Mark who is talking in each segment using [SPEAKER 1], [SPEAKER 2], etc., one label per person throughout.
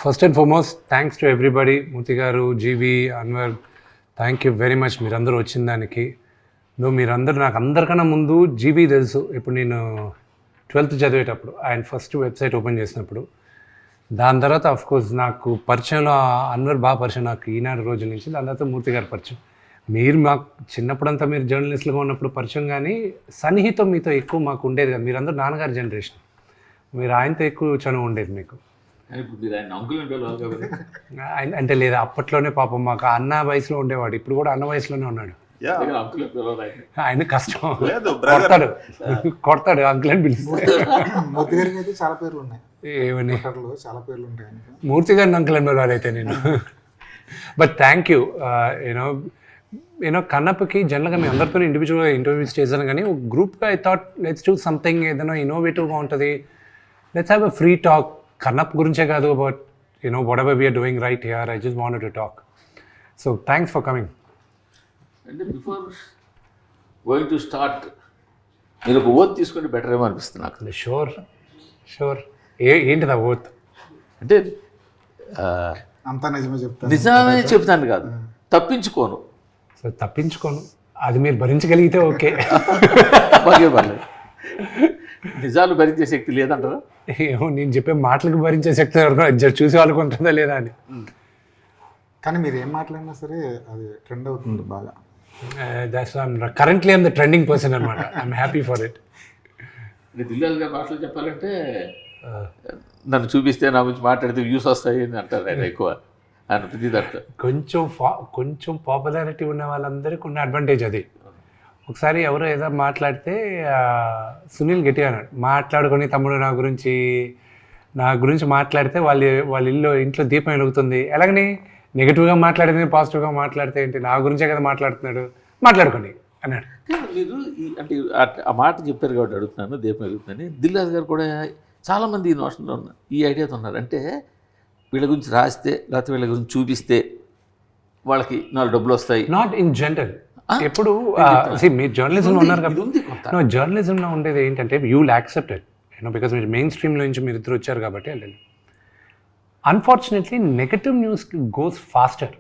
[SPEAKER 1] First and foremost thanks to everybody, Murthy garu, GV, Anwar, thank you very much మీరందరూ వచ్చిన దానికి. మీరందరూ నాకు అందరికన్నా ముందు జీవి తెలుసు. ఇప్పుడు నేను 12th చదివేటప్పుడు ఆయన ఫస్ట్ వెబ్సైట్ ఓపెన్ చేసినప్పుడు, దాని తర్వాత అఫ్కోర్స్ నాకు పరిచయంలో అన్వర్ బాగా పరిచయం నాకు ఈనాడు రోజుల నుంచి. దాని తర్వాత మూర్తి గారు పరిచయం. మీరు మాకు చిన్నప్పుడంతా మీరు జర్నలిస్టులుగా ఉన్నప్పుడు పరిచయం, కానీ సన్నిహితం మీతో ఎక్కువ మాకు ఉండేది కదా. మీరందరూ నాన్నగారి జనరేషన్, మీరు ఆయనతో ఎక్కువ చనువు ఉండేది మీకు. ఆయన అంటే లేదా అప్పట్లోనే పాపం మాకు అన్న వయసులో ఉండేవాడు, ఇప్పుడు కూడా అన్న వయసులోనే ఉన్నాడు. ఆయన కష్టం, కొడతాడు అంకుల్ అని పిలుస్తాడు.
[SPEAKER 2] మూర్తి గారికి అయితే చాలా పేర్లు ఉన్నాయి.
[SPEAKER 1] ఏమని?
[SPEAKER 2] చాలా పేర్లు ఉంటాయి
[SPEAKER 1] మూర్తి గారిని అంకుల్ అని పిలవాలి అయితే నేను. But thank you. యూనో కన్నప్పకి జనరల్గా మీ అందరితో ఇండివిజువల్గా ఇంటర్వ్యూస్ చేశాను, కానీ ఒక గ్రూప్గా I thought let's do something ఏదైనా ఇన్నోవేటివ్గా ఉంటుంది. Let's have a free talk. Kannappa గురించే కాదు, but you know what we're doing right here, I just wanted to talk. So thanks for coming.
[SPEAKER 3] అంటే బిఫోర్ గోయింగ్ టు స్టార్ట్ మీరు ఒక oath తీసుకుంటే better ఏమో అనిపిస్తుంది నాకు.
[SPEAKER 1] షూర్. ఏంటిది ఆ ఓత్?
[SPEAKER 3] అంటే
[SPEAKER 2] అంతా
[SPEAKER 3] నిజమే చెప్తాను కాదు, తప్పించుకోను.
[SPEAKER 1] సో తప్పించుకోను, అది మీరు భరించగలిగితే ఓకే.
[SPEAKER 3] బాగా పర్లేదు. నిజాలు భరించే శక్తి లేదంటారా?
[SPEAKER 1] ఏమో, నేను చెప్పే మాటలకు భరించే శక్తి చూసి వాళ్ళకు ఉంటుందా లేదా అని.
[SPEAKER 2] కానీ మీరు ఏం మాట్లాడినా సరే అది ట్రెండ్ అవుతుంది బాగా.
[SPEAKER 1] Currently I'm the trending person అనమాట. I'm happy for it.
[SPEAKER 3] Dil Raju garu భాషలో చెప్పాలంటే నన్ను చూపిస్తే నా గురించి మాట్లాడితే వ్యూస్ వస్తాయి అని అంటారు ఆయన ఎక్కువ. ఆయన ప్రతి దాంట్లో
[SPEAKER 1] కొంచెం పాపులారిటీ ఉన్న వాళ్ళందరికీ ఉన్న అడ్వాంటేజ్ అది. ఒకసారి ఎవరో ఏదో మాట్లాడితే సునీల్ గట్టిగా అన్నాడు, మాట్లాడుకొని తమ్ముడు నా గురించి మాట్లాడితే వాళ్ళ ఇంట్లో దీపం వెలుగుతుంది. ఎలాగని నెగిటివ్గా మాట్లాడితే పాజిటివ్గా మాట్లాడితే ఏంటి, నా గురించే కదా మాట్లాడుతున్నాడు, మాట్లాడుకోండి అన్నాడు.
[SPEAKER 3] మీరు అంటే ఆ మాట చెప్పారు కాబట్టి అడుగుతున్నాను, దీపం వెలుగుతుందని. దిల్రాజు గారు కూడా చాలామంది ఈ నోషన్లో ఉన్నారు, ఈ ఐడియాతో ఉన్నారు. అంటే వీళ్ళ గురించి రాస్తే లేకపోతే వీళ్ళ గురించి చూపిస్తే వాళ్ళకి 4 డబ్బులు వస్తాయి.
[SPEAKER 1] Not in general. ఎప్పుడు మీరు జర్నలిజంలో ఉన్నారు కాబట్టి, జర్నలిజంలో ఉండేది ఏంటంటే you will accept it, because మీరు మెయిన్ స్ట్రీమ్లో నుంచి మీరు ఇద్దరు వచ్చారు కాబట్టి వెళ్ళండి. Unfortunately negative news goes faster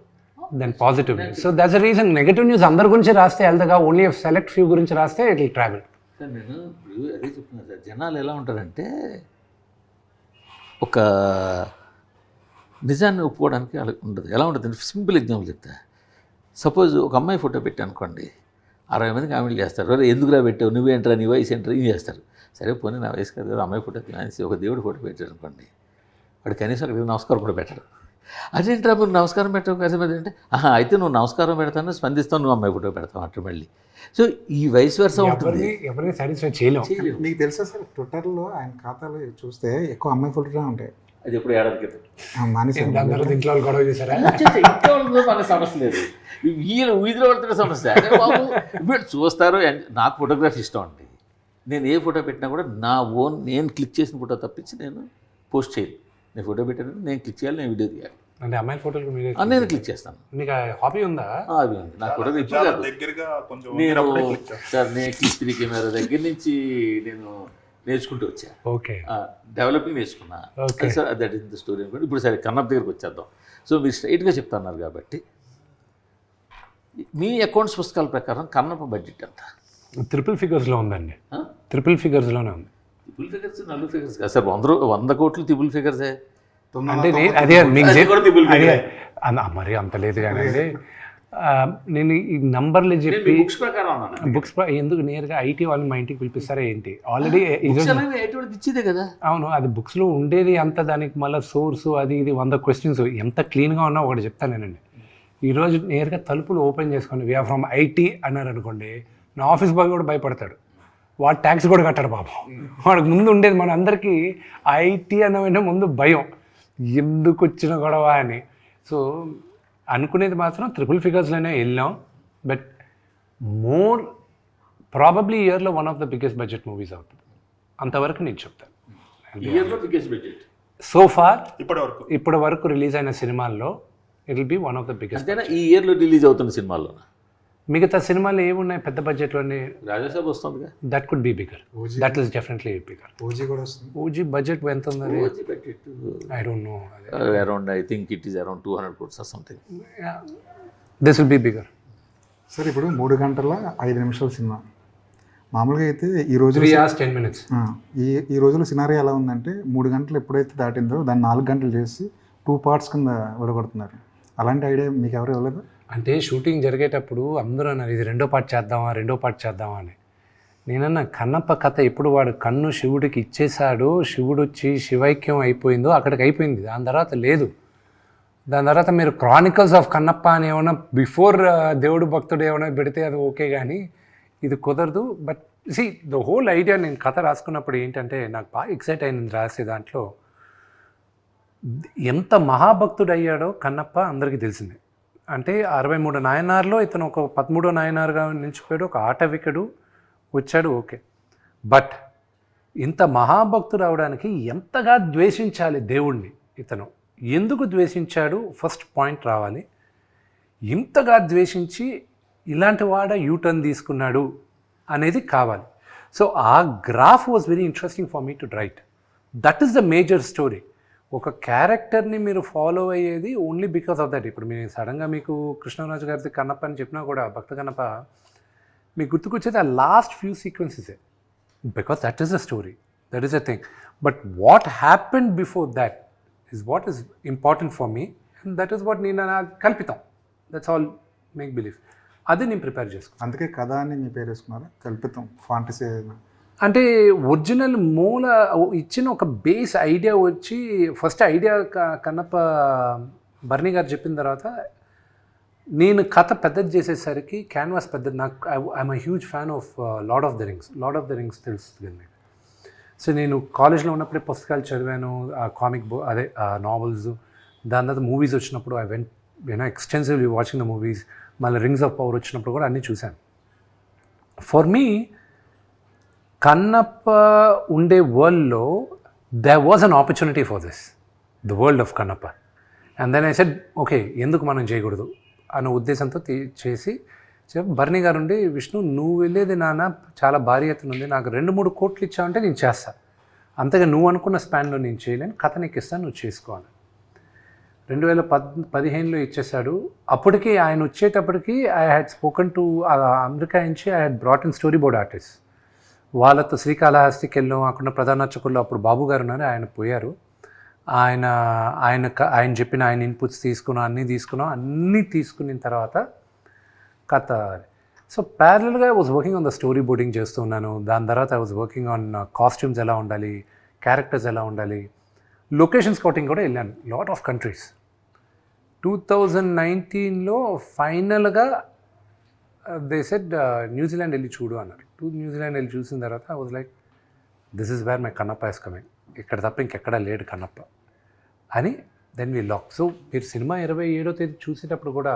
[SPEAKER 1] than positive news. So that's the reason negative news అందరి గురించి రాస్తే వెళ్తాగా, ఓన్లీ సెలెక్ట్ ఫ్యూ గురించి రాస్తే ఇట్ విల్ ట్రావెల్.
[SPEAKER 3] సార్ నేను ఇప్పుడు అదే చెప్తున్నాను సార్, జనాలు ఎలా ఉంటారంటే ఒక నిజాన్ని ఒప్పుకోవడానికి అలా ఉండదు. ఎలా ఉంటుంది? సింపుల్ ఎగ్జాంపుల్ చెప్తా. సపోజ్ ఒక అమ్మాయి ఫోటో పెట్టా అనుకోండి, 60 మంది కామెంట్లు చేస్తారు, అరే ఎందుకురా పెట్టావు, నువ్వేంట్రా, నీ వయసు ఏంట్రా, ఇది చేస్తారు. సరే పోనీ నా వయసు కాదు కదా, అమ్మాయి ఫోటో తినేసి ఒక దేవుడి ఫోటో పెట్టారు అనుకోండి, వాడు కనీసం అక్కడికి నమస్కారం కూడా పెట్టడు. అదేంట్రా మీరు నమస్కారం పెట్టడం కదా అంటే, అయితే నువ్వు నమస్కారం పెడతాను, స్పందిస్తావు, నువ్వు అమ్మాయి ఫోటో పెడతావు అంటే మళ్ళీ. సో ఈ వయసు వరుస ఉంటుంది,
[SPEAKER 1] ఎవరిని సాటిస్ఫై చేయలేము.
[SPEAKER 2] మీకు తెలుసా సార్, ట్విట్టర్లో ఆయన ఖాతాలో చూస్తే ఎక్కువ అమ్మాయి ఫోటోనే ఉంటాయి.
[SPEAKER 3] అది ఎప్పుడు ఏడాది క్రితం
[SPEAKER 1] ఇంట్లో గొడవ చేశారా?
[SPEAKER 3] ఇంట్లో మన సమస్య లేదు, వీళ్ళు వీధిలో పడుతున్న సమస్య. బాబు వీళ్ళు చూస్తారు. నాకు ఫోటోగ్రఫీ ఇష్టం అండి. నేను ఏ ఫోటో పెట్టినా కూడా నా ఓన్ నేను క్లిక్ చేసిన ఫోటో తప్పించి నేను పోస్ట్ చేయను. నేను ఫోటో పెట్టాను, నేను క్లిక్ చేయాలి, నేను వీడియో తీయాలి.
[SPEAKER 1] అంటే అమ్మాయి ఫోటోలు
[SPEAKER 3] నేను క్లిక్ చేస్తాను.
[SPEAKER 1] మీకు హాబీ ఉందా?
[SPEAKER 3] హాబీ ఉంది నాకు. ఫోటో నేను సార్ నేను క్లిక్ కెమెరా దగ్గర నుంచి నేను నేర్చుకుంటూ వచ్చా.
[SPEAKER 1] ఓకే,
[SPEAKER 3] డెవలపింగ్ నేర్చుకున్నా. Sir that is the story అనుకోండి. ఇప్పుడు సరే కన్నప్ప దగ్గరికి వచ్చేద్దాం. సో మీరు స్ట్రైట్గా చెప్తున్నారు కాబట్టి, మీ అకౌంట్స్ పుస్తకాల ప్రకారం కన్నప్ప బడ్జెట్ ఎంత?
[SPEAKER 1] ట్రిపుల్ ఫిగర్స్లో ఉందండి. ట్రిపుల్ ఫిగర్స్లోనే ఉంది.
[SPEAKER 3] ట్రిపుల్ ఫిగర్స్ 4 ఫిగర్స్ కాదు సార్, 100 కోట్లు ట్రిపుల్ ఫిగర్సే.
[SPEAKER 1] అంటే అదే మరి అంత లేదు కానీ నేను ఈ నంబర్లు చెప్పి బుక్స్ ఎందుకు నేరుగా ఐటీ వాళ్ళు మా ఇంటికి పిలిపిస్తారా ఏంటి? ఆల్రెడీ
[SPEAKER 3] ఇచ్చేదే కదా.
[SPEAKER 1] అవును, అది బుక్స్లో ఉండేది అంత, దానికి మళ్ళీ సోర్సు అది ఇది 100 క్వశ్చన్స్. ఎంత క్లీన్గా ఉన్నా ఒకటి చెప్తాను నేనండి. ఈరోజు నేరుగా తలుపులు ఓపెన్ చేసుకోండి, వీఆర్ ఫ్రమ్ ఐటీ అన్నారు అనుకోండి, నా ఆఫీస్ బాయ్ కూడా భయపడతాడు. వాడు ట్యాక్స్ కూడా కట్టాడు పాపం. వాడికి ముందు ఉండేది మన అందరికీ ఐటీ అన్న ముందు భయం, ఎందుకు వచ్చిన గొడవ అని. సో అనుకునేది మాత్రం ట్రిపుల్ ఫిగర్స్లోనే వెళ్ళాం. బట్ మోర్ ప్రాబబ్లీ ఇయర్లో one of the biggest budget movies అవుతుంది, అంతవరకు నేను చెప్తాను. సో ఫార్ ఇప్పటి వరకు రిలీజ్ అయిన సినిమాల్లో it will be one of the biggest.
[SPEAKER 3] ఈ ఇయర్లో రిలీజ్ అవుతున్న సినిమాల్లో
[SPEAKER 1] మిగతా సినిమాలు ఏమున్నాయి పెద్ద బడ్జెట్లోనే
[SPEAKER 3] రాజాసాబ్ వస్తుందిగా.
[SPEAKER 1] That could be bigger, that is definitely bigger.
[SPEAKER 2] OG కూడా వస్తుంది.
[SPEAKER 1] ఓజీ బడ్జెట్ ఎంత ఉంది? I don't know.
[SPEAKER 3] Around I think it is around 200 crores or something.
[SPEAKER 1] This will be bigger.
[SPEAKER 2] Sir ఇప్పుడు 3 గంటల 5 నిమిషాల సినిమా మామూలుగా అయితే ఈ రోజు
[SPEAKER 1] 3 hours 10 minutes.
[SPEAKER 2] ఈ రోజులో సినారీ ఎలా ఉందంటే 3 గంటలు ఎప్పుడైతే దాటిందో దాన్ని 4 గంటలు చేసి 2 parts కింద విడగొడుతున్నారు. అలాంటి ఐడియా మీకు ఎవరు ఇవ్వలేదు?
[SPEAKER 1] అంటే షూటింగ్ జరిగేటప్పుడు అందరూ అన్నారు ఇది 2వ పార్ట్ చేద్దామా అని. నేనన్నా కన్నప్ప కథ ఎప్పుడు వాడు కన్ను శివుడికి ఇచ్చేశాడు, శివుడు వచ్చి శివైక్యం అయిపోయిందో అక్కడికి అయిపోయింది. దాని తర్వాత లేదు. దాని తర్వాత మీరు క్రానికల్స్ ఆఫ్ కన్నప్ప అని ఏమైనా బిఫోర్ దేవుడు భక్తుడు ఏమైనా పెడితే అది ఓకే, కానీ ఇది కుదరదు. But see the whole idea, నేను కథ రాసుకున్నప్పుడు ఏంటంటే నాకు బాగా ఎక్సైట్ అయింది రాసే దాంట్లో. ఎంత మహాభక్తుడు అయ్యాడో కన్నప్ప అందరికీ తెలిసిందే. అంటే 63 నాయనార్లో ఇతను ఒక 13వ నాయనారుగా నిలిచిపోయాడు, ఒక ఆటవికుడు వచ్చాడు, ఓకే. బట్ ఇంత మహాభక్తుడు అవడానికి ఎంతగా ద్వేషించాలి దేవుణ్ణి, ఇతను ఎందుకు ద్వేషించాడు ఫస్ట్ పాయింట్ రావాలి. ఇంతగా ద్వేషించి ఇలాంటి వాడ యూటర్న్ తీసుకున్నాడు అనేది కావాలి. సో ఆ graph was very interesting for me to right. That is the major story. ఒక క్యారెక్టర్ని మీరు ఫాలో అయ్యేది ఓన్లీ బికాస్ ఆఫ్ దట్. ఇప్పుడు మీరు సడన్గా మీకు కృష్ణరాజు గారిది కన్నప్ప అని చెప్పినా కూడా, భక్త కన్నప్ప, మీకు గుర్తుకొచ్చేది ఆ లాస్ట్ ఫ్యూ సీక్వెన్సెసే, because that is the story, that is the thing. But what happened before that is what is important for me, and that is what నేను కల్పితం, దట్స్ ఆల్ మేక్ బిలీవ్. అది నేను ప్రిపేర్ చేసుకున్నాను.
[SPEAKER 2] అందుకే కథ అని మీ పేరు వేసుకున్నారా? కల్పితం, ఫాంటసీ.
[SPEAKER 1] అంటే ఒరిజినల్ మూల ఇచ్చిన ఒక బేస్ ఐడియా వచ్చి, ఫస్ట్ ఐడియా కన్నప్ప బర్నీ గారు చెప్పిన తర్వాత నేను కథ పెద్దది చేసేసరికి క్యాన్వాస్ పెద్దది. నాకు I'm huge fan of lord of the rings తెలుస్తుంది కదా మీకు. సో నేను కాలేజ్లో ఉన్నప్పుడే పుస్తకాలు చదివాను, కామిక్ బుక్ అదే నావెల్స్. దాని తర్వాత మూవీస్ వచ్చినప్పుడు I went extensively watching the movies. మళ్ళీ రింగ్స్ ఆఫ్ పవర్ వచ్చినప్పుడు కూడా అన్నీ చూశాను. ఫర్ మీ కన్నప్ప ఉండే వరల్డ్లో there was an opportunity for this, the world of Kannappa. And then I said okay, ఎందుకు మనం చేయకూడదు అన్న ఉద్దేశంతో చేసి బర్నీ గారు ఉండి, విష్ణు నువ్వు వెళ్ళేది నాన్న చాలా భారీ ఎత్తున ఉంది, నాకు 2-3 కోట్లు ఇచ్చావంటే నేను చేస్తాను, అంతగా నువ్వు అనుకున్న స్పాన్లో నేను చేయలేను, కథ నీకు ఇస్తాను, నువ్వు చేసుకోవాలి. 2015లో ఇచ్చేశాడు. అప్పటికి ఆయన వచ్చేటప్పటికి I had spoken to America నుంచి I had brought in story board artist. వాళ్ళతో శ్రీకాళహస్తికి వెళ్ళాం. అక్కడ ప్రధాన అర్చకుల్లో అప్పుడు బాబు గారు ఉన్నారు, ఆయన పోయారు. ఆయన చెప్పిన ఆయన ఇన్పుట్స్ తీసుకున్నాం. అన్నీ తీసుకున్న తర్వాత కథ. సో ప్యారలల్గా I was working on the story boarding చేస్తున్నాను. దాని తర్వాత I was working on costumes ఎలా ఉండాలి, క్యారెక్టర్స్ ఎలా ఉండాలి, లొకేషన్ స్కౌటింగ్ కూడా వెళ్ళాను లాట్ ఆఫ్ కంట్రీస్. 2019లో ఫైనల్గా దే సెడ్ న్యూజిలాండ్ వెళ్ళి చూడు అన్నారు. న్యూజిలాండ్ వెళ్ళి చూసిన తర్వాత I was like this is where my Kannappa is coming, ఇక్కడ తప్ప ఇంకెక్కడా లేడు కన్నప్ప అని. Then we lock. సో మీరు సినిమా 27వ తేదీ చూసేటప్పుడు కూడా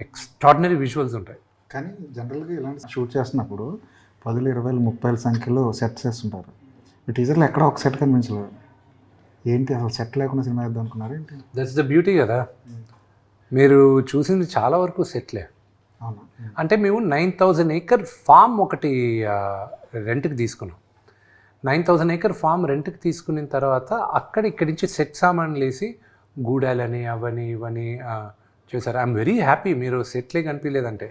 [SPEAKER 1] ఎక్స్ట్రాడినరీ విజువల్స్ ఉంటాయి.
[SPEAKER 2] కానీ జనరల్గా ఇలాంటి షూట్ చేస్తున్నప్పుడు 10, 20, 30 సంఖ్యలో సెట్స్ వేస్తుంటారు. ఈ టీజర్లో ఎక్కడ ఒక సెట్ కనిపించలేదు. ఏంటి అసలు సెట్ లేకుండా సినిమా వేద్దాం అనుకున్నారు ఏంటి?
[SPEAKER 1] దట్స్ ద బ్యూటీ కదా. మీరు చూసింది చాలా వరకు సెట్లే.
[SPEAKER 2] అవునా?
[SPEAKER 1] అంటే మేము 9,000 acre ఫామ్ ఒకటి రెంట్కి తీసుకున్నాం. 9,000 acre ఫామ్ రెంట్కి తీసుకున్న తర్వాత ఇక్కడి నుంచి సెట్ సామాన్లు వేసి గూడాలని అవని ఇవని చేశారు. ఐఎమ్ వెరీ హ్యాపీ మీరు సెట్లే కనిపించలేదంటే,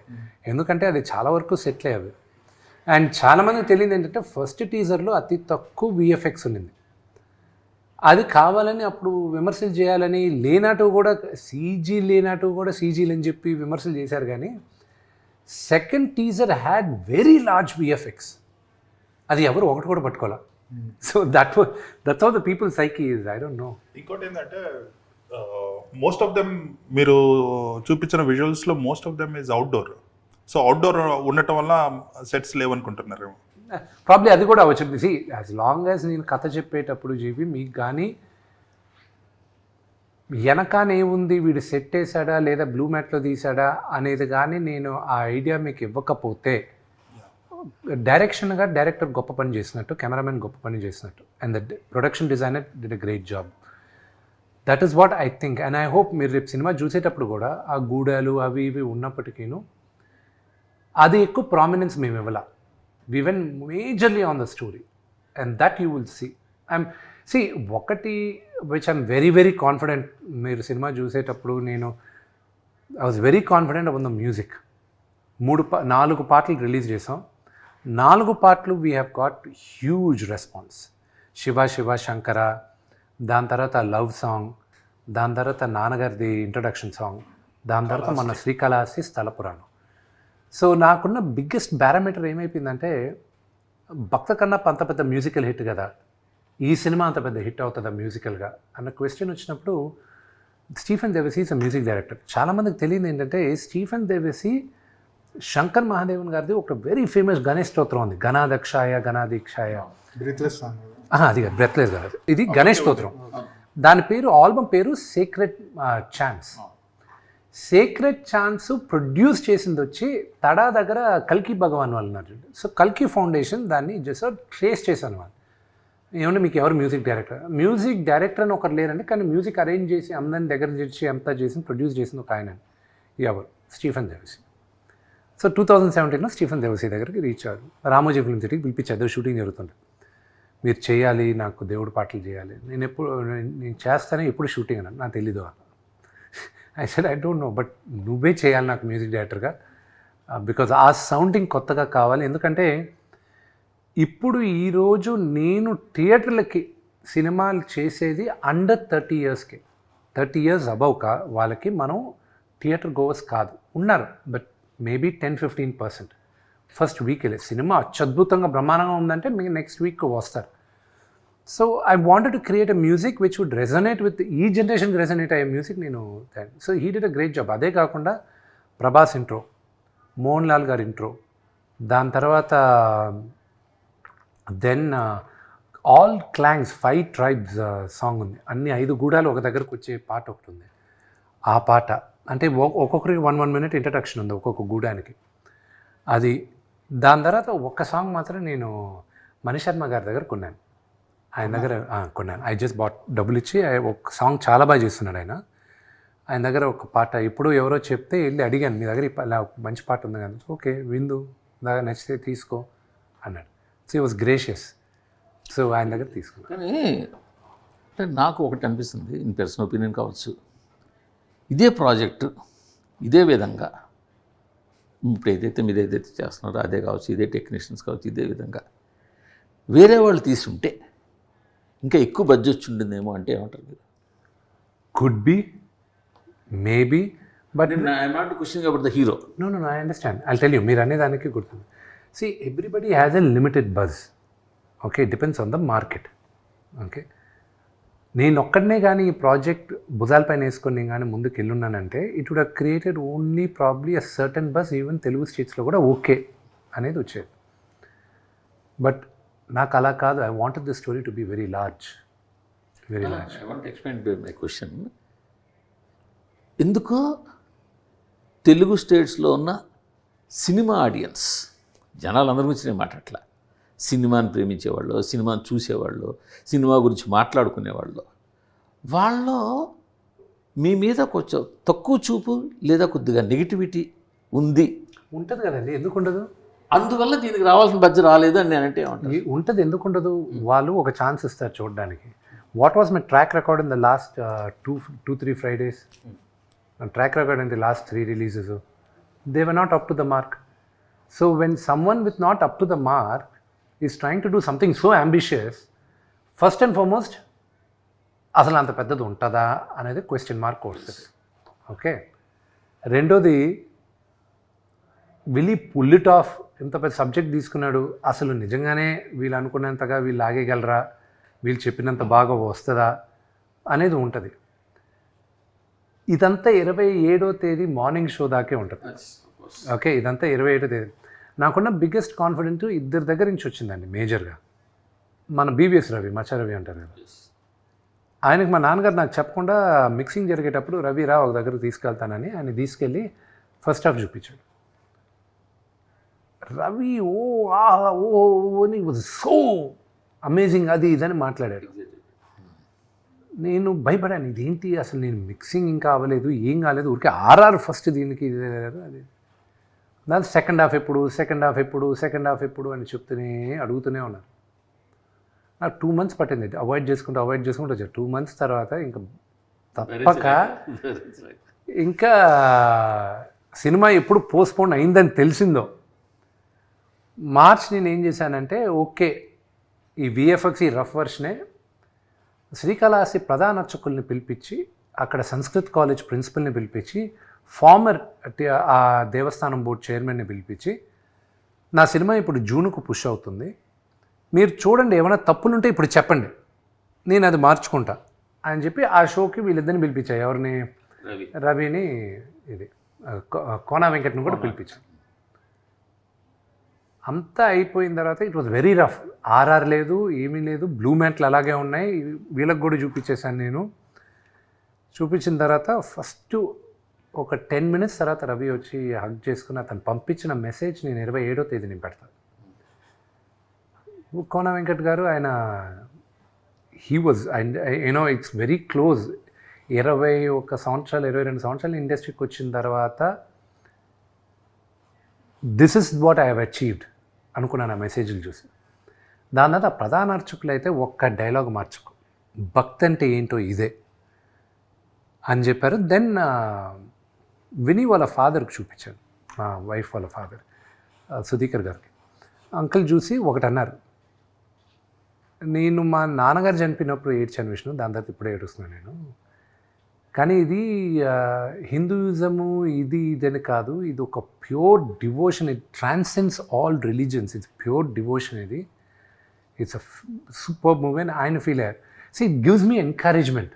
[SPEAKER 1] ఎందుకంటే అది చాలా వరకు సెట్లే అవి. అండ్ చాలామందికి తెలియదు ఏంటంటే ఫస్ట్ టీజర్లో అతి తక్కువ విఎఫ్ఎక్స్ ఉన్నింది. అది కావాలని అప్పుడు విమర్శలు చేయాలని లేనట్టు కూడా సీజీలు అని చెప్పి విమర్శలు చేశారు. కానీ second teaser had very large VFX. అది ఎవరు ఒకటి కూడా పట్టుకోవాలి. So that's how the people psyche is. I don't know.
[SPEAKER 4] ఇంకోటి ఏంటంటే మోస్ట్ ఆఫ్ దెమ్ మీరు చూపించిన విజువల్స్లో most of them is outdoor. So outdoor ఉండటం వల్ల సెట్స్ లేవనుకుంటున్నారు.
[SPEAKER 1] ప్రాబ్లీ అది కూడా వచ్చింది. సి యాజ్ లాంగ్ యాజ్ నేను కథ చెప్పేటప్పుడు జీవి మీకు కానీ వెనకానే ఏముంది, వీడు సెట్ వేసాడా లేదా బ్లూ మ్యాట్లో తీసాడా అనేది కానీ నేను ఆ ఐడియా మీకు ఇవ్వకపోతే, డైరెక్టర్ గొప్ప పని చేసినట్టు, కెమెరామెన్ గొప్ప పని చేసినట్టు, and the production designer did a great job. That is what I think. And I hope మీరు రేపు సినిమా చూసేటప్పుడు కూడా ఆ గూడాలు అవి ఇవి ఉన్నప్పటికీను అది ఎక్కువ ప్రామినెన్స్ మేము ఇవ్వాల. We went majorly on the story and that you will see ఒకటి which I'm very very confident. మీరు సినిమా చూసేటప్పుడు I was very confident on the music. 4 పాటలు రిలీజ్ చేసాం. 4 పాటలు we have got huge response. Shiva Shiva Shankara, దాని తర్వాత లవ్ సాంగ్, దాని తర్వాత నాన్నగారిది ఇంట్రడక్షన్ సాంగ్, దాని తర్వాత మన శ్రీకాళహస్తి స్థల పురాణం. సో నాకున్న బిగ్గెస్ట్ పారామీటర్ ఏమైపోయిందంటే, భక్త కన్నప్ప అంత పెద్ద మ్యూజికల్ హిట్ కదా, ఈ సినిమా అంత పెద్ద హిట్ అవుతుందా మ్యూజికల్గా అన్న క్వశ్చన్ వచ్చినప్పుడు, Stephen Devassy is a music director. చాలామందికి తెలియదు ఏంటంటే, స్టీఫెన్ దేవసి శంకర్ మహాదేవన్ గారిది ఒక వెరీ ఫేమస్ గణేష్ స్తోత్రం ఉంది, గణాదక్షాయ గణాదీక్షాయ.
[SPEAKER 2] Breathless song.
[SPEAKER 1] అది కాదు, బ్రెత్లెస్ కాదు, ఇది గణేష్ స్తోత్రం. దాని పేరు, ఆల్బమ్ పేరు sacred chance. Sacred chance produce చేసింది వచ్చి తడా దగ్గర కల్కి భగవాన్ వాళ్ళు ఉన్నారు. సో కల్కి ఫౌండేషన్ దాన్ని జస్ట్ ట్రేస్ చేశాను వాళ్ళు. ఏమంటే మీకు ఎవరు మ్యూజిక్ డైరెక్టర్ అని ఒకరు లేరండి, కానీ మ్యూజిక్ అరేంజ్ చేసి అందరిని దగ్గర చేసి అంతా చేసి ప్రొడ్యూస్ చేసింది ఒక ఆయన, ఎవరు, స్టీఫెన్ దేవసి. సో 2017లో స్టీఫెన్ దేవసి దగ్గరికి రీచ్ అయ్యారు. రామోజీ ఫిల్మ్ సిటీకి పిలిపించారు, షూటింగ్ జరుగుతుంది. మీరు చేయాలి, నాకు దేవుడి పాటలు చేయాలి. నేను చేస్తానే, ఎప్పుడు షూటింగ్ అన్నాను, నాకు తెలీదు. I said I don't no, but నువ్వే చేయాలి నాకు మ్యూజిక్ డైరెక్టర్గా, బికాజ్ ఆ సౌండింగ్ కొత్తగా కావాలి. ఎందుకంటే ఇప్పుడు ఈరోజు నేను థియేటర్లకి సినిమాలు చేసేది అండర్ 30 yearsకి, 30 years అబవ్ వాళ్ళకి మనం థియేటర్ గోవర్స్ కాదు, ఉన్నారు, బట్ మేబీ 10-15%. ఫస్ట్ వీక్ వెళ్ళే సినిమా అత్యద్భుతంగా బ్రహ్మాండంగా ఉందంటే మీకు నెక్స్ట్ వీక్ వస్తారు. So I wanted to create a music which would resonate with ఈ జనరేషన్కి రెజనేట్ అయ్యే మ్యూజిక్ నేను. So he did a great job. అదే కాకుండా ప్రభాస్ ఇంట్రో, మోహన్ లాల్ గారి ఇంట్రో, దాని తర్వాత దెన్ ఆల్ క్లాంగ్స్ 5 tribes సాంగ్ ఉంది. అన్ని 5 గూడాలు ఒక దగ్గరకు వచ్చే పాట ఒకటి ఉంది. ఆ పాట అంటే ఒక్కొక్కరికి 1 minute ఇంట్రడక్షన్ ఉంది ఒక్కొక్క గూడానికి. అది దాని తర్వాత ఒక్క సాంగ్ మాత్రం నేను మణిశర్మ గారి దగ్గర కొన్నాను, ఆయన దగ్గర కొన్నాను. ఐ జస్ట్ బాట్, డబ్బులు ఇచ్చి. ఒక సాంగ్ చాలా బాగా చేస్తున్నాడు ఆయన దగ్గర ఒక పాట. ఇప్పుడు ఎవరో చెప్తే వెళ్ళి అడిగాను, మీ దగ్గర ఇలా మంచి పాట ఉంది కదా, ఓకే విందు, దాకా నచ్చితే తీసుకో అన్నాడు. సో ఈ వాజ్ గ్రేషియస్. సో ఆయన దగ్గర తీసుకున్నాను.
[SPEAKER 3] కానీ అంటే నాకు ఒకటి అనిపిస్తుంది, ఇన్ పర్సనల్ ఒపీనియన్ కావచ్చు, ఇదే ప్రాజెక్టు ఇదే విధంగా ఇప్పుడు మీరు ఏదైతే చేస్తున్నారో అదే కావచ్చు, ఇదే టెక్నీషియన్స్ కావచ్చు, ఇదే విధంగా వేరే వాళ్ళు తీసుంటే ఇంకా ఎక్కువ బడ్జెట్ ఉండిందేమో అంటే ఏమంటారు మీరు?
[SPEAKER 1] Could be, maybe, but
[SPEAKER 3] I'm not questioning about the hero.
[SPEAKER 1] No, I understand. I'll tell you, మీరు అనేదానికి గుర్తుంది. See, everybody has a limited buzz. Okay, it depends on the market. Okay. నేను ఒక్కడనే కానీ ఈ ప్రాజెక్ట్ భుజాలపైన వేసుకొని నేను కానీ ముందుకు వెళ్ళున్నానంటే it would have created only probably a certain buzz, even Telugu స్టేట్స్లో కూడా ఓకే అనేది వచ్చేది. బట్ నాకు అలా కాదు. I wanted the story to be very large.
[SPEAKER 3] I want explain my question. ఎందుకో తెలుగు స్టేట్స్లో ఉన్న సినిమా ఆడియన్స్, జనాలందరి గురించి నేను మాట్లాడట్లా, సినిమాని ప్రేమించేవాళ్ళు, సినిమాని చూసేవాళ్ళు, సినిమా గురించి మాట్లాడుకునేవాళ్ళు, వాళ్ళు మీ మీద కొంచెం తక్కువ చూపు లేదా కొద్దిగా నెగిటివిటీ
[SPEAKER 1] ఉంటుంది కదండి, ఎందుకు ఉండదు?
[SPEAKER 3] అందువల్ల దీనికి రావాల్సిన బడ్జెట్ రాలేదు అని నేనంటే ఏమంటాను.
[SPEAKER 1] ఉంటుంది, ఎందుకు ఉండదు? వాళ్ళు ఒక ఛాన్స్ ఇస్తారు చూడడానికి. What was my track record in the last 2-3 Fridays? Track record in the last 3 releases, they were not up to the mark. So when someone with not up to the mark is trying to do something so ambitious, first and foremost అసలు అంత పెద్దది ఉంటుందా అనేది question mark వస్తుంది. Okay, రెండోది will he pull it off? ఇంత పెద్ద subject తీసుకున్నాడు, అసలు నిజంగానే వీళ్ళు అనుకున్నంతగా వీళ్ళు ఆగేయగలరా, వీళ్ళు చెప్పినంత బాగా వస్తుందా అనేది ఉంటుంది. ఇదంతా 27వ తేదీ మార్నింగ్ షో దాకే ఉంటుంది. ఓకే, ఇదంతా 27వ తేదీ. నాకున్న బిగ్గెస్ట్ కాన్ఫిడెంట్ ఇద్దరి దగ్గర నుంచి వచ్చిందండి మేజర్గా. మన బీవీఎస్ రవి, మచ్చా రవి అంటారు కదా, ఆయనకు మా నాన్నగారు నాకు చెప్పకుండా మిక్సింగ్ జరిగేటప్పుడు రవి రా ఒక దగ్గరకు తీసుకెళ్తానని ఆయన తీసుకెళ్ళి ఫస్ట్ హాఫ్ చూపించాడు. రవి అని వాజ్ సో అమేజింగ్, అది ఇదని మాట్లాడాడు. నేను భయపడాను, ఇదేంటి అసలు, నేను మిక్సింగ్ ఇంకా అవ్వలేదు, ఏం కాలేదు, ఊరికే ఆర్ఆర్ ఫస్ట్ దీనికి అది దాని సెకండ్ హాఫ్ ఎప్పుడు అని అడుగుతూనే ఉన్నారు. నాకు 2 months పట్టింది అవాయిడ్ చేసుకుంటూ వచ్చాను. 2 months తర్వాత ఇంకా తప్పక ఇంకా సినిమా ఎప్పుడు పోస్ట్పోన్ అయిందని తెలిసిందో మార్చ్ నేను ఏం చేశానంటే ఓకే ఈ విఎఫ్ఎక్స్ ఈ రఫ్ వర్షనే శ్రీకాళహస్తి ప్రధాన అర్చకుల్ని పిలిపించి అక్కడ సంస్కృత్ కాలేజ్ ప్రిన్సిపల్ని పిలిపించి ఫార్మర్ ఆ దేవస్థానం బోర్డు చైర్మన్ని పిలిపించి నా సినిమా ఇప్పుడు జూన్కు పుష్ అవుతుంది, మీరు చూడండి ఏమైనా తప్పులుంటే ఇప్పుడు చెప్పండి, నేను అది మార్చుకుంటా అని చెప్పి ఆ షోకి వీళ్ళిద్దరిని పిలిపించాయి. ఎవరిని? రవిని, ఇది కోనా వెంకట్ని కూడా పిలిపించాను. అంతా అయిపోయిన తర్వాత it was very rough. RR లేదు, ఏమీ లేదు, బ్లూ మ్యాట్లు అలాగే ఉన్నాయి. వీళ్ళకి కూడా చూపించేశాను నేను. చూపించిన తర్వాత ఫస్ట్ ఒక 10 minutes తర్వాత రవి వచ్చి హగ్ చేసుకుని అతను పంపించిన మెసేజ్ నేను 27వ తేదీని పెడతాను. కోన వెంకట్ గారు ఆయన he was and you know it's very close. 21 సంవత్సరాలు 22 సంవత్సరాలు ఇండస్ట్రీకి వచ్చిన తర్వాత this is what I have achieved అనుకున్నాను ఆ మెసేజ్లు చూసి. దాని తర్వాత ప్రధాన అర్చకులు అయితే ఒక్క డైలాగ్ మార్చుకో, భక్తి అంటే ఏంటో ఇదే అని చెప్పారు. దెన్ వినీ వాళ్ళ ఫాదర్కి చూపించాను, మా వైఫ్ వాళ్ళ ఫాదర్ సుధీకర్ గారికి. అంకుల్ చూసి ఒకటి అన్నారు, నేను మా నాన్నగారు చనిపోయినప్పుడు ఏడ్చాను విష్ణు, దాని తర్వాత ఇప్పుడే ఏడుస్తున్నాను నేను, కానీ ఇది హిందూయిజము ఇదని కాదు, ఇది ఒక pure devotion, it transcends all religions, it's pure devotion, ఇది ఇట్స్ అ సూపర్ మూవీ అని ఆయన ఫీల్ అయ్యారు. So it gives me encouragement.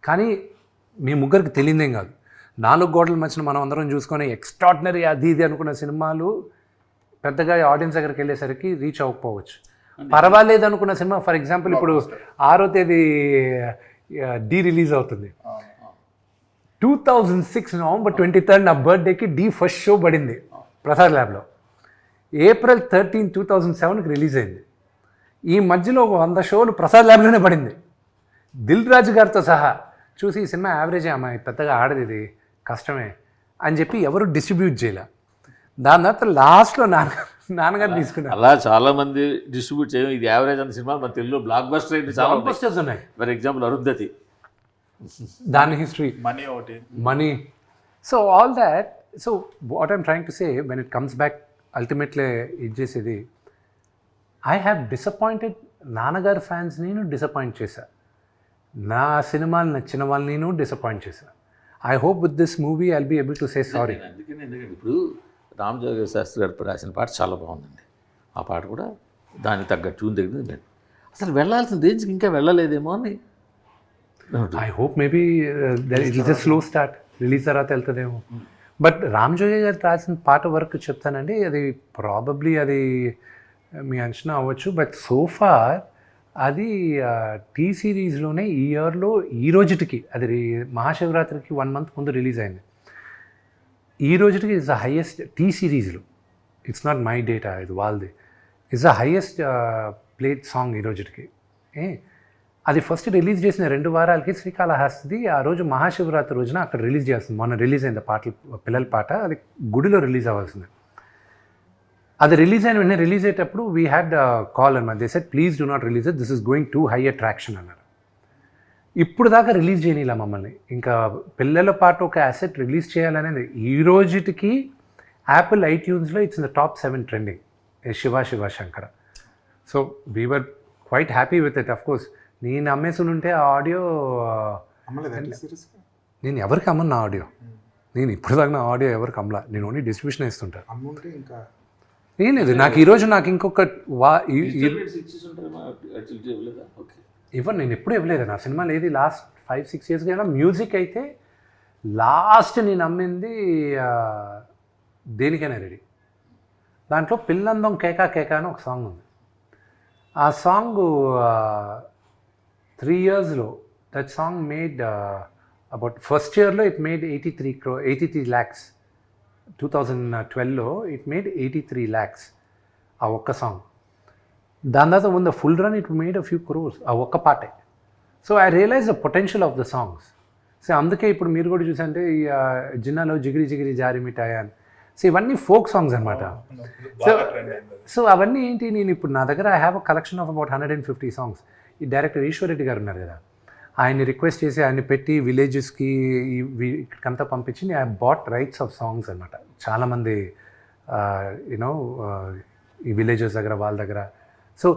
[SPEAKER 1] కానీ మీ ముగ్గురికి తెలియదేం కాదు, 4 గోడల మధ్యన మనం అందరం చూసుకొని ఎక్స్ట్రాడినరీ అది ఇది అనుకున్న సినిమాలు పెద్దగా ఆడియన్స్ దగ్గరికి వెళ్ళేసరికి రీచ్ అవ్వకపోవచ్చు. పర్వాలేదు అనుకున్న సినిమా, ఫర్ ఎగ్జాంపుల్ ఇప్పుడు 6వ తేదీ డి రిలీజ్ అవుతుంది. 2006 November 23rd నా బర్త్డేకి డి ఫస్ట్ షో పడింది ప్రసాద్ ల్యాబ్లో. April 13, 2007కి రిలీజ్ అయింది. ఈ మధ్యలో 100 షోలు ప్రసాద్ ల్యాబ్లోనే పడింది, దిల్ రాజు గారితో సహా. చూసి ఈ సినిమా యావరేజే అమ్మాయి, పెద్దగా ఆడది, ఇది కష్టమే అని చెప్పి ఎవరు డిస్ట్రిబ్యూట్ చేయలే. దాని తర్వాత లాస్ట్లో నాన్నగారు తీసుకున్నారు.
[SPEAKER 3] అలా చాలామంది డిస్ట్రిబ్యూట్ చేయడం, ఇది యావరేజ్ అన్న సినిమా మన తెలుగులో బ్లాక్ బస్టర్ అయితే చాలా
[SPEAKER 1] బస్టర్స్ ఉన్నాయి.
[SPEAKER 3] ఫర్ ఎగ్జాంపుల్ అరుంధతి,
[SPEAKER 1] దాని history, money. So all that. So what I'm trying to say, when it comes back ultimately ఇది చేసేది, ఐ హ్యావ్ డిసప్పాయింటెడ్ నాన్నగారు ఫ్యాన్స్, నేను డిసప్పాయింట్ చేశా. నా సినిమాలు నచ్చిన వాళ్ళు నేను డిసప్పాయింట్ చేశా. I hope with this movie I'll be able to say sorry.
[SPEAKER 3] ఎందుకంటే ఇప్పుడు రామజోగ శాస్త్రి గారు రాసిన పాట చాలా బాగుందండి. ఆ పాట కూడా దానికి తగ్గ ట్యూన్ దగ్గర అసలు వెళ్ళాల్సిన రేంజ్కి ఇంకా వెళ్ళలేదేమో అని.
[SPEAKER 1] I hope maybe it is a slow start, release తర్వాత వెళ్తుందేమో. బట్ రామజోగ గారు రాసిన పాట వరకు చెప్తానండి, అది ప్రాబబ్లీ అది మీ అంచనా అవ్వచ్చు, బట్ సోఫార్ అది టీ సిరీస్లోనే ఈ ఇయర్లో ఈ రోజుటికి, అది మహాశివరాత్రికి 1 month ముందు రిలీజ్ అయింది. ఈ రోజుటికి ఇట్స్ ద హైయెస్ట్ టీ సిరీస్లో, ఇట్స్ నాట్ మై డేటా, ఇది వాళ్ళది, it's the highest played song ఈ రోజుటికి. అది ఫస్ట్ రిలీజ్ చేసిన 2 వారాలకి శ్రీకాళహస్తిది ఆ రోజు మహాశివరాత్రి రోజున అక్కడ రిలీజ్ చేస్తుంది. మొన్న రిలీజ్ అయింది పాటలు, పిల్లల పాట, అది గుడిలో రిలీజ్ అవ్వాల్సింది. అది రిలీజ్ అయిన వెంటనే రిలీజ్ అయ్యేటప్పుడు వీ హ్యాడ్ కాల్ అన్నమాట. They said please do not release it, this is going to high attraction అన్నారు. ఇప్పుడు దాకా రిలీజ్ చేయనిలా మమ్మల్ని. ఇంకా పిల్లల పాట ఒక అసెట్ రిలీజ్ చేయాలనేది ఈ రోజుటికి యాపిల్ ఐట్యూన్స్లో it's in the top 7 trending, Shiva Shankara. So we were quite happy with it. Of course నేను అమ్మేసి ఉంటే ఆ ఆడియో నేను ఎవరికి అమ్మను, నా ఆడియో నేను ఇప్పుడు దాకా నా ఆడియో ఎవరికి అమ్మలా, నేను ఓన్లీ డిస్ట్రిబ్యూషన్ ఇస్తుంటాను. ఏం లేదు, నాకు ఈరోజు నాకు ఇంకొక ఇవ్వను, నేను ఎప్పుడు ఇవ్వలేదు నా సినిమాలు ఏది లాస్ట్ 5-6 years అయినా. మ్యూజిక్ అయితే లాస్ట్ నేను అమ్మింది దేనికైనా రెడీ, దాంట్లో పిల్లందం కేకా కేకా అని ఒక సాంగ్ ఉంది. ఆ సాంగ్ 3 yearsలో that song made about first ఇయర్లో ఇట్ మేడ్ 83 lakhs. 2012లో ఇట్ మేడ్ 83 lakhs ఆ ఒక్క సాంగ్. దాని తర్వాత ఉన్న full run it made a few crores ఆ ఒక్క పాటే. So I realise the potential of the songs. So అందుకే ఇప్పుడు మీరు కూడా చూసంటే జిన్నాలో జిగిరి జిగిరి జారి మిఠాయి అని సో ఇవన్నీ ఫోక్ సాంగ్స్ అనమాట. సో
[SPEAKER 4] బాగా ట్రెండ్ అయింది అది.
[SPEAKER 1] సో అవన్నీ ఏంటి, నేను ఇప్పుడు నా దగ్గర I have a collection of about 150 songs. ఈ డైరెక్టర్ ఈశ్వర్ రెడ్డి గారు ఉన్నారు కదా, ఆయన్ని రిక్వెస్ట్ చేసి ఆయన్ని పెట్టి విలేజెస్కి ఇక్కడికంతా పంపించి I bought rights of songs అనమాట. చాలామంది యూనో ఈ విలేజెస్ దగ్గర వాళ్ళ దగ్గర. So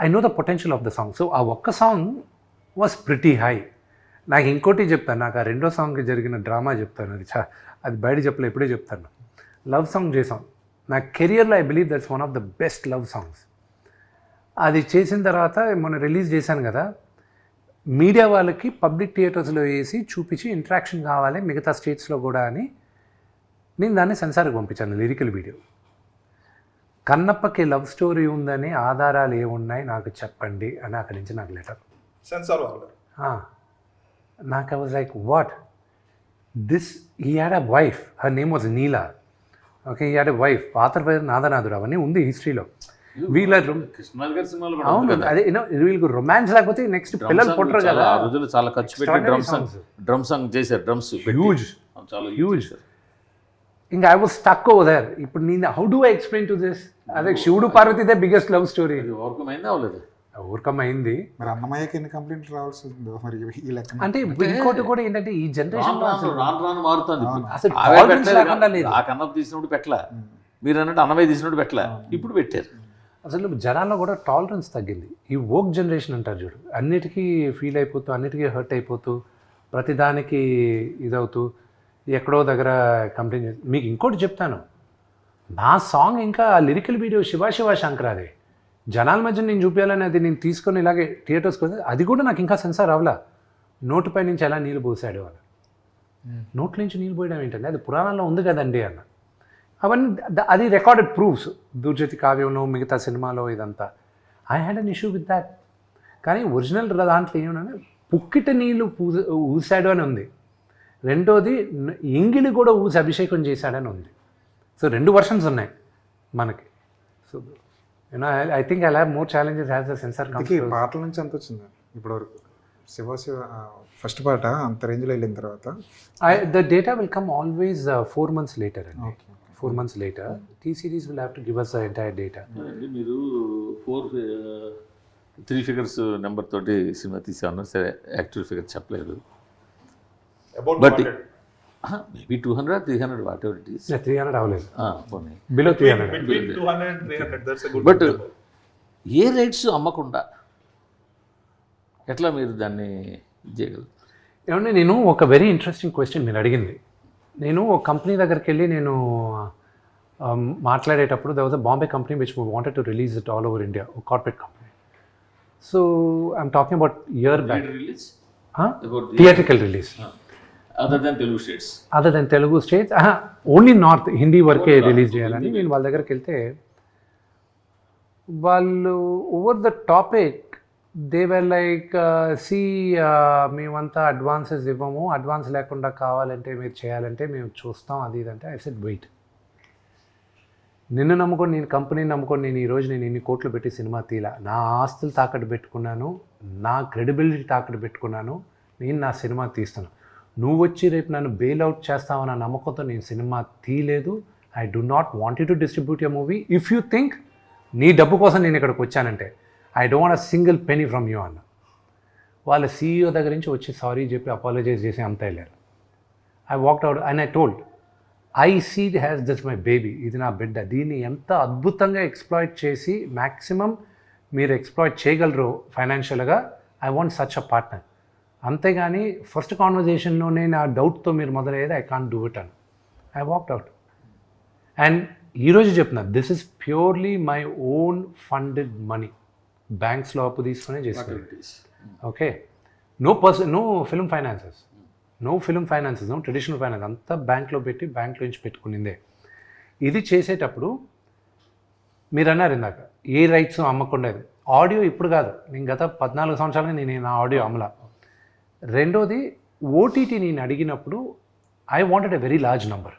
[SPEAKER 1] I know the potential of the song. So ఆ ఒక్క సాంగ్ వాస్ ప్రిటీ హై. నాకు ఇంకోటి చెప్తాను, నాకు ఆ రెండో సాంగ్కి జరిగిన డ్రామా చెప్తాను. అది బయట చెప్పలే, ఎప్పుడే చెప్తాను. లవ్ సాంగ్ చేసాం. నా కెరియర్లో I believe that's one of the best love songs. అది చేసిన తర్వాత మొన్న రిలీజ్ చేశాను కదా, మీడియా వాళ్ళకి పబ్లిక్ థియేటర్స్లో వేసి చూపించి ఇంట్రాక్షన్ కావాలి మిగతా స్టేట్స్లో కూడా అని నేను దాన్ని సెన్సార్కి పంపించాను, లిరికల్ వీడియో. కన్నప్పకి లవ్ స్టోరీ ఉందని ఆధారాలు ఏమున్నాయి నాకు చెప్పండి అని అక్కడి నుంచి నాకు లెటర్.
[SPEAKER 4] సెన్సార్ వాళ్ళు
[SPEAKER 1] నాకు I was like what this, he had a wife, her name was Neela. Okay, he had a wife, పాత్ర పేరు నాదనాథుడు, అవన్నీ ఉంది హిస్టరీలో. వీళ్ళ
[SPEAKER 3] కృష్ణరాజు గారి సినిమాలో
[SPEAKER 1] అవును, అదే వీళ్ళకి రొమాన్స్ లేకపోతే నెక్స్ట్ పిల్లలు పుట్టరు కదా.
[SPEAKER 3] ఆ రోజుల్లో చాలా ఖర్చు పెట్టి డ్రమ్ సాంగ్ చేశారు, డ్రమ్స్
[SPEAKER 1] హ్యూజ్
[SPEAKER 3] చాలా
[SPEAKER 1] హ్యూజ్. ఇంకా I was stuck over there. ఇప్పుడు నేను how do I explain to this? అదే శివుడు పార్వతిదే బిగ్గెస్ట్ లవ్ స్టోరీ.
[SPEAKER 3] ఓవర్కమ్ అయిందా అవ్వలేదు?
[SPEAKER 1] ఓవర్కమ్ అయింది.
[SPEAKER 2] మరి అన్నమయ్యకి ఎన్ని కంప్లైంట్లు రావాల్సి ఉందో మరి ఈ లెక్క.
[SPEAKER 1] అంటే ఇంకోటి కూడా ఏంటంటే ఈ జనరేషన్
[SPEAKER 3] రాను మారుతుంది.
[SPEAKER 1] అసలు
[SPEAKER 3] అవే
[SPEAKER 1] tolerance
[SPEAKER 3] పెట్టలేదు.
[SPEAKER 1] లేకుండా లేదు.
[SPEAKER 3] ఆ కన్నప్ప తీసినప్పుడు పెట్టలా, మీరు అన్నట్టు అన్నమయ్య తీసినప్పుడు పెట్టలా, ఇప్పుడు పెట్టారు.
[SPEAKER 1] అసలు జనాల్లో కూడా టాలరెన్స్ తగ్గింది. ఈ వోక్ జనరేషన్ అంటారు చూడు, అన్నిటికీ ఫీల్ అయిపోతూ, అన్నిటికీ హర్ట్ అయిపోతూ, ప్రతిదానికి ఇదవుతూ, ఎక్కడో దగ్గర కంప్లైంట్ చేసి. మీకు ఇంకోటి చెప్తాను, నా సాంగ్ ఇంకా లిరికల్ వీడియో శివ శంకరాదే జనాల మధ్య నేను చూపించాలని అది నేను తీసుకొని ఇలాగే థియేటర్స్కి వస్తే అది కూడా నాకు ఇంకా సెన్సార్ అవ్వలా. నోటుపై నుంచి ఎలా నీళ్ళు పోసాడు అని. నోట్ల నుంచి నీళ్ళు పోయడం ఏంటంటే అది పురాణాల్లో ఉంది కదండి అన్న. అవన్నీ అది రికార్డెడ్ ప్రూఫ్స్. దుర్జతి కావ్యంలో మిగతా సినిమాలో ఇదంతా. I had an issue with that. కానీ ఒరిజినల్ దాంట్లో ఏమన్నా పుక్కిట నీళ్ళు ఊసాడు అని ఉంది. రెండోది ఎంగిలి కూడా ఊసి అభిషేకం చేశాడని ఉంది. సో 2 వర్షన్స్ ఉన్నాయి మనకి. So you know I think I have more challenges has the censor
[SPEAKER 2] ఇంతకీ పాటల నుంచి ఎంత వచ్చింది ఇప్పటివరకు? శివ ఫస్ట్ పాట అంత రేంజ్లో వెళ్ళిన తర్వాత
[SPEAKER 1] the data will come always 4 months later అండి. 4 months later T series will have to give us the entire data.
[SPEAKER 3] మీరు 3 figures నెంబర్ తోటి సినిమా తీసాను, సరే యాక్చువల్ ఫిగర్ చెప్పలేదు.
[SPEAKER 4] About
[SPEAKER 3] But maybe 200 300 what ever it is.
[SPEAKER 1] 300 అవ్వలేదు,
[SPEAKER 3] పోనీ
[SPEAKER 1] below 300.
[SPEAKER 4] between 200 and 300, that's a good
[SPEAKER 3] but
[SPEAKER 4] number.
[SPEAKER 3] A rights అమ్మకుండా ఎట్లా మీరు దాన్ని చేయగలరు?
[SPEAKER 1] ఏమంటే నేను ఒక వెరీ ఇంట్రెస్టింగ్ క్వశ్చన్ మీరు అడిగింది. నేను ఒక కంపెనీ దగ్గరికి వెళ్ళి నేను మాట్లాడేటప్పుడు there was a Bombay company which wanted to release it all over India, a corporate company. So I'm talking about year back.
[SPEAKER 3] Release
[SPEAKER 1] Theatrical release.
[SPEAKER 3] Other than Telugu states.
[SPEAKER 1] Other than Telugu states, only north Hindi వరకే release చేయాలని నేను వాళ్ళ దగ్గరికి వెళ్తే వాళ్ళు over the topic they were like మేమంతా advances ఇవ్వము, advance లేకుండా కావాలంటే మీరు చేయాలంటే మేము చూస్తాం అది ఇదంటే. ఐ సెడ్ వెయిట్, నిన్ను నమ్ముకొని నేను కంపెనీని నమ్ముకొని నేను ఈరోజు నేను ఇన్ని కోట్లు పెట్టి సినిమా తీలా, నా ఆస్తులు తాకట్టు పెట్టుకున్నాను, నా క్రెడిబిలిటీ తాకట్టు పెట్టుకున్నాను, నేను నా సినిమా తీస్తాను. నువ్వు వచ్చి రేపు నన్ను బెయిల్అవుట్ చేస్తావన్న నమ్మకంతో నేను సినిమా తీయలేదు. I do not want you to distribute your movie if you think నీ డబ్బు కోసం నేను ఇక్కడికి వచ్చానంటే I don't want a single penny from you అన్న. వాళ్ళ CEO దగ్గర నుంచి వచ్చి సారీ చెప్పి అపాలజైజ్ చేసి అంతా వెళ్ళారు. I walked out and I told I see has this my baby, ఇది నా బిడ్డ, దీన్ని ఎంత అద్భుతంగా ఎక్స్ప్లాయిట్ చేసి మ్యాక్సిమం మీరు ఎక్స్ప్లాయిట్ చేయగలరు ఫైనాన్షియల్గా, I want such a partner. అంతేగాని ఫస్ట్ కాన్వర్జేషన్లోనే నా డౌట్తో మీరు మొదలయ్యేది ఐ కాంట్ డూ ఇట్ అని. I walked out. అండ్ ఈరోజు చెప్తున్నా this is purely my own funded money, బ్యాంక్స్లో అప్పు తీసుకునే చేస్తుంది. Okay, no film finances, no traditional finance, అంతా బ్యాంక్లో పెట్టి బ్యాంక్లో నుంచి పెట్టుకునిందే. ఇది చేసేటప్పుడు మీరు అన్నారు ఇందాక ఏ రైట్స్ అమ్మకుండా, ఆడియో ఇప్పుడు కాదు, నేను గత 14 సంవత్సరాలుగా నేను నా ఆడియో అమ్మలా. రెండోది ఓటీటీ నేను అడిగినప్పుడు I wanted a very large number,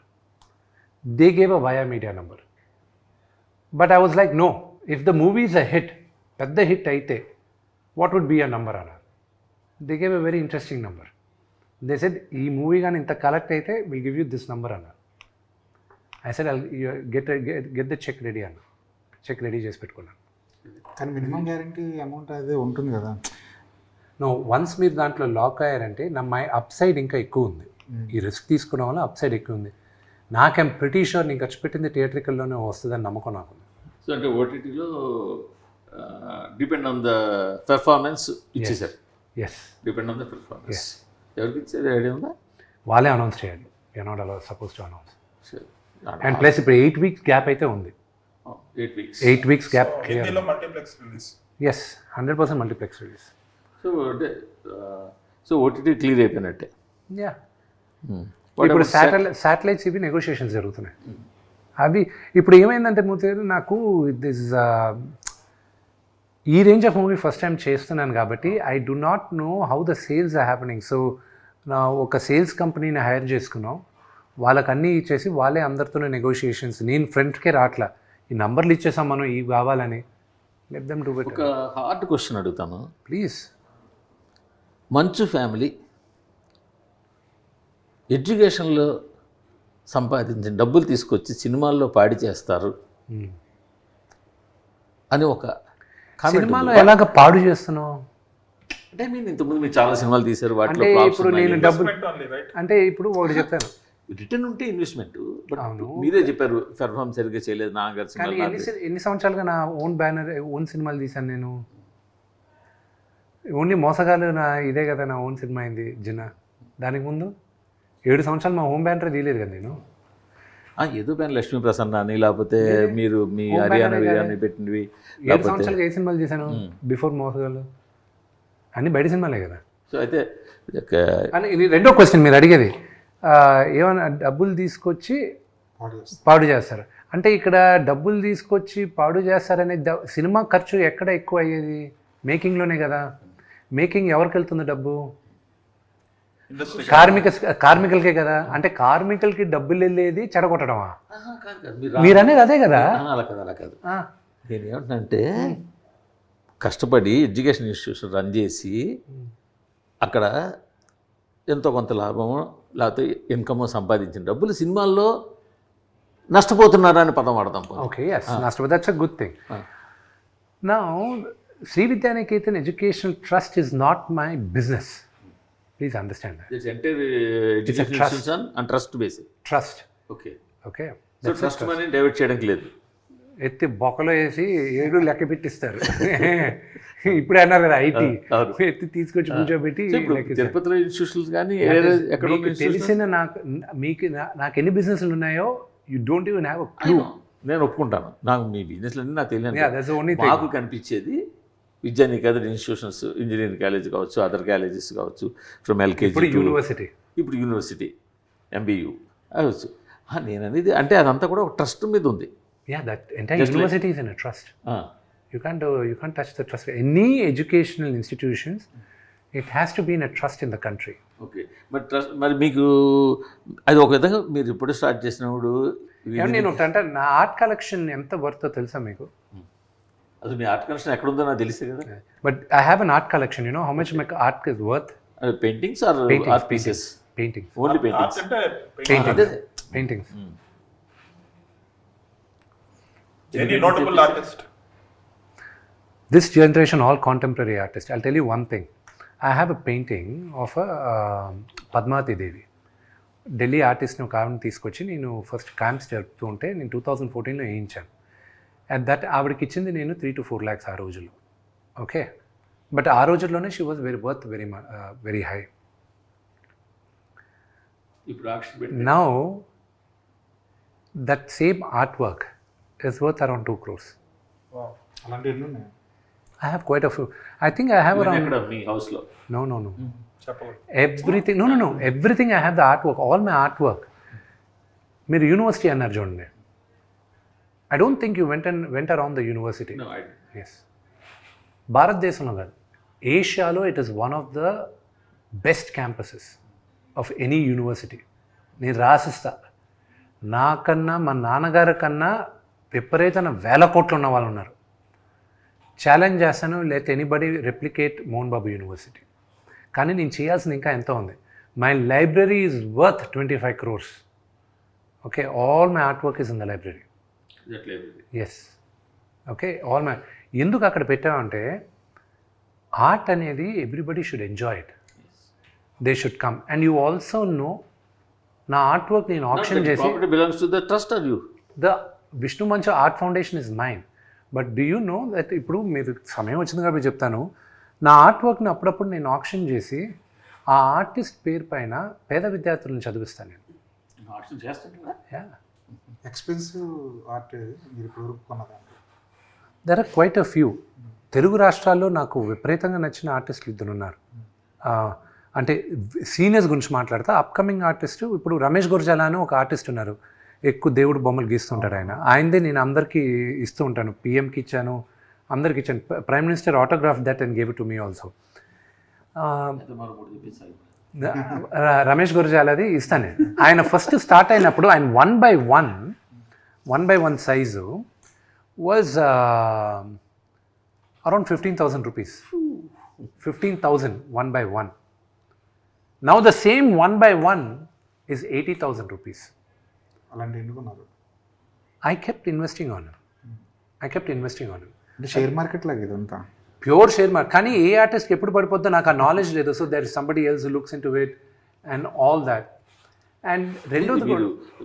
[SPEAKER 1] they gave a via media number. But I was like no, if the movie is a hit, పెద్ద హిట్ అయితే what would be a number అన్నారు. They gave a very interesting number. They said ఈ movie కానీ ఇంత collect అయితే will give you this number అన్నారు. I said get the cheque ready అన్న. Cheque ready చేసి పెట్టుకున్నాను.
[SPEAKER 2] కానీ మినిమం గ్యారంటీ అమౌంట్ అదే ఉంటుంది కదా.
[SPEAKER 1] నో, వన్స్ మీరు దాంట్లో లాక్ అయ్యారంటే మై అప్ సైడ్ ఇంకా ఎక్కువ ఉంది. ఈ రిస్క్ తీసుకోవడం వల్ల అప్ సైడ్ ఎక్కువ ఉంది. నాకేం ప్రిటీ షూర్ నేను ఖర్చు పెట్టింది థియేట్రికల్లోనే వస్తుందని నమ్మకం నాకు.
[SPEAKER 3] సో అంటే ఓటీటీలో డిపెండ్ ఆన్ ద పెర్ఫార్మెన్స్ ఇచ్చేసారు.
[SPEAKER 1] Yes,
[SPEAKER 3] depend on the performance. ఎవరికి ఇచ్చేది ఐడియా ఉందా?
[SPEAKER 1] వాళ్ళే అనౌన్స్ చేయాలి. You're not allowed suppose to announce.
[SPEAKER 3] సరే,
[SPEAKER 1] అండ్ ప్లస్ ఇప్పుడు 8 weeks గ్యాప్ అయితే ఉంది.
[SPEAKER 3] 8 weeks.
[SPEAKER 1] 8 weeks gap.
[SPEAKER 4] హిందీలో multiplex release.
[SPEAKER 1] Yes, 100% multiplex release.
[SPEAKER 3] So అంటే సో ఓటీటీ క్లియర్ అయిపోయినట్టే.
[SPEAKER 1] యా, ఇప్పుడు శాటిలైట్స్ ఇవి నెగోషియేషన్స్ జరుగుతున్నాయి. అవి ఇప్పుడు ఏమైందంటే మూర్తి నాకు దిస్ ఈ range of movie first time చేస్తున్నాను కాబట్టి I do not know how the sales are happening. So నా ఒక సేల్స్ కంపెనీని హైర్ చేసుకున్నాం. వాళ్ళకి అన్నీ ఇచ్చేసి వాళ్ళే అందరితోనే నెగోషియేషన్స్. నేను ఫ్రెండ్కే రాట్లా, ఈ నంబర్లు ఇచ్చేసాం మనం ఇవి కావాలని. Let them do it.
[SPEAKER 3] ఒక హార్డ్ క్వశ్చన్ అడుగుతాను
[SPEAKER 1] ప్లీజ్.
[SPEAKER 3] మంచు ఫ్యామిలీ ఎడ్యుకేషన్లో సంపాదించిన డబ్బులు తీసుకొచ్చి సినిమాల్లో పాడి చేస్తారు అని ఒక
[SPEAKER 1] సినిమాలో ఎలాగ పాడు చేస్తున్నావు
[SPEAKER 3] అంటే మీరు ఇంతకుముందు మీరు చాలా సినిమాలు తీశారు, వాటిలో
[SPEAKER 1] అంటే ఇప్పుడు నేను డబ్బులు
[SPEAKER 4] ఓన్లీ రైట్.
[SPEAKER 1] అంటే ఇప్పుడు ఒకటి చెప్తాను.
[SPEAKER 3] రిటర్న్ ఉంటే ఇన్వెస్ట్మెంట్. బట్
[SPEAKER 1] అవును.
[SPEAKER 3] మీరే చెప్పారు పెర్ఫార్మ్ సరిగ్గా చేయలేదు నాన్నగారు
[SPEAKER 1] కానీ
[SPEAKER 3] సినిమాలు.
[SPEAKER 1] ఎన్ని సంవత్సరాలుగా నా ఓన్ బ్యానర్ ఓన్ సినిమాలు తీశాను నేను. ఓన్లీ మోసగాలు నా ఇదే కదా నా ఓన్ సినిమా అయింది జిన్నా. దానికి ముందు 7 సంవత్సరాలు మా హోమ్ బ్యానర్ తీయలేదు కదా నేను.
[SPEAKER 3] ఏదో పైన లక్ష్మీ ప్రసన్న అని లేకపోతే మీరు మీ హర్యానా బిర్యానీ పెట్టినవి
[SPEAKER 1] 7 సంవత్సరాలుగా ఏ సినిమాలు తీశాను బిఫోర్ మోసగాళ్ళు? అన్నీ బయట సినిమాలే కదా.
[SPEAKER 3] సో అయితే
[SPEAKER 1] అని ఇది రెండో క్వశ్చన్ మీరు అడిగేది. ఏమైనా డబ్బులు తీసుకొచ్చి పాడు చేస్తారు అంటే ఇక్కడ డబ్బులు తీసుకొచ్చి పాడు చేస్తారనే సినిమా ఖర్చు ఎక్కడ ఎక్కువ అయ్యేది? మేకింగ్లోనే కదా. మేకింగ్ ఎవరికి వెళ్తుంది డబ్బు? కార్మికులకే కదా. అంటే కార్మికులకి డబ్బులు వెళ్ళేది చెడగొట్టడమా? మీరు అనేది అదే కదా.
[SPEAKER 3] అలా కాదు, అలా కాదు. నేను ఏమంటున్నానంటే కష్టపడి ఎడ్యుకేషన్ ఇన్స్టిట్యూషన్ రన్ చేసి అక్కడ ఎంతో కొంత లాభము లేకపోతే ఇన్కమ్ సంపాదించిన డబ్బులు సినిమాల్లో నష్టపోతున్నారా అని పదం వాడతాం.
[SPEAKER 1] ఓకే, నష్టపోతే that's a good thing. Now Shri Vidyaniketan educational trust is not my business. Please understand that.
[SPEAKER 3] It's entire education institution and trust based.
[SPEAKER 1] Trust.
[SPEAKER 3] Okay.
[SPEAKER 1] Okay.
[SPEAKER 3] So trust money divert చేయడానికి లేదు.
[SPEAKER 1] ఎత్తి బొక్కలో వేసి 7 లెక్క పెట్టిస్తారు. ఇప్పుడే అన్నారు కదా ఐటీ. ఎత్తి తీసుకొచ్చి కూర్చోబెట్టి
[SPEAKER 3] తిరుపతిలో ఇన్స్టిట్యూషన్స్ కానీ ఎక్కడ
[SPEAKER 1] తెలిసిన నాకు ఎన్ని బిజినెస్లు ఉన్నాయో you don't even have a clue.
[SPEAKER 3] నేను ఒప్పుకుంటాను, నాకు మీ బిజినెస్లు అన్నీ నాకు
[SPEAKER 1] తెలియదు.
[SPEAKER 3] మాకు కనిపించేది విద్యానికేతన్ ఇన్స్టిట్యూషన్స్, ఇంజనీరింగ్ కాలేజ్ కావచ్చు, అదర్ కాలేజెస్ కావచ్చు, ఫ్రమ్ ఎల్కేజీ
[SPEAKER 1] యూనివర్సిటీ,
[SPEAKER 3] ఇప్పుడు యూనివర్సిటీ, ఎంబీయూ అవచ్చు. నేను అనేది అంటే అదంతా కూడా ఒక ట్రస్ట్ మీద ఉంది.
[SPEAKER 1] University is in a trust. You can't touch the trust. Any educational institutions, it has to be in a trust in the country.
[SPEAKER 3] Okay, మరి ట్రస్ట్ మరి మీకు అది ఒక విధంగా మీరు ఇప్పుడు స్టార్ట్ చేసినప్పుడు
[SPEAKER 1] నేను అంటే నా ఆర్ట్ కలెక్షన్ ఎంత వర్తో తెలుసా మీకు?
[SPEAKER 3] అసలు మీ ఆర్ట్ కలెక్షన్ ఎక్కడ ఉందో నాకు తెలిసే కదా.
[SPEAKER 1] But I have an art collection. You know how much my art is worth?
[SPEAKER 3] Paintings or art pieces?
[SPEAKER 1] Paintings.
[SPEAKER 3] Only paintings.
[SPEAKER 1] Paintings.
[SPEAKER 4] Any notable artist?
[SPEAKER 1] This generation, all contemporary artists. I'll tell you one thing. I have a painting of a Padmavati Devi. Delhi ఆర్టిస్ట్ని ఒక ఆవిడని తీసుకొచ్చి నేను first camps జరుపుతూ ఉంటే నేను 2014లో వేయించాను. At that ఆవిడకి ఇచ్చింది నేను 3 to 4 lakhs ఆ రోజుల్లో. ఓకే, బట్ ఆ రోజుల్లోనే she was very high. Now that same art work is worth around 2 crores.
[SPEAKER 4] Wow.
[SPEAKER 2] అలాంటి ఎన్ని ఉన్నాయి?
[SPEAKER 1] I have quite a few. I think I have around...
[SPEAKER 3] మీ హౌస్లో?
[SPEAKER 1] No.
[SPEAKER 4] చెప్పండి.
[SPEAKER 1] Everything. No. Everything I have the artwork. All my artwork. మీరు university అన్నారు చూడండి. I don't think you went around the university.
[SPEAKER 3] No, I didn't.
[SPEAKER 1] Yes. భారతదేశంలో కాదు, ఏషియాలో it is one of the best campuses of any university. నేను రాసిస్తా. నాకన్నా మా నాన్నగారి కన్నా విపరీతమైన 1000 కోట్లు ఉన్న వాళ్ళు ఉన్నారు. ఛాలెంజ్ చేస్తాను, లేకపోతే anybody replicate Mohan Babu university. కానీ నేను చేయాల్సింది ఇంకా ఎంతో ఉంది. My library is worth 25 crores. Okay, all my art work is in the library. Yes, okay, all my. ఎందుకు అక్కడ పెట్టామంటే ఆర్ట్ అనేది everybody should enjoy it, they should come. And you also know నా ఆర్ట్ వర్క్ నేను option చేసి
[SPEAKER 3] belongs to the trust are you?
[SPEAKER 1] The Vishnu Manchu art foundation is mine. But do you know that ఇప్పుడు మీరు సమయం వచ్చింది కాబట్టి చెప్తాను, నా ఆర్ట్ వర్క్ని అప్పుడప్పుడు నేను ఆప్షన్ చేసి ఆ ఆర్టిస్ట్ పేరు పైన పేద విద్యార్థులను చదివిస్తాను నేను. Yeah.
[SPEAKER 2] ఎక్స్పెన్సివ్ ఆర్ట్ మీరు ఇప్పుడు కొన్నదాన్ని?
[SPEAKER 1] There are quite a few. Telugu రాష్ట్రాల్లో నాకు విపరీతంగా నచ్చిన ఆర్టిస్టులు ఇద్దరు ఉన్నారు. అంటే సీనియర్స్ గురించి మాట్లాడతా, అప్కమింగ్ ఆర్టిస్ట్ ఇప్పుడు రమేష్ గుర్జాలా అని ఒక ఆర్టిస్ట్ ఉన్నారు, ఎక్కువ దేవుడు బొమ్మలు గీస్తుంటాడు ఆయన. ఆయనదే నేను అందరికీ ఇస్తూ ఉంటాను, పిఎంకి ఇచ్చాను, అందరికి ఇచ్చాను. Prime minister autograph that and gave it to me also. Ramesh గురజాలది ఇస్తాను నేను. ఆయన ఫస్ట్ స్టార్ట్ అయినప్పుడు ఆయన 1 by 1 size was around 15,000 rupees. 15,000 1 by 1. Now the same 1 by 1 is 80,000 rupees.
[SPEAKER 2] అలాంటి ఎన్నుకున్నారు?
[SPEAKER 1] I kept investing on him.
[SPEAKER 2] అంటే షేర్ మార్కెట్ లాగా ఇదంతా
[SPEAKER 1] ప్యూర్ షేర్ మార్కెట్. కానీ ఏ ఆర్టిస్ట్కి ఎప్పుడు పడిపోద్దో నాకు ఆ నాలెడ్జ్ లేదు. So there is somebody else looks into it and all that. And రెండోది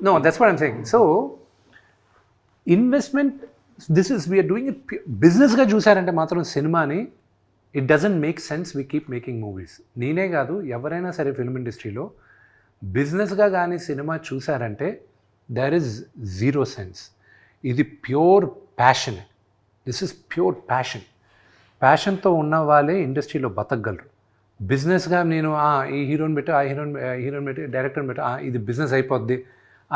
[SPEAKER 1] no, that's what I'm saying. So investment, this is we're doing it బిజినెస్గా చూసారంటే మాత్రం సినిమాని it doesn't make sense we keep making movies. నేనే కాదు, ఎవరైనా సరే film ఇండస్ట్రీలో బిజినెస్గా కానీ సినిమా చూసారంటే దెర్ ఇస్ జీరో సెన్స్. ఇది pure passion. This is pure passion. ప్యాషన్తో ఉన్న వాళ్ళే ఇండస్ట్రీలో బతకగలరు. బిజినెస్గా నేను ఈ హీరోని పెట్టి ఆ హీరోని పెట్టి డైరెక్టర్ని పెట్టి ఇది బిజినెస్ అయిపోద్ది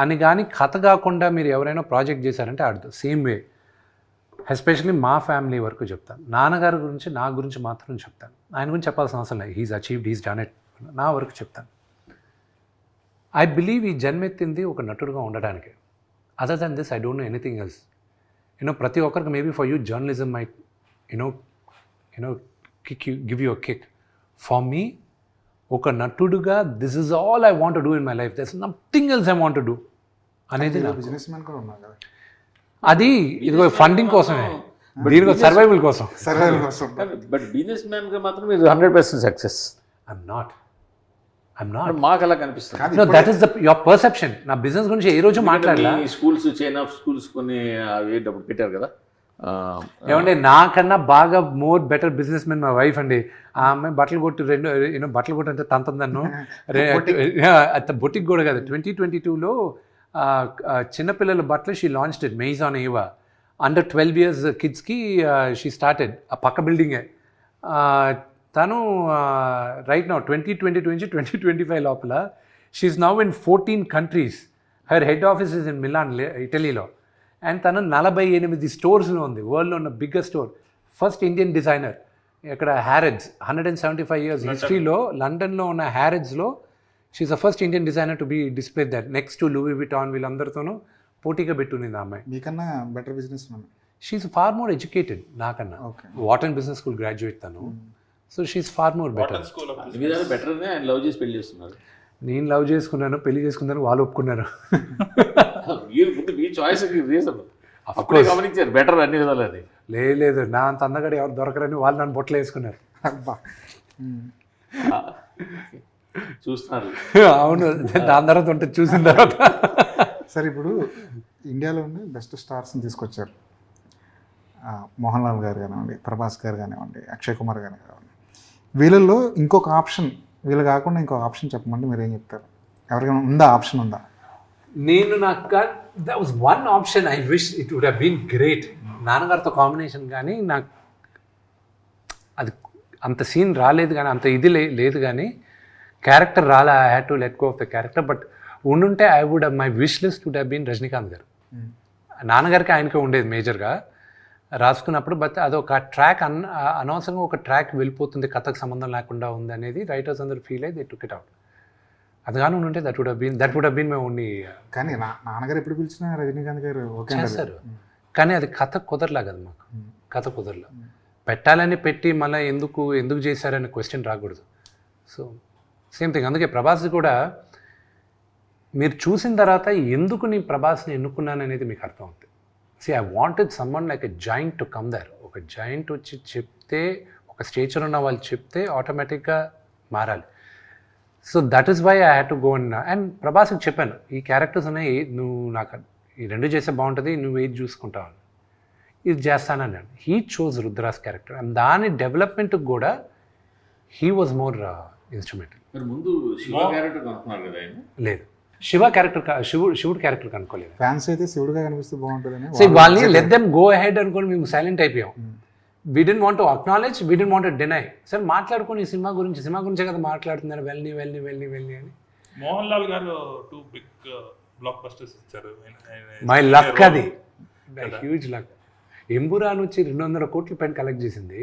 [SPEAKER 1] అని కానీ కథ కాకుండా మీరు ఎవరైనా ప్రాజెక్ట్ చేశారంటే ఆడదు. సేమ్ వే ఎస్పెషల్లీ మా ఫ్యామిలీ వరకు చెప్తాను. నాన్నగారి గురించి నా గురించి మాత్రం చెప్తాను, ఆయన గురించి చెప్పాల్సిన అవసరం లేదు. He's achieved, he's done it. నా వరకు చెప్తాను. ఐ బిలీవ్ ఈ జన్మెత్తింది ఒక నటుడుగా ఉండడానికి. Other than this I don't know anything else. ప్రతి ఒక్కరికి maybe for you journalism may give you a kick. For me ఒక నటుడుగా this is all I want to do in my life, there is nothing else I want to do అనేది.
[SPEAKER 2] Business man కూడా ఉన్నారు కదా,
[SPEAKER 1] అది ఇదిగో funding కోసమే, దీనికో సర్వైవల్ కోసం.
[SPEAKER 3] బట్ బిజినెస్ మ్యాన్గా మాత్రం మీరు 100% సక్సెస్.
[SPEAKER 1] I'm not.
[SPEAKER 3] మాకు అలా కనిపిస్తుంది.
[SPEAKER 1] No, that is your perception. నా బిజినెస్ గురించి ఏ రోజు మాట్లాడలా.
[SPEAKER 3] స్కూల్స్, చైన్ ఆఫ్ స్కూల్స్ కొన్ని అవి డబ్బులు పెట్టారు కదా.
[SPEAKER 1] ఏమంటే నాకన్నా బాగా మోర్ బెటర్ బిజినెస్ మెన్ మా వైఫ్ అండి. ఆ అమ్మాయి బట్టలు కొట్టి బట్టలు కొట్టి అంటే తంతను బొటిక్ కూడా కదా. 2022లో చిన్నపిల్లల బట్టలు షీ లాంచ్డ్ ఇట్, మెయిజ్ ఆన్ ఏవా. అండర్ 12 years కిడ్స్కి షీ స్టార్టెడ్. ఆ పక్క బిల్డింగే. తను రైట్ నౌ 2022 నుంచి 2025 లోపల she's now in 14 countries. Her head office is in Milan, ఇటలీలో. అండ్ తను 48 స్టోర్స్లో ఉంది, వరల్డ్లో ఉన్న biggest store. First Indian designer. ఇక్కడ హ్యారెడ్స్ 175 years హిస్టరీలో లండన్లో ఉన్న హ్యారెడ్స్లో she's the first Indian designer to be display that next to Louis Vuitton. వీళ్ళందరితోనూ పోటీగా పెట్టునింది ఆ అమ్మాయి.
[SPEAKER 2] మీకన్నా better business man.
[SPEAKER 1] She's far more educated నాకన్నా. వాటన్ బిజినెస్ స్కూల్ గ్రాడ్యుయేట్ తను. So she is far more better.
[SPEAKER 3] బెటర్నే ఆయన లవ్ చేసి పెళ్లి చేస్తున్నారు.
[SPEAKER 1] నేను లవ్ చేసుకున్నాను, పెళ్లి చేసుకున్నాను, వాళ్ళు ఒప్పుకున్నారు.
[SPEAKER 3] మీ చాయిస్ రీజన్ గమనించారు బెటర్ అన్ని విధాలు. అది
[SPEAKER 1] లేదు, నా అంత అందగాడు ఎవరు దొరకరని వాళ్ళు నన్ను బొట్టలు వేసుకున్నారు.
[SPEAKER 3] చూస్తున్నారు.
[SPEAKER 1] అవును, దాని తర్వాత ఉంటుంది చూసిన తర్వాత.
[SPEAKER 2] సరే, ఇప్పుడు ఇండియాలో ఉండి బెస్ట్ స్టార్స్ని తీసుకొచ్చారు. మోహన్ లాల్ గారు కానివ్వండి, ప్రభాస్ గారు కానివ్వండి, అక్షయ్ కుమార్ గారు కానివ్వండి. వీళ్ళల్లో ఇంకొక ఆప్షన్, వీళ్ళు కాకుండా ఇంకొక ఆప్షన్ చెప్పమంటే మీరు ఏం చెప్తారు? ఎవరికైనా ఉందా ఆప్షన్? ఉందా?
[SPEAKER 1] నేను నాకు that was one option. I wish it would have been great. నాన్నగారితో కాంబినేషన్, కానీ నాకు అది అంత సీన్ రాలేదు, కానీ అంత ఇది లేదు, కానీ క్యారెక్టర్ రాలే. I had to let go of the character. But ఉండుంటే I would my wish list would have been Rajinikanth garu. నాన్నగారికి ఆయనకే ఉండేది మేజర్గా రాసుకున్నప్పుడు. బట్ అదొక ట్రాక్ అనవసరంగా ఒక ట్రాక్ వెళ్ళిపోతుంది, కథకు సంబంధం లేకుండా ఉంది అనేది రైటర్స్ అందరూ ఫీల్ అయ్యి దే టుక్ ఇట్ అవుట్. అది కానీ ఉంటే that would have been my only.
[SPEAKER 2] కానీ నాన్నగారు ఎప్పుడు పిలిచినా రజనీకాంత్ గారు ఓకే
[SPEAKER 1] చేస్తారు, కానీ అది కథ కుదరలా కదా మాకు. కథ కుదరలా. పెట్టాలని పెట్టి మళ్ళీ ఎందుకు చేశారనే క్వశ్చన్ రాకూడదు. So same thing. అందుకే ప్రభాస్ కూడా మీరు చూసిన తర్వాత ఎందుకు నీ ప్రభాస్ని ఎన్నుకున్నాను అనేది మీకు అర్థం అవుతుంది. I wanted someone like a giant to come there. ఒక జాయింట్ వచ్చి చెప్తే, ఒక స్టేచర్ ఉన్న వాళ్ళు చెప్తే ఆటోమేటిక్గా మారాలి. So that is why I had to go and ప్రభాస్కి చెప్పాను, ఈ క్యారెక్టర్స్ ఉన్నాయి, నువ్వు నాకు ఈ రెండు చేస్తే బాగుంటుంది, నువ్వు ఏది చూసుకుంటావు, ఇది చేస్తానన్నాడు. He chose Rudra's character and దాని డెవలప్మెంట్కి కూడా హీ వాజ్ మోర్ ఇన్స్ట్రుమెంటల్.
[SPEAKER 3] మరి ముందు శివ క్యారెక్టర్ అనుకున్నారు కదా ఆయన?
[SPEAKER 1] లేదు, శివ క్యారెక్టర్ శివుడు క్యారెక్టర్ కనుక్కోలేదు.
[SPEAKER 2] ఫ్యాన్స్ అయితే శివుడుగా కనిపిస్తే బాగుంటుందని
[SPEAKER 1] సో వాళ్ళని లెట్ దెమ్ గో అహెడ్ అనుకోని మేము సైలెంట్ అయిపోయాం. We didn't want to acknowledge, we didn't want to deny. Sir మాట్లాడుకొని సినిమా గురించే కదా మాట్లాడుతున్నారు, వెళ్ళి అని.
[SPEAKER 4] మోహన్ లాల్ గారు 2 big బ్లాక్ బస్టర్స్ ఇచ్చారు.
[SPEAKER 1] మై లక్, అది హ్యూజ్ లక్. ఎంబురాన్ వచ్చి 200 కోట్ల పైన కలెక్ట్ చేసింది.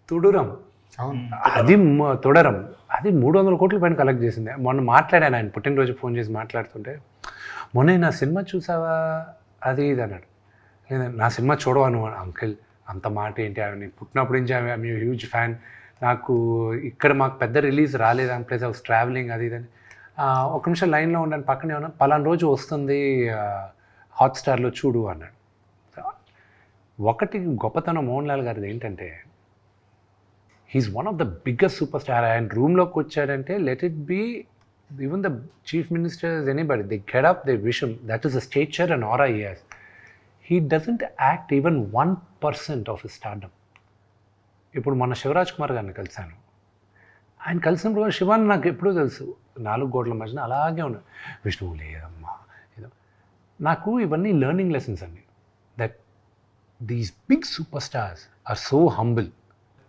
[SPEAKER 1] తుడురం, అది తొడరం, అది 300 కోట్ల పైన కలెక్ట్ చేసింది. మొన్న మాట్లాడాను, ఆయన పుట్టినరోజు ఫోన్ చేసి మాట్లాడుతుంటే, మొన్న నా సినిమా చూసావా అది ఇది అన్నాడు. లేదా నా సినిమా చూడవా నువ్వు? అంకిల్ అంత మాట ఏంటి, ఆమె పుట్టినప్పటి నుంచి ఆమె హ్యూజ్ ఫ్యాన్. నాకు ఇక్కడ మాకు పెద్ద రిలీజ్ రాలేదు, అని ప్లేస్ హౌస్ ట్రావెలింగ్ అది ఇదని. ఒక నిమిషం లైన్లో ఉండండి, పక్కనే ఉన్నా, పలానా రోజు వస్తుంది హాట్స్టార్లో చూడు అన్నాడు. ఒకటి గొప్పతనం మోహన్ లాల్ గారిది ఏంటంటే, he is one of the biggest super star. ఆయన రూమ్లోకి వచ్చాడంటే let it be even the chief ministers, anybody, they get up, they wish him. That is the stature and aura he has. He doesn't act even 1% of his stardom. ఇప్పుడు మొన్న శివరాజ్ కుమార్ గారిని కలిశాను. ఆయన కలిసినప్పుడు కూడా శివాన్ని నాకు ఎప్పుడూ తెలుసు, 4 గోడల మధ్యన అలాగే ఉన్నాడు. విష్ణువు లేదమ్మా ఏదో. నాకు ఇవన్నీ లెర్నింగ్ లెసన్స్ అండి. That these big super stars are so humble.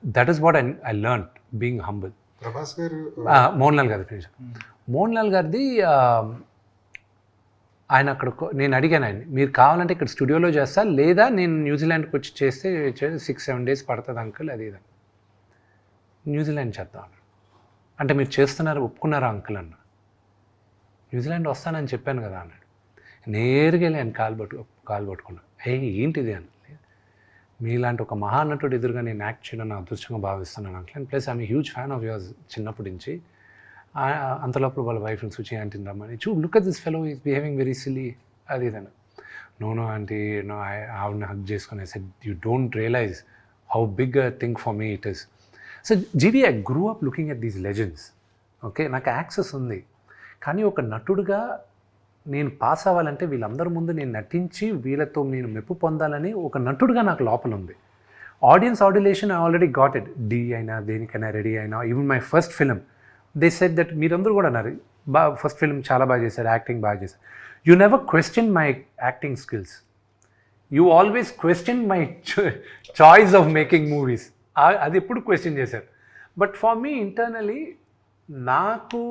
[SPEAKER 1] That is what I learn, being humble.
[SPEAKER 2] Prabhas గారు
[SPEAKER 1] మోహన్ లాల్ గారి ఫినిష్. మోహన్ లాల్ గారిది ఆయన అక్కడ నేను అడిగాను ఆయన, మీరు కావాలంటే ఇక్కడ స్టూడియోలో చేస్తా, లేదా నేను న్యూజిలాండ్కి వచ్చి చేస్తే 6-7 days పడుతుంది అంకుల్ అది ఇది. న్యూజిలాండ్ చేద్దాం అంటే, మీరు చేస్తున్నారు ఒప్పుకున్నారా అంకుల్ అన్న. న్యూజిలాండ్ వస్తానని చెప్పాను కదా అన్నాడు. నేరుగా వెళ్ళి ఆయన కాలు పట్టుకున్నాను. ఏంటిది అని. మీలాంటి ఒక మహానటుడు ఎదురుగా నేను యాక్ట్ చేయడం నా అదృష్టంగా భావిస్తున్నాను uncle. And plus I'm huge fan of yours చిన్నప్పటి నుంచి. అంతలోపల వాళ్ళ వైఫ్ని చూచి ఆంటీని రమ్మని, look at this fellow is behaving very silly అది ఇదని. నో ఆంటీ, నో ఆవిడని హక్ చేసుకుని said you don't realise how big a thing for me it is. So Jeevi, I grew up looking at these legends. Okay, నాకు access ఉంది, కానీ ఒక నటుడుగా నేను పాస్ అవ్వాలంటే వీళ్ళందరి ముందు నేను నటించి వీళ్ళతో నేను మెప్పు పొందాలని ఒక నటుడుగా నాకు లోపల ఉంది. Audience adulation I already got it. డీ అయినా దేనికైనా రెడీ అయినా, even my first film they said that, మీరందరూ కూడా అన్నారు ఫస్ట్ ఫిలిం చాలా బాగా చేశారు, యాక్టింగ్ బాగా చేశారు. You never question my acting skills, you always question my choice of making movies. అది ఎప్పుడు క్వశ్చన్ చేశారు. బట్ ఫర్ మీ ఇంటర్నలీ, నాకు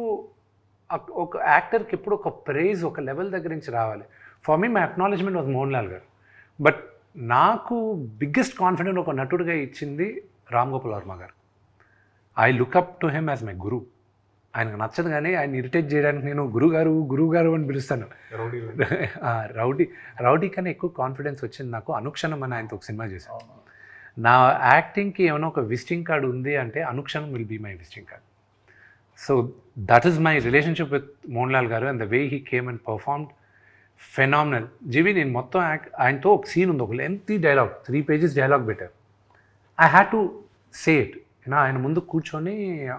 [SPEAKER 1] ఒక యాక్టర్కి ఎప్పుడు ఒక ప్రైజ్ ఒక లెవెల్ దగ్గర నుంచి రావాలి. For me my acknowledgement was Mohan Lal గారు. బట్ నాకు బిగ్గెస్ట్ కాన్ఫిడెంట్ ఒక నటుడిగా ఇచ్చింది Ram Gopal Varma garu. I look up to him as my guru. ఆయనకు నచ్చదు కానీ ఆయన ఇరిటేట్ చేయడానికి నేను గురువు గారు అని పిలుస్తాను. రౌడీ కన్నా ఎక్కువ కాన్ఫిడెన్స్ వచ్చింది నాకు అనుక్షణం అని ఆయనతో ఒక సినిమా చేశాను. నా యాక్టింగ్కి ఏమైనా ఒక విజిటింగ్ కార్డు ఉంది అంటే అనుక్షణం will be my visiting card. So that is my relationship with Mohan Lal garu. And the way he came and performed phenomenal. జీవి, నేను మొత్తం ఆయనతో ఒక సీన్ ఉంది, ఒక లెంతీ డైలాగ్, 3 pages డైలాగ్ పెట్టారు. I had to say it. ఆయన ముందు కూర్చొని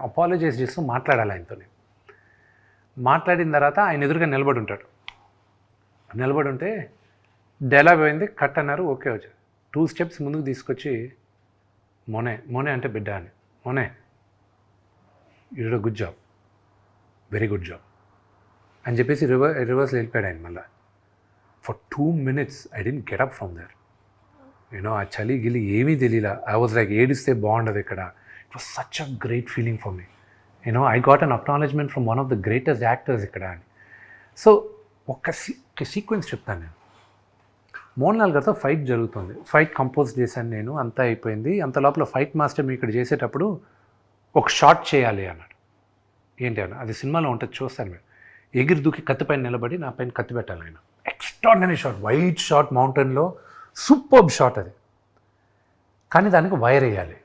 [SPEAKER 1] అపాలజైజ్ చేస్తూ మాట్లాడాలి ఆయనతో. మాట్లాడిన తర్వాత ఆయన ఎదురుగా నిలబడి ఉంటాడు. నిలబడి ఉంటే డైలాగ్ పోయింది, కట్ అన్నారు, ఓకే వచ్చారు. 2 steps ముందుకు తీసుకొచ్చి, మోనే అంటే బిడ్డ అని, మోనే you did a good job, very good job అని చెప్పేసి రివర్స్లో వెళ్ళిపోయాడు ఆయన. మళ్ళీ for 2 minutes I didn't get up from there. ఆ చలి గిలి ఏమీ తెలియలా. ఐ వాజ్ లైక్, ఏడిస్తే బాగుండదు ఇక్కడ. It was such a great feeling for me. I got an acknowledgement from one of the greatest actors ఇక్కడ అని. సో ఒక సీక్వెన్స్ చెప్తాను నేను. మోహన్ లాల్ గారితో ఫైట్ జరుగుతుంది, ఫైట్ కంపోజ్ చేశాను నేను, అంతా అయిపోయింది. అంత లోపల ఫైట్ మాస్టర్ మీ ఇక్కడ చేసేటప్పుడు ఒక షాట్ చేయాలి అన్నాడు. ఏంటి అన్న, అది సినిమాలో ఉంటుంది, చూస్తాను మీరు. ఎగిరి దూకి కత్తి పైన నిలబడి నా పైన కత్తి పెట్టాలి ఆయన. ఎక్స్ట్రాడినరీ షాట్, వైట్ షాట్, మౌంటైన్లో సూపర్బ్ షాట్ అది. కానీ దానికి వైర్ వేయాలి.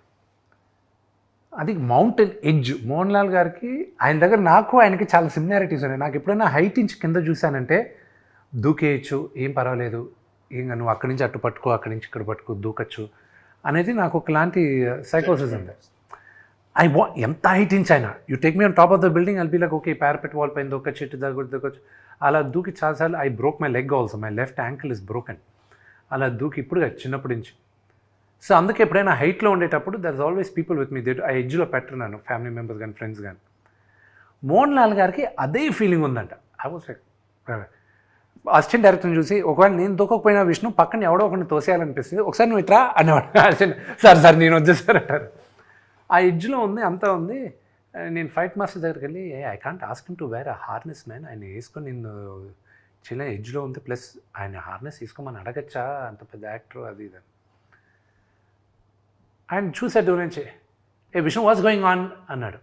[SPEAKER 1] అది మౌంటైన్ ఎడ్జ్. మోహన్ లాల్ గారికి ఆయన దగ్గర ఆయనకి చాలా సిమిలారిటీస్ ఉన్నాయి. నాకు ఎప్పుడైనా హైట్ నుంచి కింద చూశానంటే దూకేయచ్చు, ఏం పర్వాలేదు, ఇంకా నువ్వు అక్కడి నుంచి అటు పట్టుకో, అక్కడి నుంచి ఇక్కడ పట్టుకో, దూకచ్చు అనేది నాకు ఒకలాంటి సైకోసిస్ ఉంది. ఎంత హైట్ నుంచి అయినా you take me on top of the building, I'll be like okay parapet wall పైన దూకొచ్చు, ఇటు దూకొచ్చు. అలా దూకి చాలాసార్లు I broke my leg also, my left ankle is broken. అలా దూకి ఇప్పుడు చిన్నప్పటి నుంచి. సో అందుకే ఎప్పుడైనా హైట్లో ఉండేటప్పుడు there is always people with me, ఆ ఎడ్జ్లో పెట్టరు నన్ను, ఫ్యామిలీ మెంబర్స్ కానీ ఫ్రెండ్స్ కానీ. మోహన్ లాల్ గారికి అదే ఫీలింగ్ ఉందంట. ఐ వాస్ లైక్ అసిస్టెంట్ డైరెక్టర్ని చూసి, ఒకవేళ నేను దూకపోయినా విష్ణు పక్కన ఎవడో ఒకరిని తోసేయాలనిపిస్తుంది, ఒకసారి నువ్వు ఇట్రా అనేవాడు. అసిస్టెంట్ సార్ నేను వచ్చేసారు అంటారు. ఆ ఎడ్జ్లో ఉంది, అంతా ఉంది. నేను ఫైట్ మాస్టర్ దగ్గరికి వెళ్ళి I can't ask him to wear a harness man, ఆయన వేసుకొని నేను చిన్న ఎడ్జ్లో ఉంది, ప్లస్ ఆయన హార్నెస్ తీసుకోమని అడగచ్చా, అంత పెద్ద యాక్టర్ అది ఇది. ఆయన చూసాడు దూరం నుంచి, ఏ విష్ణు వాట్స్ గోయింగ్ ఆన్ అన్నాడు.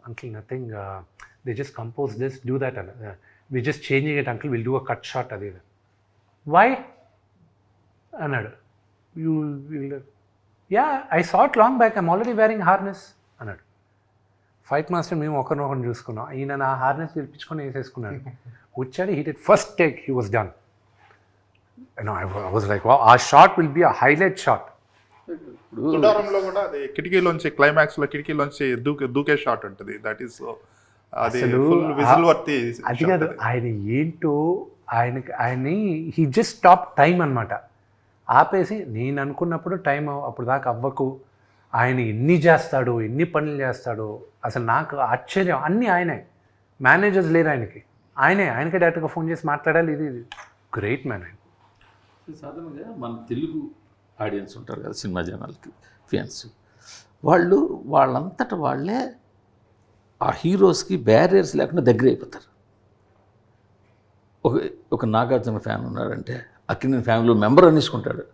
[SPEAKER 1] Uncle nothing, they just compose this do that అన్న, we just changing it uncle, will do a cut shot అది ఇది. వై అన్నాడు. You will, yeah I saw it long back, I'm already wearing harness అన్నాడు. Fight master మేము ఒకరినొకరిని చూసుకున్నాం. ఈయన నా హార్నెస్ పిలిపించుకొని వేసేసుకున్నాడు. వచ్చాడు, he did first take, he was done. I was like ఆ shot will be a highlight shot.
[SPEAKER 4] తుడారంలో కూడా అది కిటికీలోంచి, క్లైమాక్స్ లో కిటికీలోంచి దూకే షాట్ ఉంటుంది. దట్ ఈస్ అది ఫుల్ విజిల్ వర్తి.
[SPEAKER 1] అది కాదు, ఆయన ఏంటో ఆయన్ని హీ జస్ట్ స్టాప్ టైం అనమాట. ఆపేసి నేను అనుకున్నప్పుడు టైం అప్పుడు దాకా అవ్వకు, ఆయన ఎన్ని చేస్తాడు, ఎన్ని పనులు చేస్తాడు, అసలు నాకు ఆశ్చర్యం. అన్నీ ఆయనే, మేనేజర్స్ లేరు ఆయనకి, ఆయనకే డైరెక్ట్గా ఫోన్ చేసి మాట్లాడాలి. ఇది గ్రేట్ మ్యాన్ ఆయన.
[SPEAKER 3] సాధారణంగా మన తెలుగు ఆడియన్స్ ఉంటారు కదా, సినిమా జనాలకి ఫ్యాన్స్, వాళ్ళంతటా వాళ్ళే ఆ హీరోస్కి బ్యారియర్స్ లేకుండా దగ్గర అయిపోతారు. ఒక నాగార్జున ఫ్యాన్ ఉన్నాడంటే అక్కినేని ఫ్యామిలీ మెంబర్ అనేసుకుంటాడు,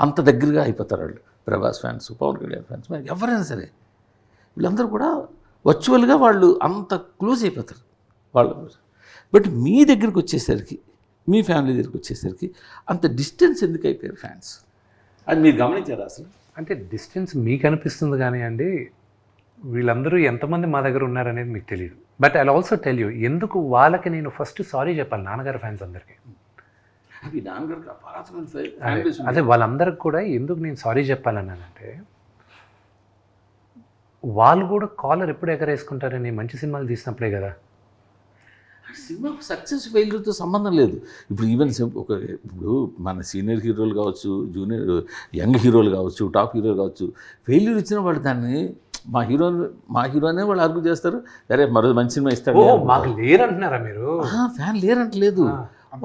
[SPEAKER 3] అంత దగ్గరగా అయిపోతారు వాళ్ళు. ప్రభాస్ ఫ్యాన్స్, పవన్ కళ్యాణ్ ఫ్యాన్స్, ఎవరైనా సరే వీళ్ళందరూ కూడా వర్చువల్గా వాళ్ళు అంత క్లోజ్ అయిపోతారు వాళ్ళు. బట్ మీ దగ్గరికి వచ్చేసరికి, మీ ఫ్యామిలీ దగ్గరికి వచ్చేసరికి అంత డిస్టెన్స్ ఎందుకు అయిపోయారు ఫ్యాన్స్? అది మీరు గమనించారు అసలు?
[SPEAKER 1] అంటే డిస్టెన్స్ మీకు అనిపిస్తుంది కానీ అండి, వీళ్ళందరూ ఎంతమంది మా దగ్గర ఉన్నారనేది మీకు తెలియదు. But I also tell you, ఎందుకు వాళ్ళకి నేను ఫస్ట్ సారీ చెప్పాలి నాన్నగారి ఫ్యాన్స్ అందరికీ.
[SPEAKER 3] అది నాన్నగారికి
[SPEAKER 1] అదే వాళ్ళందరికి కూడా ఎందుకు నేను సారీ చెప్పాలన్నానంటే, వాళ్ళు కూడా కాలర్ ఎప్పుడు ఎగరేసుకుంటారని మంచి సినిమాలు తీసినప్పుడే కదా.
[SPEAKER 3] సినిమా సక్సెస్ ఫెయిల్యూర్తో సంబంధం లేదు. ఇప్పుడు ఈవెన్ ఇప్పుడు మన సీనియర్ హీరోలు కావచ్చు, జూనియర్ యంగ్ హీరోలు కావచ్చు, టాప్ హీరోలు కావచ్చు, ఫెయిల్యూర్ ఇచ్చిన వాళ్ళు దాన్ని మా హీరోనే వాళ్ళు ఆర్గ్యూ చేస్తారు, అరే మరో మంచి సినిమా ఇస్తాడు.
[SPEAKER 1] మాకు లేరంటున్నారా మీరు?
[SPEAKER 3] ఫ్యాన్ లేరంటలేదు,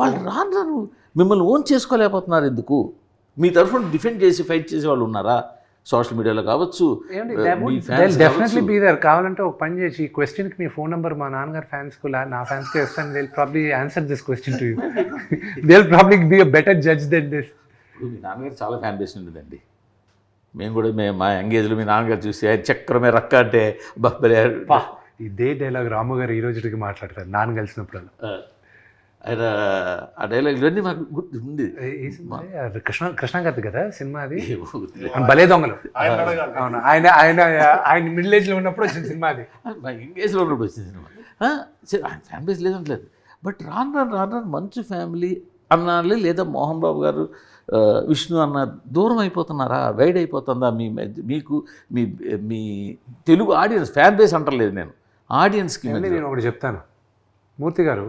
[SPEAKER 3] వాళ్ళు రాను మిమ్మల్ని ఓన్ చేసుకోలేకపోతున్నారు. ఎందుకు? మీ తరఫున డిఫెండ్ చేసి ఫైట్ చేసే వాళ్ళు ఉన్నారా? సోషల్ మీడియాలో కావచ్చు,
[SPEAKER 1] డెఫినెట్లీ బీ దేర్. కావాలంటే ఒక పని చేసి ఈ క్వశ్చన్కి మీ ఫోన్ నెంబర్ మా నాన్నగారు ఫ్యాన్స్కు, నా ఫ్యాన్స్కి ఇస్తాను. They will probably answer this question to you. They will probably be a better judge than this.
[SPEAKER 3] మీ నాన్నగారు చాలా ఫ్యాన్ బేస్ ఉండేదండి. మేము కూడా మా ఎంగేజ్లో మీ నాన్నగారు చూసి ఆయన చక్రమే రక్క అంటే బబ్బలే.
[SPEAKER 1] ఇదే డైలాగ్ రాము గారు ఈ రోజుకి మాట్లాడతారు నాన్న కలిసినప్పుడు.
[SPEAKER 3] ఆయన ఆ డైలాగ్ ఇవన్నీ మాకు గుర్తు ఉంది.
[SPEAKER 1] కృష్ణ గారి కదా సినిమా అది, భలే దొంగలు. అవును, ఆయన మిడిల్ ఏజ్లో ఉన్నప్పుడు వచ్చిన సినిమా అది.
[SPEAKER 3] మా ఎంగేజ్లో ఉన్నప్పుడు వచ్చిన సినిమా. ఆయన ఫ్యాన్ బేస్ లేదంటలేదు. బట్ రాను మంచు ఫ్యామిలీ అన్నాలి, లేదా మోహన్ బాబు గారు, విష్ణు అన్న దూరం అయిపోతున్నారా, వైడ్ అయిపోతుందా మీకు మీ తెలుగు ఆడియన్స్? ఫ్యాన్ బేస్ అంటలేదు నేను, ఆడియన్స్కి.
[SPEAKER 1] నేను ఒకటి చెప్తాను మూర్తి గారు,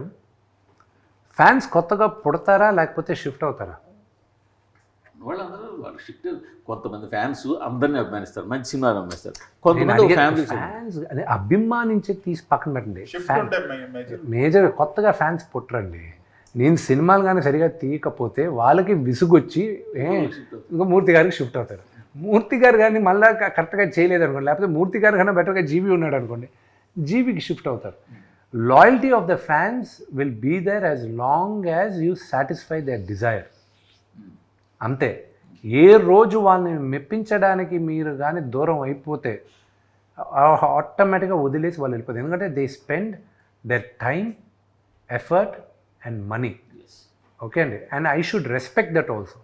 [SPEAKER 1] ఫ్యాన్స్ కొత్తగా పుడతారా లేకపోతే షిఫ్ట్ అవుతారా?
[SPEAKER 3] వాళ్ళందరూ వాళ్ళు షిఫ్ట్. కొంతమంది ఫ్యాన్స్ అందరినీ అభిమానిస్తారు, మంచి సినిమాలు అభిమానిస్తారు. కొంతమంది
[SPEAKER 1] ఫ్యాన్స్ అదే అభిమానించి తీసి పక్కన పెట్టండి. మేజర్ కొత్తగా ఫ్యాన్స్ పుట్టరండి. నేను సినిమాలు కానీ సరిగా తీయకపోతే వాళ్ళకి విసుగొచ్చి ఇంకా మూర్తి గారికి షిఫ్ట్ అవుతారు. మూర్తి గారు కానీ మళ్ళీ కరెక్ట్గా చేయలేదు అనుకోండి, లేకపోతే మూర్తి గారు కన్నా బెటర్గా జీవి ఉన్నాడు అనుకోండి, జీవికి షిఫ్ట్ అవుతారు. Loyalty of the fans will be there as long as you satisfy their desire. అంతే. ఏ రోజు వాళ్ళని మెప్పించడానికి మీరు కానీ దూరం అయిపోతే ఆటోమేటిక్గా వదిలేసి వాళ్ళు వెళ్ళిపోతారు. ఎందుకంటే they spend there time, effort and money. Yes. Okay, and I should respect that also.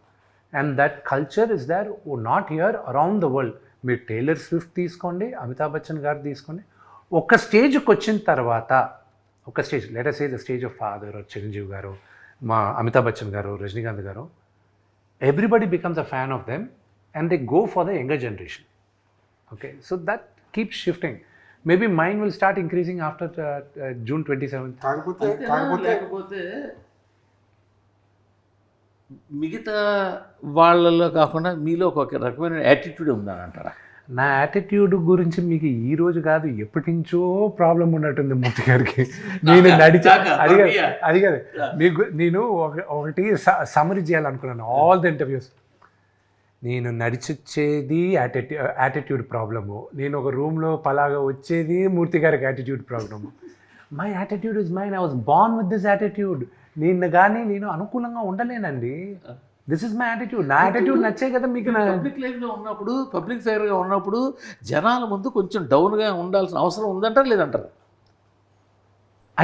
[SPEAKER 1] And that culture is there, not here, around the world. మీరు టేలర్ స్విఫ్ట్ తీసుకోండి, అమితాబ్ బచ్చన్ గారు తీసుకోండి. ఒక స్టేజ్కి వచ్చిన తర్వాత, ఒక stage let us say the stage of father, Chiranjeevi గారు, మా అమితాబ్ బచ్చన్ గారు, రజనీకాంత్ గారు, everybody becomes a fan of them and they go for the younger generation. Okay, so that keeps shifting. Maybe mind will start increasing after June 27th.
[SPEAKER 3] లేకపోతే మిగతా వాళ్ళలో కాకుండా మీలో ఒక రకమైన యాటిట్యూడ్ ఉందని అంటారా?
[SPEAKER 1] నా యాటిట్యూడ్ గురించి మీకు ఈ రోజు కాదు, ఎప్పటి నుంచో ప్రాబ్లం ఉన్నట్టుంది మూర్తి గారికి. నేను అది కాదు మీకు, నేను ఒకటి సమరీ చేయాలనుకున్నాను ఆల్ ద ఇంటర్వ్యూస్. నేను నడిచొచ్చేది యాటిట్యూడ్ ప్రాబ్లము, నేను ఒక రూమ్లో పలాగా వచ్చేది Murthy garu attitude problem. My attitude is mine, I was born with this attitude. నేను అనుకూలంగా ఉండలేనండి. This is my attitude. నా యాటిట్యూడ్ నచ్చే కదా మీకు.
[SPEAKER 3] పబ్లిక్ లైఫ్లో ఉన్నప్పుడు, పబ్లిక్ ఫైర్గా ఉన్నప్పుడు జనాల ముందు కొంచెం డౌన్గా ఉండాల్సిన అవసరం ఉందంటారు లేదంటారు?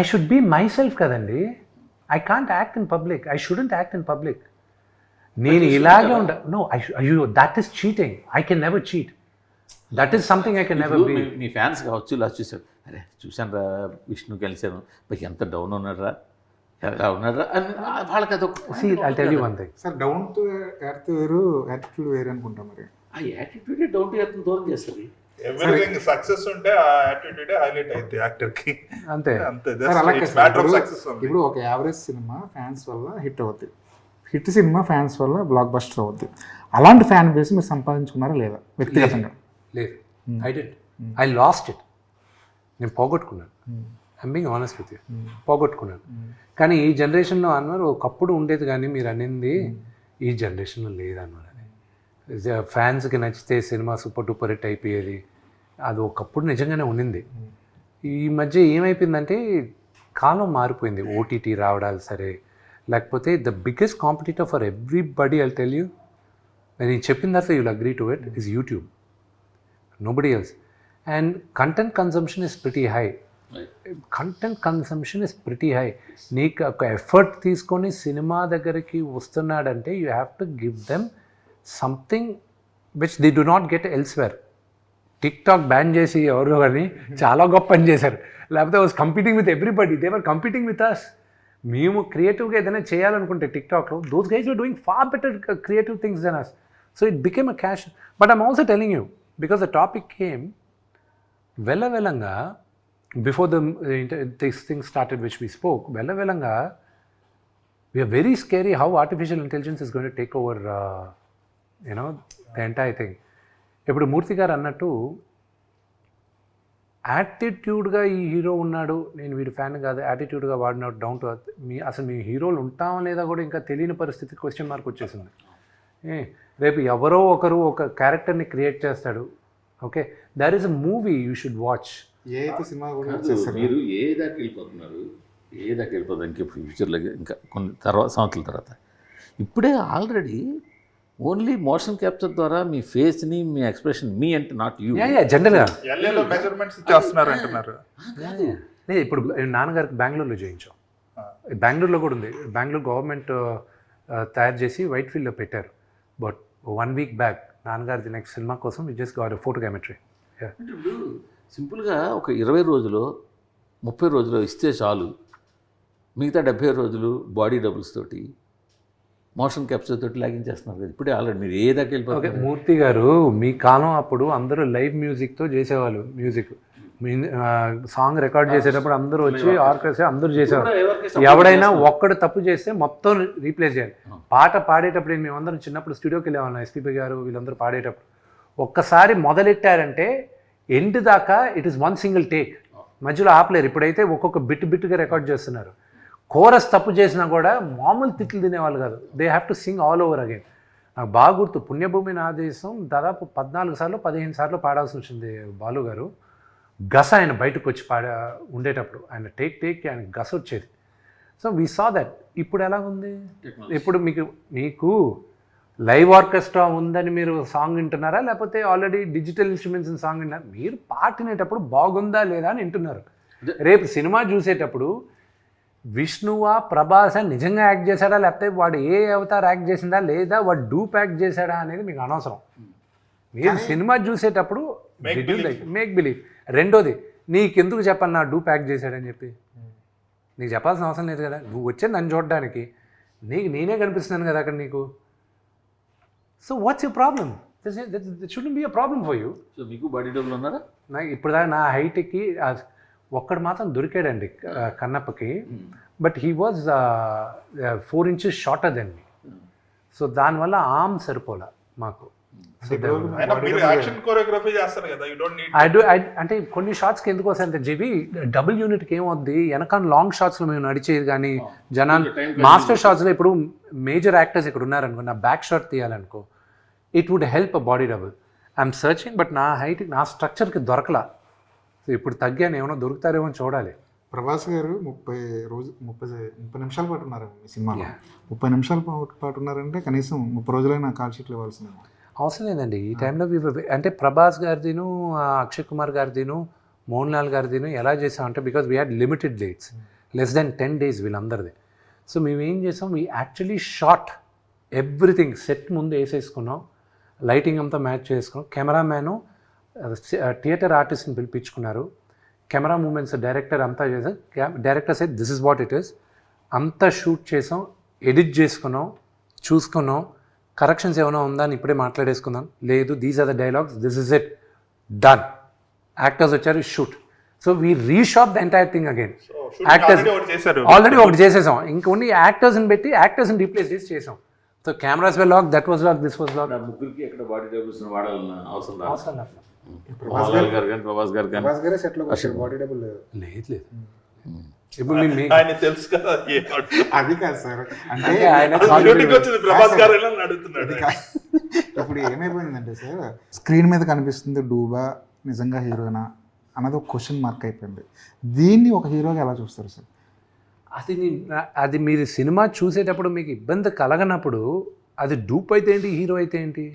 [SPEAKER 1] I should be myself కదండి. I can't act in public, I shouldn't act in public. నేను ఇలాగే నో, అయ్యో that is cheating. I can never cheat. That is something I can never be.
[SPEAKER 3] మీ ఫ్యాన్స్ కావచ్చు, ఇలా చూశారు, అరే చూశాను రా విష్ణు కలిశాను, మీకు ఎంత డౌన్ ఉన్నారా ఎలా ఉన్నారా అని వాళ్ళకి అదొక.
[SPEAKER 1] I tell you one thing
[SPEAKER 2] sir, down to earth వేరు, యాటిట్యూడ్ వేరు అనుకుంటాం. మరి
[SPEAKER 3] ఆ యాటిట్యూడే డౌన్ టు ఎర్త్ దూరం చేస్తుంది.
[SPEAKER 4] ఎవ్రీథింగ్ సక్సెస్ ఉంటే ఆ యాటిట్యూడ్ హైలైట్ అయింది యాక్టర్ కి.
[SPEAKER 1] అంతే
[SPEAKER 4] అంతే.
[SPEAKER 2] సార్ అలా కాదు సార్.
[SPEAKER 4] Matter of success.
[SPEAKER 2] ఇప్పుడు ఒక యావరేజ్ సినిమా ఫ్యాన్స్ వల్ల హిట్ అవుద్ది, హిట్ సినిమా ఫ్యాన్స్ వల్ల బ్లాక్ బస్టర్ అవుద్ది. అలాంటి ఫ్యాన్ బేస్ మీరు సంపాదించుకున్నారా లేదా వ్యక్తిగతంగా?
[SPEAKER 1] లేదు, I did. I lost it. నేను పోగొట్టుకున్నాను. I'm being honest with you, పోగొట్టుకున్నాను. కానీ ఈ జనరేషన్లో అన్నారు ఒకప్పుడు ఉండేది, కానీ మీరు అనింది ఈ జనరేషన్లో లేదన్నారు. అది ఫ్యాన్స్కి నచ్చితే సినిమా సూపర్ డూపర్ హిట్ అయిపోయేది, అది ఒకప్పుడు నిజంగానే ఉండింది. ఈ మధ్య ఏమైపోయిందంటే కాలం మారిపోయింది. ఓటీటీ రావడాలు సరే, లేకపోతే the biggest competitor for everybody, I'll tell you, నేను చెప్పిన తర్వాత you'll agree to it, is YouTube. Nobody else. And content consumption is pretty high. Content consumption is pretty high. నీకు ఒక ఎఫర్ట్ తీసుకొని సినిమా దగ్గరికి వస్తున్నాడంటే you have to give them something which they do not get elsewhere. TikTok ban చేసి ఎవరు కానీ చాలా గొప్ప పని చేశారు. లేకపోతే was competing with everybody, they were competing with us. మేము క్రియేటివ్గా ఏదైనా చేయాలనుకుంటే టిక్టాక్లో, those guys were doing far better creative things than us. So it became a cash. But I'm also telling you, because the topic came వెళ్ళంగా before this thing started which we spoke, వెళ్ళంగా we're very scary how artificial intelligence is going to take over you know the entire thing. ఇప్పుడు మూర్తి గారు అన్నట్టు యాటిట్యూడ్గా ఈ hero ఉన్నాడు, నేను వీడి fan కాదు, యాటిట్యూడ్గా వాడినాడు, డౌన్ టు అర్త్. అసలు మీ హీరోలు ఉంటామా లేదా కూడా ఇంకా తెలియని పరిస్థితి, క్వశ్చన్ మార్క్ వచ్చేసింది. రేపు ఎవరో ఒకరు ఒక క్యారెక్టర్ని క్రియేట్ చేస్తాడు. Okay, there is a movie you should watch.
[SPEAKER 2] ఏ అయితే సినిమా కూడా
[SPEAKER 3] మీరు ఏ దాకా వెళ్ళిపోతున్నారు, ఏ దాకా వెళ్ళిపోతారు ఇంకా ఫ్యూచర్లో, ఇంకా కొన్ని సంవత్సరాల తర్వాత. ఇప్పుడే ఆల్రెడీ ఓన్లీ మోషన్ క్యాప్చర్ ద్వారా మీ ఫేస్ని, మీ ఎక్స్ప్రెషన్, మీ అంటే నాట్ యూ,
[SPEAKER 1] జనరల్గా
[SPEAKER 4] ఎల్ఏలో మెజర్మెంట్స్ చేస్తున్నారు అంటున్నారు.
[SPEAKER 1] లేదు, ఇప్పుడు నాన్నగారికి బెంగళూరులో చేయించాం. బెంగళూరులో కూడా ఉంది. బెంగళూరు గవర్నమెంట్ తయారు చేసి వైట్ ఫీల్డ్లో పెట్టారు. బట్ 1 week బ్యాక్ నాన్నగారి నెక్స్ట్ సినిమా కోసం వి జస్ట్ గాట్ ఫోటోగ్రామెట్రీ.
[SPEAKER 3] అంటే ఇప్పుడు సింపుల్గా ఒక 20 రోజులు 30 రోజులు ఇస్తే చాలు, మిగతా 70 రోజులు బాడీ డబుల్స్ తోటి, మోషన్ క్యాప్చర్ తోటి లాగించేస్తున్నారు కదా ఇప్పుడే ఆల్రెడీ. మీరు ఏ దాకా
[SPEAKER 1] ఓకే,
[SPEAKER 3] వెళ్ళిపోతారు?
[SPEAKER 1] మూర్తి గారు మీ కాలం అప్పుడు అందరూ లైవ్ మ్యూజిక్తో చేసేవాళ్ళు. మ్యూజిక్ సాంగ్ రికార్డ్ చేసేటప్పుడు అందరూ వచ్చి ఆర్కెస్ట్రా అందరూ చేసేవారు. ఎవడైనా ఒక్కడు తప్పు చేస్తే మొత్తం రీప్లేస్ చేయాలి. పాట పాడేటప్పుడు మేమందరం చిన్నప్పుడు స్టూడియోకి వెళ్ళేవాళ్ళం, ఎస్పీపీ గారు వీళ్ళందరూ పాడేటప్పుడు. ఒక్కసారి మొదలెట్టారంటే ఎండ్ దాకా ఇట్ ఈస్ 1 single టేక్, మధ్యలో ఆపలేరు. ఇప్పుడైతే ఒక్కొక్క బిట్గా రికార్డ్ చేస్తున్నారు. కోరస్ తప్పు చేసినా కూడా మామూలు తిట్లు తినేవాళ్ళు కాదు, they have to sing all over again. నాకు బాగా గుర్తు, పుణ్యభూమి నా దేశం దాదాపు 14 సార్లు 15 సార్లు పాడాల్సి వచ్చింది బాలు గారు. గస ఆయన బయటకు వచ్చి ఉండేటప్పుడు ఆయన టేక్ ఆయన గస వచ్చేది. So we saw that. ఇప్పుడు ఎలా ఉంది? ఇప్పుడు మీకు లైవ్ ఆర్కెస్ట్రా ఉందని మీరు సాంగ్ వింటున్నారా, లేకపోతే ఆల్రెడీ డిజిటల్ ఇన్స్ట్రుమెంట్స్ సాంగ్ వింటున్నారా? మీరు పాటినేటప్పుడు బాగుందా లేదా అని వింటున్నారు. రేపు సినిమా చూసేటప్పుడు విష్ణువా ప్రభాస నిజంగా యాక్ట్ చేశాడా, లేకపోతే వాడు ఏ అవతార్ యాక్ట్ చేసిందా, లేదా వాడు డూప్ యాక్ట్ చేశాడా అనేది మీకు అనవసరం. మీరు సినిమా చూసేటప్పుడు మేక్ బిలీవ్. రెండోది, నీకెందుకు చెప్పాలి నా డూ ప్యాక్ చేశాడని చెప్పి? నీకు చెప్పాల్సిన అవసరం లేదు కదా, నువ్వు వచ్చే నన్ను చూడడానికి, నీకు నేనే కనిపిస్తున్నాను కదా అక్కడ నీకు. So what's your problem? Shouldn't be a problem for you.
[SPEAKER 3] So మీకు బాడీ డబుల్ ఉన్నారా?
[SPEAKER 1] నాకు ఇప్పుడు దాకా నా హైట్కి ఒక్కడు మాత్రం దొరికాడండి కన్నప్పకి, but he was 4 inches shorter than me. So దానివల్ల ఆర్మ్ సరిపోలే మాకు.
[SPEAKER 4] మీరు యాక్షన్ కోరియోగ్రఫీ చేస్తారు కదా, you don't need.
[SPEAKER 1] I do అంటే కొన్ని షార్ట్స్కి ఎందుకు వస్తాయంటే జీవి డబుల్ యూనిట్కి ఏమవుద్ది, వెనకాల లాంగ్ షార్ట్స్లో మేము నడిచేది కానీ జనాలు మాస్టర్ షార్ట్స్లో ఇప్పుడు మేజర్ యాక్టర్స్ ఇక్కడ ఉన్నారనుకో, నా బ్యాక్ షాట్ తీయాలనుకో, it would help a body double. I'm searching, but నా హైట్ నా స్ట్రక్చర్కి దొరకలా. సో ఇప్పుడు తగ్గాను, ఏమైనా దొరుకుతారేమో చూడాలి.
[SPEAKER 2] ప్రభాస్ గారు 30 నిమిషాల పాటు ఉన్నారు మీ సినిమాలో. 30 నిమిషాల పాటు ఉన్నారంటే కనీసం 30 రోజులైనా కాల్ షీట్లు ఇవ్వాల్సిందే.
[SPEAKER 1] అవసరం లేదండి ఈ టైంలో. అంటే ప్రభాస్ గారిదిను, అక్షయ్ కుమార్ గారిదిను, మోహన్ లాల్ గారిదిను ఎలా చేసామంటే, because we had limited dates, less than 10 days వీళ్ళందరిది. సో మేము ఏం చేసాం, we actually shot everything. Set ముందు వేసేసుకున్నాం, లైటింగ్ అంతా మ్యాచ్ చేసుకున్నాం. కెమెరామ్యాను థియేటర్ ఆర్టిస్ట్ని పిలిపించుకున్నారు, కెమెరా మూమెంట్స్ డైరెక్టర్ అంతా చేసాం. Director set this is what it is. అంతా షూట్ చేసాం, ఎడిట్ చేసుకున్నాం, చూసుకున్నాం. కరెక్షన్స్ ఏమైనా ఉందా అని ఇప్పుడే మాట్లాడేసుకుందాం. లేదు, these are the dialogues, this is it, done. Actors వచ్చారు, shoot. So we reshot the entire thing again. Actors already ఒకటి చేసేసాం, ఇంకొన్ని యాక్టర్స్ని పెట్టి యాక్టర్స్ని రీప్లేస్ చేసి చేసాం. So cameras were lock, that was lock, this was lock.
[SPEAKER 3] ముగ్గురికి ఎక్కడ బాడీ డబుల్స్ వాడాలన్న అవసరం
[SPEAKER 1] అవసరం లేదు.
[SPEAKER 3] ప్రభాస్ గారు కానీ
[SPEAKER 2] గారే సెట్లో బాడీ డబుల్
[SPEAKER 1] లేదు లేదు. ఇప్పుడు
[SPEAKER 4] ఆయన తెలుసు కదా,
[SPEAKER 2] అది కాదు సార్. అంటే
[SPEAKER 4] ప్రభాస్ గారు అడుగుతున్నాడు.
[SPEAKER 2] ఇప్పుడు ఏమైపోయిందంటే సార్, స్క్రీన్ మీద కనిపిస్తుంది డూబా నిజంగా హీరోనా అన్నది ఒక క్వశ్చన్ మార్క్ అయిపోయింది. దీన్ని ఒక హీరోగా ఎలా చూస్తారు సార్?
[SPEAKER 1] అది మీరు సినిమా చూసేటప్పుడు మీకు ఇబ్బంది కలగనప్పుడు అది డూప్ అయితే ఏంటి, హీరో అయితే ఏంటి?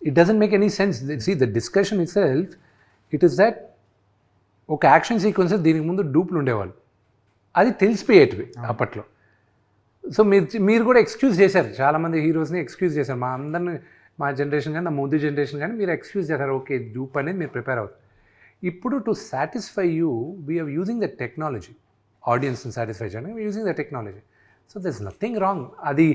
[SPEAKER 1] It doesn't make any sense. See the discussion itself, it is that ఒక యాక్షన్ సీక్వెన్సెస్ దీనికి ముందు డూప్లు ఉండేవాళ్ళు, అది తెలిసిపోయేటివి అప్పట్లో. సో మీరు కూడా ఎక్స్క్యూజ్ చేశారు, చాలామంది హీరోస్ని ఎక్స్క్యూజ్ చేశారు. మా అందరిని, మా జనరేషన్ కానీ, నా ముందు జనరేషన్ కానీ మీరు ఎక్స్క్యూజ్ చేశారు. ఓకే, డూప్ అనేది మీరు ప్రిపేర్ అవుతారు. ఇప్పుడు to satisfy you we're using the technology. ఆడియన్స్ని సాటిస్ఫై చేయడానికి using the technology. So there is nothing wrong. అది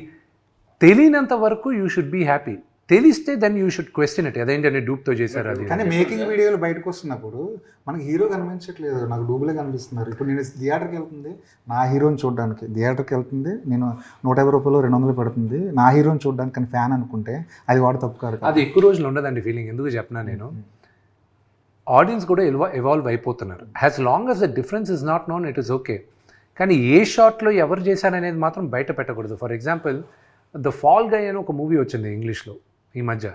[SPEAKER 1] తెలియనంత వరకు యూ షుడ్ బీ హ్యాపీ. తెలిస్తే then you should question it, అదేంటంటే డూప్తో చేశారు అది.
[SPEAKER 2] కానీ మేకింగ్ వీడియోలు బయటకు వస్తున్నప్పుడు మనకి హీరో కనిపించట్లేదు, నాకు డూబులే కనిపిస్తున్నారు. ఇప్పుడు నేను థియేటర్కి వెళ్తుంది నా హీరోని చూడడానికి, థియేటర్కి వెళ్తుంది నేను 150 రూపాయలు 200 పడుతుంది నా హీరోని చూడడానికి, కానీ ఫ్యాన్ అనుకుంటే అది వాడు తప్పు కాదు.
[SPEAKER 1] అది ఎక్కువ రోజులు ఉండదండి ఫీలింగ్. ఎందుకు చెప్పినా నేను, ఆడియన్స్ కూడా ఎవాల్వ్ అయిపోతున్నారు. As long as the difference is not known, it is okay. కానీ ఏ షాట్లో ఎవరు చేశారనేది మాత్రం బయట పెట్టకూడదు. ఫర్ ఎగ్జాంపుల్, ద ఫాల్ గై అని ఒక మూవీ వచ్చింది ఇంగ్లీష్లో ఈ మధ్య.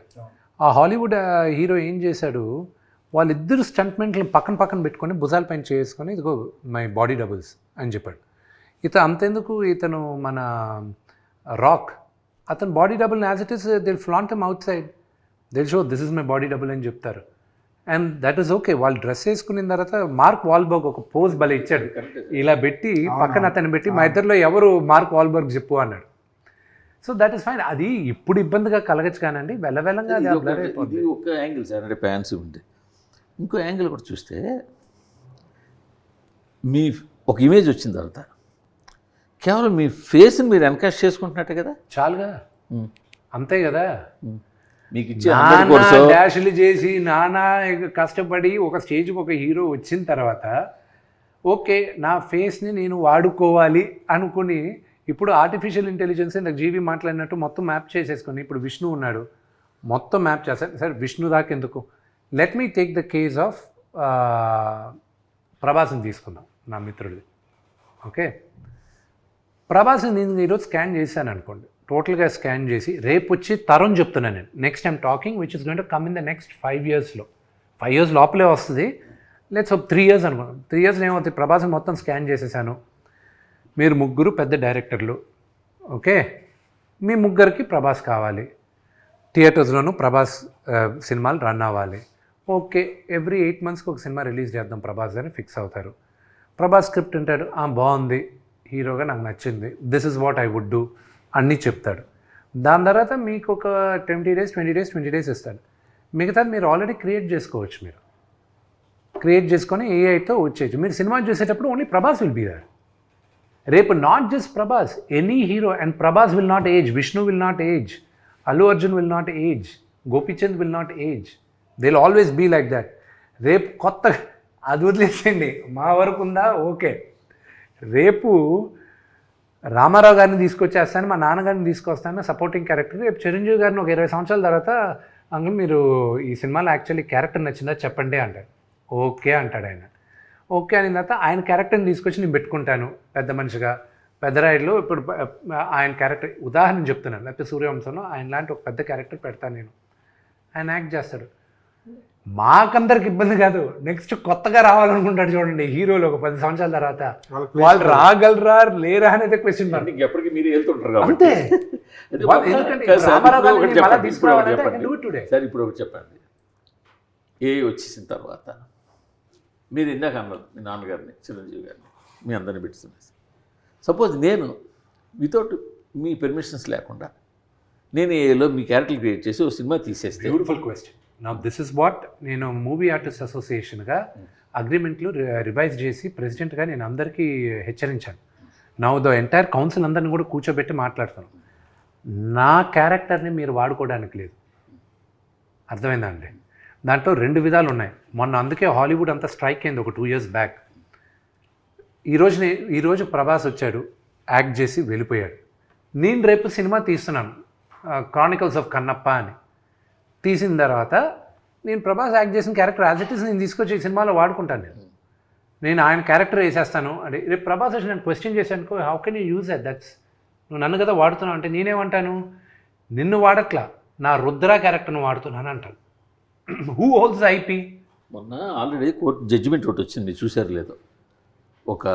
[SPEAKER 1] ఆ హాలీవుడ్ హీరో ఏం చేశాడు, వాళ్ళిద్దరు స్టంట్మెంట్లు పక్కన పెట్టుకొని భుజాల పైన చేసుకొని, ఇదిగో మై బాడీ డబుల్స్ అని చెప్పాడు. అంతెందుకు, ఇతను మన రాక్, అతను body double as it is they'll flaunt him outside, they'll show this is my body double అని చెప్తారు. And that is okay. వాళ్ళు డ్రెస్ వేసుకున్న తర్వాత మార్క్ వాల్బర్గ్ ఒక పోజ్ భలే ఇచ్చాడు, ఇలా పెట్టి పక్కన అతను పెట్టి, మా ఇద్దరిలో ఎవరు మార్క్ వాల్బర్గ్ చెప్పు అన్నాడు. So that is fine. అది ఇప్పుడు ఇబ్బందిగా కలగచ్చు కానండి, వెళ్ళంగా
[SPEAKER 3] ఇది ఒక యాంగిల్ సార్, అంటే ఫ్యాన్స్ ఉంది. ఇంకో యాంగిల్ కూడా చూస్తే, మీ ఒక ఇమేజ్ వచ్చిన తర్వాత కేవలం మీ ఫేస్ని మీరు ఎన్కాస్ట్ చేసుకుంటున్నట్టే కదా,
[SPEAKER 1] చాలుగా, అంతే కదా.
[SPEAKER 3] మీకు ఇచ్చే
[SPEAKER 1] డాష్లు చేసి నానా కష్టపడి ఒక స్టేజ్కి ఒక హీరో వచ్చిన తర్వాత, ఓకే నా ఫేస్ని నేను వాడుకోవాలి అనుకుని, ఇప్పుడు ఆర్టిఫిషియల్ ఇంటెలిజెన్స్ నాకు జీవి మాట్లాడినట్టు మొత్తం మ్యాప్ చేసేసుకొని, ఇప్పుడు విష్ణు ఉన్నాడు, మొత్తం మ్యాప్ చేస్తారు. సరే విష్ణు దాకా ఎందుకు, let me take the case of ప్రభాస్ని తీసుకుందాం, నా మిత్రుడిది. ఓకే, ప్రభాస్ని నేను ఈరోజు స్కాన్ చేశాను అనుకోండి, టోటల్గా స్కాన్ చేసి రేపు వచ్చి తరుణ్ చెప్తున్నాను నేను, next time talking which is going to come in the next 5 yearsలో, 5 years లోపలే వస్తుంది. లెట్స్ 3 years అనుకున్నాం. 3 yearsలో ఏమవుతుంది, ప్రభాస్ని మొత్తం స్కాన్ చేసేసాను. మీరు ముగ్గురు పెద్ద డైరెక్టర్లు, ఓకే, మీ ముగ్గురికి ప్రభాస్ కావాలి, థియేటర్స్లోనూ ప్రభాస్ సినిమాలు రన్ అవ్వాలి. ఓకే, ఎవ్రీ 8 monthsకి ఒక సినిమా రిలీజ్ చేద్దాం ప్రభాస్ అని ఫిక్స్ అవుతారు. ప్రభాస్ స్క్రిప్ట్ అంటాడు, బాగుంది, హీరోగా నాకు నచ్చింది, this is what I would do అన్నీ చెప్తాడు. దాని తర్వాత మీకు ఒక 20 days ఇస్తాడు. మిగతాది మీరు ఆల్రెడీ క్రియేట్ చేసుకోవచ్చు. మీరు క్రియేట్ చేసుకొని ఏఐతో వచ్చేయచ్చు. మీరు సినిమా చూసేటప్పుడు only Prabhas will be there. రేపు not just Prabhas, any hero, and Prabhas will not age, Vishnu will not age, Allu Arjun will not age, Gopichand will not age. They will always be like that. రేపు కొత్త అది వదిలేసేయండి, మా వరకు ఉందా ఓకే. రేపు రామారావు గారిని తీసుకొచ్చేస్తాను, మా నాన్నగారిని తీసుకొస్తాను సపోర్టింగ్ క్యారెక్టర్. రేపు చిరంజీవి గారిని ఒక 20 సంవత్సరాల తర్వాత అంకుల్ మీరు ఈ సినిమాలో యాక్చువల్లీ క్యారెక్టర్ నచ్చిందా చెప్పండి అంటాడు. ఓకే అంటాడు ఆయన. ఓకే అయిన తర్వాత ఆయన క్యారెక్టర్ని తీసుకొచ్చి నేను పెట్టుకుంటాను పెద్ద మనిషిగా. పెద్దరాయుడులో ఇప్పుడు ఆయన క్యారెక్టర్ ఉదాహరణ చెప్తున్నాను, లేకపోతే సూర్యవంశంలో ఆయన లాంటి ఒక పెద్ద క్యారెక్టర్ పెడతాను నేను, ఆయన యాక్ట్ చేస్తాడు. మాకందరికి ఇబ్బంది కాదు, నెక్స్ట్ కొత్తగా రావాలనుకుంటాడు చూడండి హీరోలు ఒక 10 సంవత్సరాల తర్వాత, వాళ్ళు రాగలరా లేరా అనేది క్వశ్చన్ మార్క్.
[SPEAKER 3] ఎప్పటికీ మీరు వెళ్తుంటారు
[SPEAKER 1] అంతే.
[SPEAKER 3] సార్ ఇప్పుడు ఒకటి చెప్పండి, ఏ వచ్చేసిన తర్వాత మీరు ఇందాక అన్నారు మీ నాన్నగారిని చిరంజీవి గారిని మీ అందరిని పెట్టుతున్నారు. సపోజ్ నేను వితౌట్ మీ పెర్మిషన్స్ లేకుండా నేను ఏలో మీ క్యారెక్టర్ క్రియేట్ చేసి ఒక సినిమా తీసేస్తే.
[SPEAKER 1] Beautiful question. నా దిస్ ఇస్ వాట్ నేను మూవీ ఆర్టిస్ట్ అసోసియేషన్గా అగ్రిమెంట్లు రివైజ్ చేసి ప్రెసిడెంట్గా నేను అందరికీ హెచ్చరించాను. నా ద ఎంటైర్ కౌన్సిల్ అందరిని కూడా కూర్చోబెట్టి మాట్లాడుతాను. నా క్యారెక్టర్ని మీరు వాడుకోవడానికి లేదు. అర్థమైందా అండి? దాంట్లో 2 విధాలు ఉన్నాయి. మొన్న అందుకే హాలీవుడ్ అంతా స్ట్రైక్ అయింది ఒక 2 years బ్యాక్. ఈరోజు ప్రభాస్ వచ్చాడు, యాక్ట్ చేసి వెళ్ళిపోయాడు. నేను రేపు సినిమా తీస్తున్నాను క్రానికల్స్ ఆఫ్ కన్నప్ప అని. తీసిన తర్వాత నేను ప్రభాస్ యాక్ట్ చేసిన క్యారెక్టర్ యాజ్ ఇట్ ఈస్ నేను తీసుకొచ్చి ఈ సినిమాలో వాడుకుంటాను. నేను ఆయన క్యారెక్టర్ వేసేస్తాను అంటే రేపు ప్రభాస్ వచ్చి నేను క్వశ్చన్ చేశానుకో, how can you use that's నువ్వు నన్ను కదా వాడుతున్నావు అంటే నేనేమంటాను, నిన్ను వాడట్లా నా రుద్ర క్యారెక్టర్ను వాడుతున్నాను అంటాను. Who holds IP?
[SPEAKER 3] మొన్న ఆల్రెడీ కోర్టు జడ్జిమెంట్ ఒకటి వచ్చింది, చూశారు లేదో. ఒక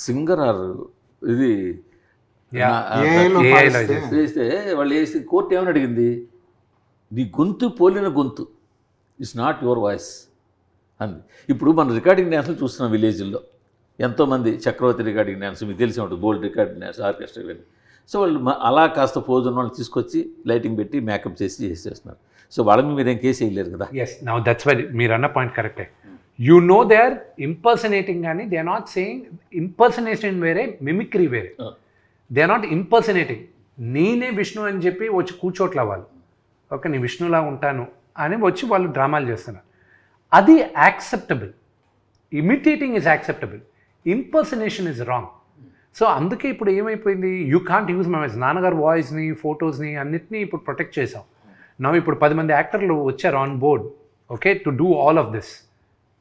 [SPEAKER 3] సింగర్ ఆర్ ఇది వేస్తే వాళ్ళు వేసి కోర్టు ఏమని అడిగింది, నీ గొంతు పోలిన గొంతు ఇట్స్ నాట్ యువర్ వాయిస్ అంది. ఇప్పుడు మనం రికార్డింగ్ డ్యాన్స్లు చూస్తున్నాం విలేజ్ల్లో, ఎంతోమంది చక్రవర్తి రికార్డింగ్ డ్యాన్స్ మీకు తెలిసి ఉంటుంది, బోల్డ్ రికార్డింగ్ డ్యాన్స్, ఆర్కెస్ట్రా ఇవన్నీ. సో వాళ్ళు అలా కాస్త పోజ్ ఉన్న వాళ్ళని తీసుకొచ్చి లైటింగ్ పెట్టి మేకప్ చేస్తున్నారు. సో వాళ్ళ మీద మీరేం కేసు వేయలేరు కదా.
[SPEAKER 1] ఎస్, నౌ దట్స్ వై మీరు అన్న పాయింట్ కరెక్టే. You know they are impersonating కానీ they are not saying. Impersonation వేరే, మిమిక్రీ వేరే. They are not impersonating. నేనే విష్ణు అని చెప్పి వచ్చి కూర్చోట్ల వాళ్ళు, ఓకే నేను విష్ణులా ఉంటాను అని వచ్చి వాళ్ళు డ్రామాలు చేస్తున్నారు. అది acceptable. Imitating is acceptable, impersonation is wrong. So అందుకే ఇప్పుడు ఏమైపోయింది, you can't use my voice. నాన్నగారు వాయిస్ని, ఫొటోస్ని అన్నిటినీ ఇప్పుడు ప్రొటెక్ట్ చేసాం. నా ఇప్పుడు 10 మంది యాక్టర్లు వచ్చారు on board, okay, to do all of this.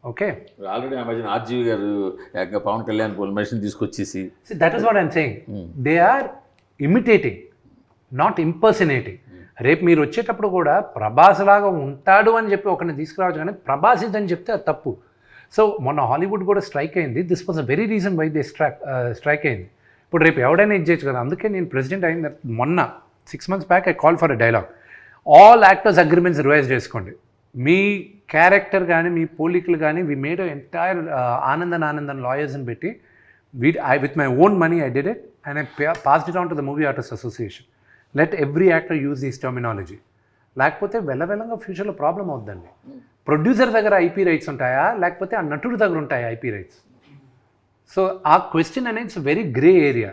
[SPEAKER 1] Okay,
[SPEAKER 3] already ఆ మధ్యన ఆర్జీవి గారు పవన్ కళ్యాణ్ మనిషిని తీసుకొచ్చేసి,
[SPEAKER 1] that is what I'm saying. They are imitating, not impersonating. రేపు మీరు వచ్చేటప్పుడు కూడా ప్రభాస్ లాగా ఉంటాడు అని చెప్పి ఒకరిని తీసుకురావచ్చు, కానీ ప్రభాస్ ఇదని చెప్తే అది తప్పు. సో మొన్న హాలీవుడ్ కూడా స్ట్రైక్ అయింది. This was a very reason why they strike అయింది. ఇప్పుడు రేపు ఎవడైనా ఇచ్చేయచ్చు కదా. అందుకే నేను ప్రెసిడెంట్ అయిన మొన్న 6 months back I call for a dialogue, all actors agreements revise చేసుకోండి. మీ క్యారెక్టర్ కానీ మీ పోలికలు కానీ వి మేడ్ ఎంటైర్ ఆనందన్ లాయర్స్ని పెట్టి with my own money I did it and I passed it on to the movie artist association. Let every actor use this terminology. లేకపోతే వెళ్ళంగా ఫ్యూచర్లో problem అవుద్దండి. Producer దగ్గర IP rights ఉంటాయా, లేకపోతే ఆ నటుడి దగ్గర ఉంటాయా ఐపీ రైట్స్? సో ఆ క్వశ్చన్ అనేది ఇట్స్ వెరీ గ్రే ఏరియా.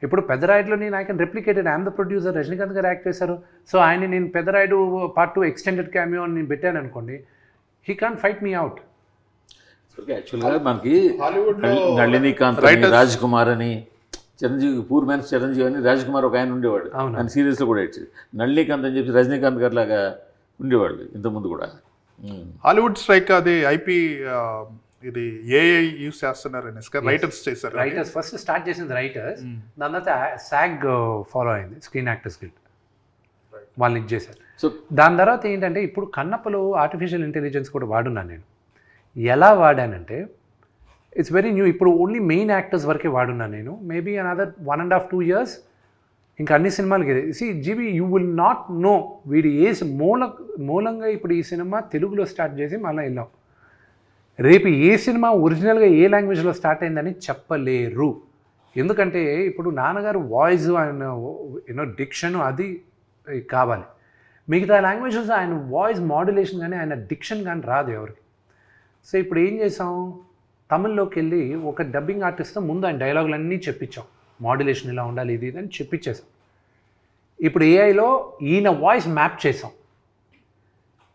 [SPEAKER 1] ఇప్పుడు పెద్దరాయుడులో నేను I can replicated, I'm the producer, Rajinikanth గారు యాక్ట్ చేశారు. సో ఆయన నేను పెద్దరాయుడు Part 2 ఎక్స్టెండెడ్ క్యామియో అని నేను పెట్టాను అనుకోండి, he can't fight me out.
[SPEAKER 3] యాక్చువల్గా మనకి నళినీకాంత్, రాజ్ కుమార్ అని, చిరంజీవి పూర్ మ్యాన్స్ చిరంజీవి అని రాజ్ కుమార్ ఒక ఆయన ఉండేవాడు, ఆయన సీరియల్స్లో కూడా ఇచ్చేది. నళినీకాంత్ అని చెప్పి రజనీకాంత్ గారు లాగా ఉండేవాళ్ళు ఇంతకుముందు కూడా.
[SPEAKER 4] హాలీవుడ్ స్ట్రైక్ అది ఐపీ ఇది ఏఐ యూస్ చేస్తున్నారని రైటర్స్ చేశారు.
[SPEAKER 1] రైటర్స్ ఫస్ట్ స్టార్ట్ చేసింది రైటర్స్, దాని తర్వాత SAG ఫాలో అయింది, స్క్రీన్ యాక్టర్స్ గిల్డ్, వాళ్ళని ఇది చేశారు.
[SPEAKER 3] సో
[SPEAKER 1] దాని తర్వాత ఏంటంటే ఇప్పుడు కన్నప్పలో ఆర్టిఫిషియల్ ఇంటెలిజెన్స్ కూడా వాడున్నాను నేను. ఎలా వాడానంటే ఇట్స్ వెరీ న్యూ. ఇప్పుడు ఓన్లీ మెయిన్ యాక్టర్స్ వరకే వాడున్నాను నేను. మేబీ అనదర్ 1.5-2 years ఇంకా అన్ని సినిమాలకి. Jeevi you will not know వీడి మూలంగా ఇప్పుడు ఈ సినిమా తెలుగులో స్టార్ట్ చేసి మళ్ళీ వెళ్ళాం. రేపు ఏ సినిమా ఒరిజినల్గా ఏ లాంగ్వేజ్లో స్టార్ట్ అయిందని చెప్పలేరు. ఎందుకంటే ఇప్పుడు నాన్నగారు వాయిస్ అండ్ డిక్షన్ అది కావాలి. మిగతా లాంగ్వేజెస్ ఆయన వాయిస్ మాడ్యులేషన్ కానీ ఆయన డిక్షన్ కానీ రాదు ఎవరికి. సో ఇప్పుడు ఏం చేసాం, తమిళ్లోకి వెళ్ళి ఒక డబ్బింగ్ ఆర్టిస్ట్తో ముందు ఆయన డైలాగులన్నీ చెప్పించాం, మాడ్యులేషన్ ఇలా ఉండాలి ఇది అని చెప్పించేసాం. ఇప్పుడు ఏఐలో ఈయన వాయిస్ మ్యాప్ చేసాం.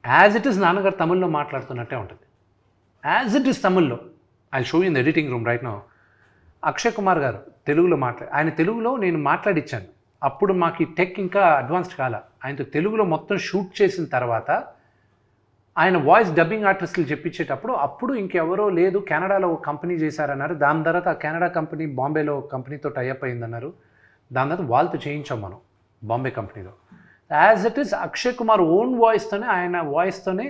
[SPEAKER 1] యాజ్ ఇట్ ఈస్ నాన్నగారు తమిళ్లో మాట్లాడుతున్నట్టే ఉంటుంది, యాజ్ ఇట్ ఈస్ తమిళ్లో. I show in the editing room right now. Akshay Kumar గారు తెలుగులో ఆయన తెలుగులో నేను మాట్లాడిచ్చాను. అప్పుడు మాకు ఈ టెక్ ఇంకా అడ్వాన్స్డ్ కాల. ఆయనతో తెలుగులో మొత్తం షూట్ చేసిన తర్వాత ఆయన వాయిస్ డబ్బింగ్ ఆర్టిస్టులు చెప్పించేటప్పుడు అప్పుడు ఇంకెవరో లేదు, కెనడాలో ఒక కంపెనీ చేశారన్నారు. దాని తర్వాత ఆ కెనడా కంపెనీ బాంబేలో కంపెనీతో టైఅప్ అయిందన్నారు. దాని తర్వాత వాళ్ళతో చేయించాం మనం బాంబే కంపెనీలో. As it is Akshay Kumar own వాయిస్తోనే, ఆయన వాయిస్తోనే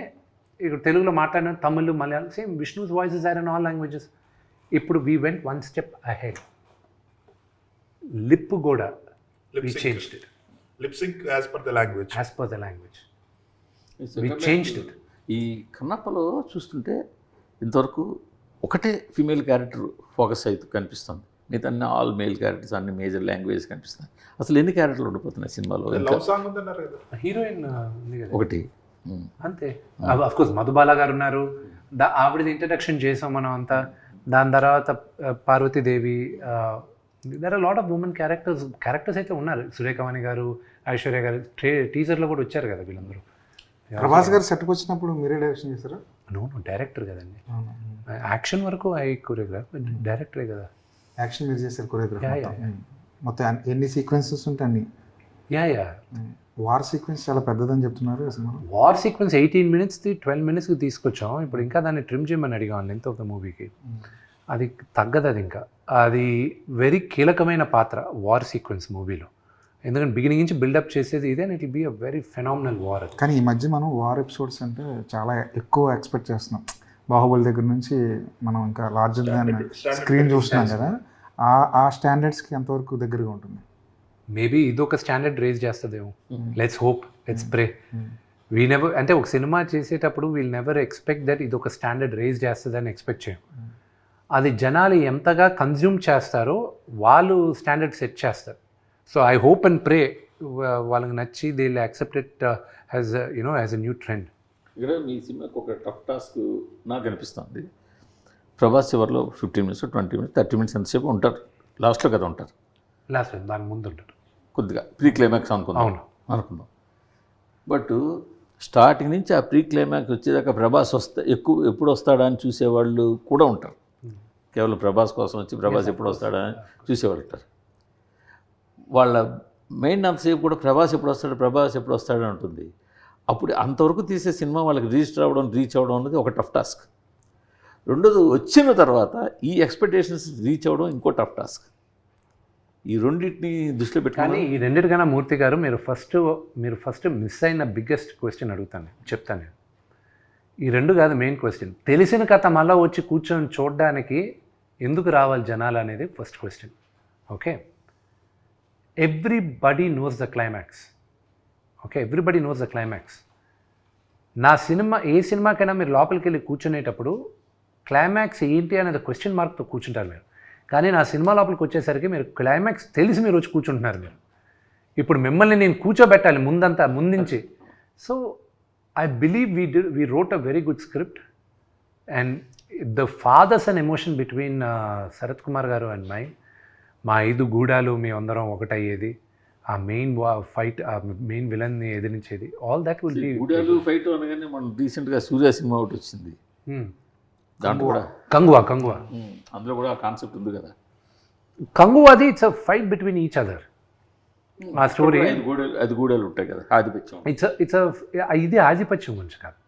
[SPEAKER 1] ఇక్కడ తెలుగులో మాట్లాడిన Tamil, Malayalam same. Vishnu's voices are in all languages. ఇప్పుడు we went one step ahead. Lip కూడా we changed it.
[SPEAKER 4] Lip sync as per the language.
[SPEAKER 1] As per the language. We changed it.
[SPEAKER 3] ఈ కన్నప్పలో చూస్తుంటే ఇంతవరకు ఒకటే ఫీమేల్ క్యారెక్టర్ ఫోకస్ అయితే కనిపిస్తుంది, మిగతా అన్ని ఆల్ మేల్ క్యారెక్టర్స్, అన్ని మేజర్ లాంగ్వేజ్ కనిపిస్తున్నాయి. అసలు ఎన్ని క్యారెక్టర్లు ఉండిపోతున్నాయి సినిమాలో?
[SPEAKER 4] లవ్ సాంగ్ ఉందన్నారు కదా,
[SPEAKER 1] హీరోయిన్ ఉంది కదా
[SPEAKER 3] ఒకటి
[SPEAKER 1] అంతే. అఫ్ కోర్స్ మధుబాల గారు ఉన్నారు, ఆవిడది ఇంట్రడక్షన్ చేసాం మనం అంతా. దాని తర్వాత Parvati Devi, there are lot of women characters అయితే ఉన్నారు. సురేఖవాణి గారు, ఐశ్వర్య గారు టీజర్లో కూడా వచ్చారు కదా వీళ్ళందరూ.
[SPEAKER 2] ప్రభాస్ గారు సెట్కి వచ్చినప్పుడు మీరే డైరెక్షన్ చేశారా?
[SPEAKER 1] నో డైరెక్టర్ కదండి. యాక్షన్ వరకు కొరియోగ్రాఫ్, డైరెక్టరే కదా.
[SPEAKER 2] యాక్షన్ మీరు చేశారు కొరియోగ్రాఫ్
[SPEAKER 1] Yeah.
[SPEAKER 2] మొత్తం ఎన్ని సీక్వెన్సెస్ ఉంటాయి అన్ని?
[SPEAKER 1] యా
[SPEAKER 2] వార్ సీక్వెన్స్ చాలా పెద్దదని చెప్తున్నారు అసలు.
[SPEAKER 1] వార్ సీక్వెన్స్ 18 minutes 12 minutes తీసుకొచ్చాం. ఇప్పుడు ఇంకా దాన్ని ట్రిమ్ చేయమని అడిగాను లెంత్ ఆఫ్ ద మూవీకి. అది తగ్గదు, అది ఇంకా అది వెరీ కీలకమైన పాత్ర వార్ సీక్వెన్స్ మూవీలో. ఎందుకంటే బిగినింగ్ నుంచి బిల్డప్ చేసేది ఇదే, and it will be a very phenomenal war.
[SPEAKER 2] కానీ ఈ మధ్య మనం వార్ ఎపిసోడ్స్ అంటే చాలా ఎక్కువ ఎక్స్పెక్ట్ చేస్తున్నాం. బాహుబలి దగ్గర నుంచి మనం ఇంకా లార్జర్ దాన్ స్క్రీన్ చూస్తున్నాం కదా. ఆ స్టాండర్డ్స్కి ఎంతవరకు దగ్గరగా ఉంటుంది?
[SPEAKER 1] మేబీ ఇదొక స్టాండర్డ్ రేజ్ చేస్తుందేమో. Let's hope, let's pray. We never, అంటే ఒక సినిమా చేసేటప్పుడు వీల్ నెవర్ ఎక్స్పెక్ట్ దట్ ఇది ఒక స్టాండర్డ్ రేజ్ చేస్తుందని ఎక్స్పెక్ట్ చేయం. అది జనాలు ఎంతగా కన్జ్యూమ్ చేస్తారో వాళ్ళు స్టాండర్డ్ సెట్ చేస్తారు. So I hope and pray వాళ్ళకి నచ్చి they will accept it as as a new trend.
[SPEAKER 3] ఇక్కడ మీ సినిమాకి ఒక టఫ్ టాస్క్ నాకు అనిపిస్తుంది. ప్రభాస్ చివరిలో 15 minutes 20 minutes 30 minutes ఎంతసేపు ఉంటారు, లాస్ట్లో కదా ఉంటారు,
[SPEAKER 1] లాస్ట్ దాని ముందు ఉంటారు
[SPEAKER 3] కొద్దిగా ప్రీ క్లైమాక్స్ అనుకుందాం. బట్ స్టార్టింగ్ నుంచి ఆ ప్రీ క్లైమాక్స్ వచ్చేదాకా ప్రభాస్ ఎప్పుడు వస్తాడా అని చూసేవాళ్ళు కూడా ఉంటారు. కేవలం ప్రభాస్ కోసం వచ్చి ప్రభాస్ ఎప్పుడు వస్తాడా అని చూసేవాళ్ళు ఉంటారు. వాళ్ళ మెయిన్ అంతసేపు కూడా ప్రభాస్ ఎప్పుడు వస్తాడని ఉంటుంది. అప్పుడు అంతవరకు తీసే సినిమా వాళ్ళకి రీచ్ అవ్వడం అనేది ఒక టఫ్ టాస్క్. రెండోది వచ్చిన తర్వాత ఈ ఎక్స్పెక్టేషన్స్ రీచ్ అవ్వడం ఇంకో టఫ్ టాస్క్. ఈ రెండింటిని దృష్టిలో
[SPEAKER 1] కానీ
[SPEAKER 3] పెట్టుకొని
[SPEAKER 1] ఈ రెండింటికన్నా మూర్తి గారు మీరు ఫస్ట్ మిస్ అయిన బిగ్గెస్ట్ క్వశ్చన్ చెప్తాను నేను. ఈ రెండు కాదు మెయిన్ క్వశ్చన్. తెలిసిన కథ మళ్ళీ వచ్చి కూర్చొని చూడడానికి ఎందుకు రావాలి జనాలు అనేది first question. Okay, everybody knows the climax. Okay, everybody knows the climax. నా సినిమా ఏ సినిమాకైనా మీరు లోపలికి వెళ్ళి కూర్చునేటప్పుడు క్లైమాక్స్ ఏంటి అనేది క్వశ్చన్ మార్క్తో కూర్చుంటారు మీరు. కానీ నా సినిమా లోపలికి వచ్చేసరికి మీరు క్లైమాక్స్ తెలిసి మీరు వచ్చి కూర్చుంటున్నారు మీరు. ఇప్పుడు మిమ్మల్ని నేను కూర్చోబెట్టాలి ముందుంచి. సో I believe we wrote a very good script, and the fathers and emotion between Sarath Kumar garu and mine, మా 5 గూడాలు మీ అందరం ఒకటయ్యేది, ఆ మెయిన్ ఫైట్, ఆ మెయిన్ విలన్ని ఎదిరించేది, ఆల్ దట్ విల్ బి.
[SPEAKER 3] గూడాలు ఫైట్ అనగానే మనం రీసెంట్గా సూర్య సినిమా ఒకటి వచ్చింది, దాంట్లో కూడా
[SPEAKER 1] కంగువా
[SPEAKER 3] అందులో కూడా ఆ కాన్సెప్ట్ ఉంది కదా.
[SPEAKER 1] కంగువాది it's a fight between each other. ఆ స్టోరీ
[SPEAKER 3] అది గూడాలు ఉంటాయి కదా, ఆధిపత్యం.
[SPEAKER 1] ఇది ఆధిపత్యం గురించి కాదు,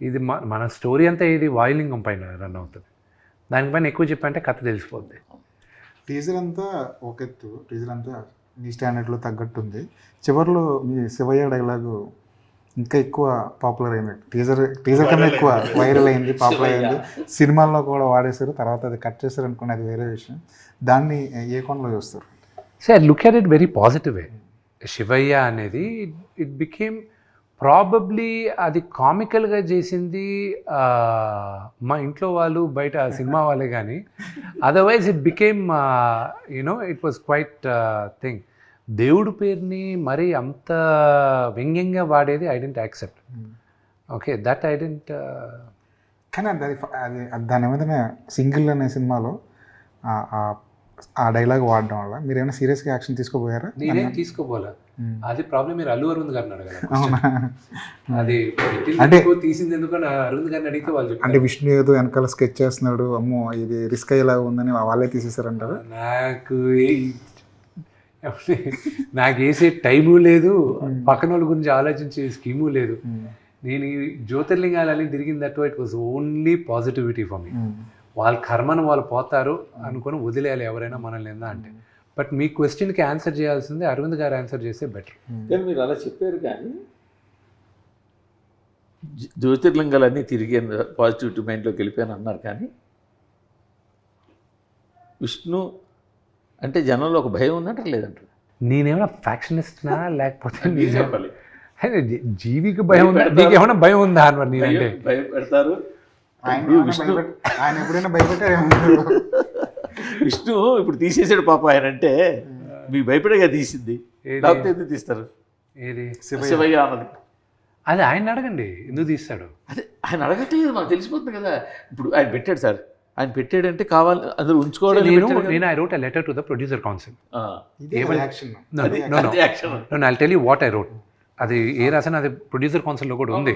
[SPEAKER 1] ఇది మన స్టోరీ అంతా ఇది వాయులింగం పైన రన్ అవుతుంది. దానిపైన ఎక్కువ చెప్పంటే కథ తెలిసిపోద్ది.
[SPEAKER 2] టీజర్ అంతా ఒక ఎత్తు, టీజర్ అంతా మీ స్టాండర్డ్లో తగ్గట్టు ఉంది. చివరిలో మీ శివయ్య డైలాగు ఇంకా ఎక్కువ పాపులర్ అయింది. టీజర్ కన్నా ఎక్కువ వైరల్ అయింది, పాపులర్ అయింది. సినిమాల్లో కూడా వాడేశారు, తర్వాత అది కట్ చేశారు అనుకుని అది వేరే విషయం. దాన్ని ఏ కోణంలో చూస్తారు?
[SPEAKER 1] So I look at it very positive way. Shivayya అనేది ఇట్ బికేమ్ ప్రాబబ్లీ అది కామికల్గా చేసింది మా ఇంట్లో వాళ్ళు, బయట సినిమా వాళ్ళే. కానీ otherwise it became it was quite thing. దేవుడి పేరుని మరీ అంత వ్యంగ్యంగా వాడేది I didn't accept. Okay, that I didn't.
[SPEAKER 2] కానీ అది దాని మీద సింగిల్ అనే సినిమాలో ఆ డైలాగ్ వాడడం వల్ల మీరు ఏమైనా సీరియస్గా యాక్షన్ తీసుకోపోయారా?
[SPEAKER 1] నేనేం తీసుకోపోలే. అది ప్రాబ్లం మీరు అల్లు అరవింద్ గారిని అడగాలి.
[SPEAKER 2] అవునా?
[SPEAKER 1] అది
[SPEAKER 2] అంటే
[SPEAKER 1] తీసింది ఎందుకని అరవింద్ గారిని అడిగితే వాళ్ళు చెప్తారు.
[SPEAKER 2] అంటే విష్ణు ఏదో వెనకాల స్కెచ్ చేస్తున్నాడు, అమ్మో ఇది రిస్క్ అయ్యేలా ఉందని వాళ్ళే తీసేసారంటారు.
[SPEAKER 1] నాకు వేసే టైము లేదు, పక్కన వాళ్ళ గురించి ఆలోచించే స్కీము లేదు. నేను ఈ జ్యోతిర్లింగాలని తిరిగిన that it was only positivity for me. వాళ్ళ కర్మను వాళ్ళు పోతారు అనుకొని వదిలేయాలి ఎవరైనా మనల్ని ఏందా అంటే. బట్ మీ క్వశ్చన్కి ఆన్సర్ చేయాల్సింది అరవింద్ గారు ఆన్సర్ చేస్తే బెటర్.
[SPEAKER 3] కానీ మీరు అలా చెప్పారు, కానీ జ్యోతిర్లింగాలన్నీ తిరిగి పాజిటివిటీ మైండ్లోకి వెళ్ళిపోయాను అన్నారు. కానీ విష్ణు అంటే జనంలో ఒక భయం ఉన్నట్టు లేదంటారు.
[SPEAKER 1] నేనేమైనా ఫ్యాక్షనిస్ట్నా లేకపోతే
[SPEAKER 3] మీరు చెప్పాలి.
[SPEAKER 1] జీవికి భయం ఉందా, నీకు ఏమైనా భయం ఉందా అని నేనంటే
[SPEAKER 3] భయపెడతారు.
[SPEAKER 2] ఆయన ఎప్పుడైనా భయపెట్టారు?
[SPEAKER 3] విష్ణు ఇప్పుడు తీసేసాడు పాప ఆయన అంటే మీకు భయపడేగా తీసింది, లేకపోతే ఎందుకు తీస్తారు?
[SPEAKER 1] ఏది
[SPEAKER 3] శివయ్య అన్నది
[SPEAKER 1] అది ఆయన అడగండి, ఎందుకు తీస్తాడు?
[SPEAKER 3] అదే ఆయన అడగట్లేదు, మాకు తెలిసిపోతుంది కదా. ఇప్పుడు ఆయన పెట్టాడు సార్, ఆయన పెట్టాడంటే కావాలి అందరూ ఉంచుకోవడం.
[SPEAKER 1] నేను I wrote a letter to the producer council.
[SPEAKER 2] Action
[SPEAKER 1] I tell you what I wrote. అది ఏ రాసినా అది ప్రొడ్యూసర్ కౌన్సిల్లో కూడా ఉంది.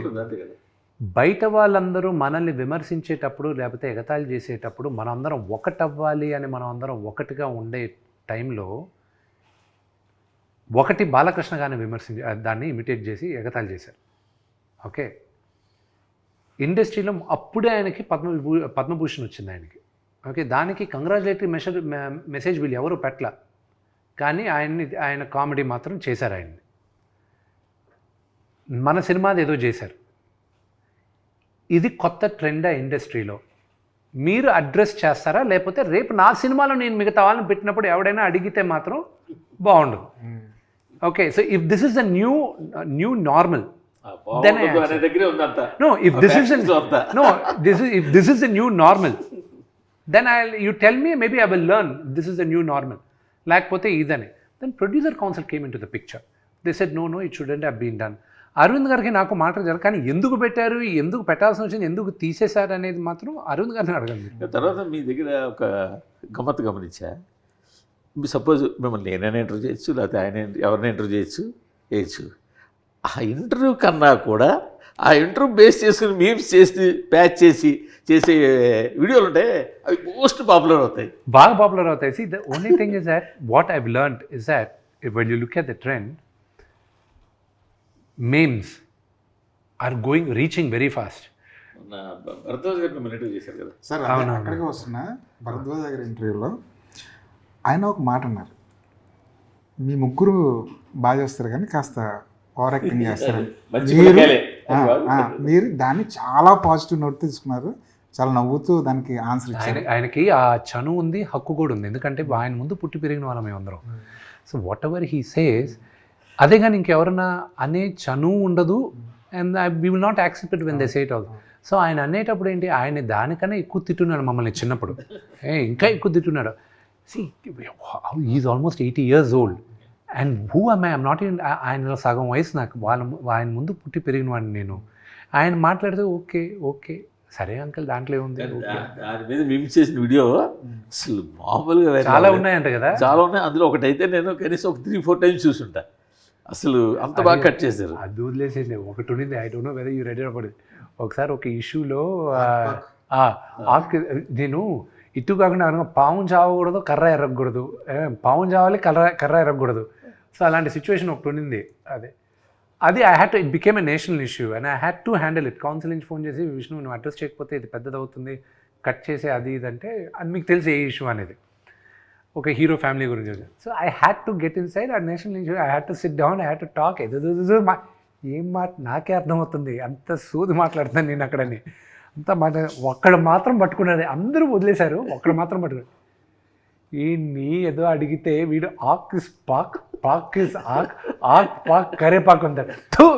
[SPEAKER 1] బయట వాళ్ళందరూ మనల్ని విమర్శించేటప్పుడు లేకపోతే ఎగతాళి చేసేటప్పుడు మనందరం ఒకటవ్వాలి అని మనం అందరం ఒకటిగా ఉండే టైంలో ఒకటి బాలకృష్ణ గారిని విమర్శించి దాన్ని ఇమిటేట్ చేసి ఎగతాళి చేశారు. ఓకే, ఇండస్ట్రీలో అప్పుడే ఆయనకి పద్మభూషణ్ వచ్చింది ఆయనకి. ఓకే, దానికి కంగ్రాచులేటరీ మెసేజ్ వీళ్ళు ఎవరు పెట్టల, కానీ ఆయన కామెడీ మాత్రం చేశారు. ఆయన్ని మన సినిమాది ఏదో చేశారు. ఇది కొత్త ట్రెండ్ ఆ ఇండస్ట్రీలో. మీరు అడ్రస్ చేస్తారా, లేకపోతే రేపు నా సినిమాలో నేను మిగతా వాళ్ళని పెట్టినప్పుడు ఎవడైనా అడిగితే మాత్రం బాగుండదు. Okay, so if this is the new normal, then I answer. No, if this is the new normal, then you tell me, maybe I will learn this is the new normal. లేకపోతే ఇదనే. Then producer council came into the picture. They said no, it shouldn't have been done. Arvind గారికి నాకు మాట్లాడారు, కానీ ఎందుకు పెట్టారు, ఎందుకు పెట్టాల్సి వచ్చింది, ఎందుకు తీసేశారు అనేది మాత్రం అరవింద్ గారిని అడగండి.
[SPEAKER 3] తర్వాత మీ దగ్గర ఒక గమ్మత్తు గమనించా. సపోజ్ మిమ్మల్ని నేనైనా ఇంటర్వ్యూ చేయొచ్చు, లేకపోతే ఆయన ఎవరైనా ఇంటర్వ్యూ చేయొచ్చు. ఆ ఇంటర్వ్యూ కన్నా కూడా ఆ ఇంటర్వ్యూ బేస్ చేసుకుని మీమ్స్ చేసి ప్యాచ్ చేసే వీడియోలు ఉంటాయి, అవి మోస్ట్ పాపులర్ అవుతాయి,
[SPEAKER 1] బాగా పాపులర్ అవుతాయి. See, the only thing is that what I've learned is that when you look at the trend, memes are reaching very fast.
[SPEAKER 3] Bharadwaj గారు మిమ్మల్ని ఇంటర్వ్యూ చేశారు కదా
[SPEAKER 2] సార్, అక్కడికి వస్తున్నా. భరద్వాజ్ గారి ఇంటర్వ్యూలో ఆయన ఒక మాట అన్నారు, మీ ముగ్గురు బాగా చేస్తారు కానీ కాస్త ఓవర్ యాక్టింగ్ చేస్తారు. మీరు దాన్ని చాలా పాజిటివ్ నోట్ తీసుకున్నారు, చాలా నవ్వుతూ దానికి ఆన్సర్ ఇచ్చారు.
[SPEAKER 1] ఆయనకి ఆ చను ఉంది, హక్కు కూడా ఉంది, ఎందుకంటే ఆయన ముందు పుట్టి పెరిగిన వాళ్ళం మేమందరం. So whatever he says, అదే కానీ ఇంకెవరన్నా అనే చను ఉండదు. And we will not accept it when they say it also. So ఆయన అనేటప్పుడు ఏంటి, ఆయన దానికన్నా ఎక్కువ తిట్టున్నాడు మమ్మల్ని చిన్నప్పుడు, ఇంకా ఎక్కువ తిట్టున్నాడు. See, he's almost 80 years old. And who am I? I'm not even, ఆయన సగం వయసు నాకు. ఆయన ముందు పుట్టి పెరిగిన వాడిని నేను. ఆయన మాట్లాడితే ఓకే సరే అంకల్, దాంట్లో ఏముంది.
[SPEAKER 3] దాని మీద మేము చేసిన వీడియో అసలు మామూలుగా
[SPEAKER 1] చాలా ఉన్నాయంట కదా.
[SPEAKER 3] చాలా ఉన్నాయి. అందులో ఒకటైతే నేను కనీసం ఒక 3-4 టైమ్స్ చూసుంటా. అసలు అంత బాగా కట్ చేశారు.
[SPEAKER 1] అది వదిలేసేది ఒకటి ఉండింది. I don't know whether you ready అవ్వదు. ఒకసారి ఒక ఇష్యూలో నేను ఇటు కాకుండా పాము చావకూడదు, కర్ర ఎరగకూడదు, పాము చావాలి, కర్ర ఎరగకూడదు. సో అలాంటి సిచ్యువేషన్ ఒకటి ఉండింది. అది I had to, it became a national issue and I had to handle it. Council నుంచి ఫోన్ చేసి, విష్ణు నువ్వు అడ్రస్ చేయకపోతే ఇది పెద్దదవుతుంది, కట్ చేసి అది ఇదంటే, అది మీకు తెలిసి ఏ ఇష్యూ అనేది ఒక హీరో ఫ్యామిలీ గురించి. So I had to get inside a national issue. I had to sit down, I had to talk. ఏం మాట నాకే అర్థమవుతుంది, అంత సూది మాట్లాడుతాను నేను అక్కడని. అంతా మాట ఒక్కడ మాత్రం పట్టుకున్నది, అందరూ వదిలేశారు, ఒక్కడ మాత్రం పట్టుకున్నాడు. ఈయన్ని ఏదో అడిగితే వీడు ఆక్ ఇస్ పాక్, పాక్ ఇస్ ఆక్, ఆక్ పాక్ కరేపాక్ ఉంటారు.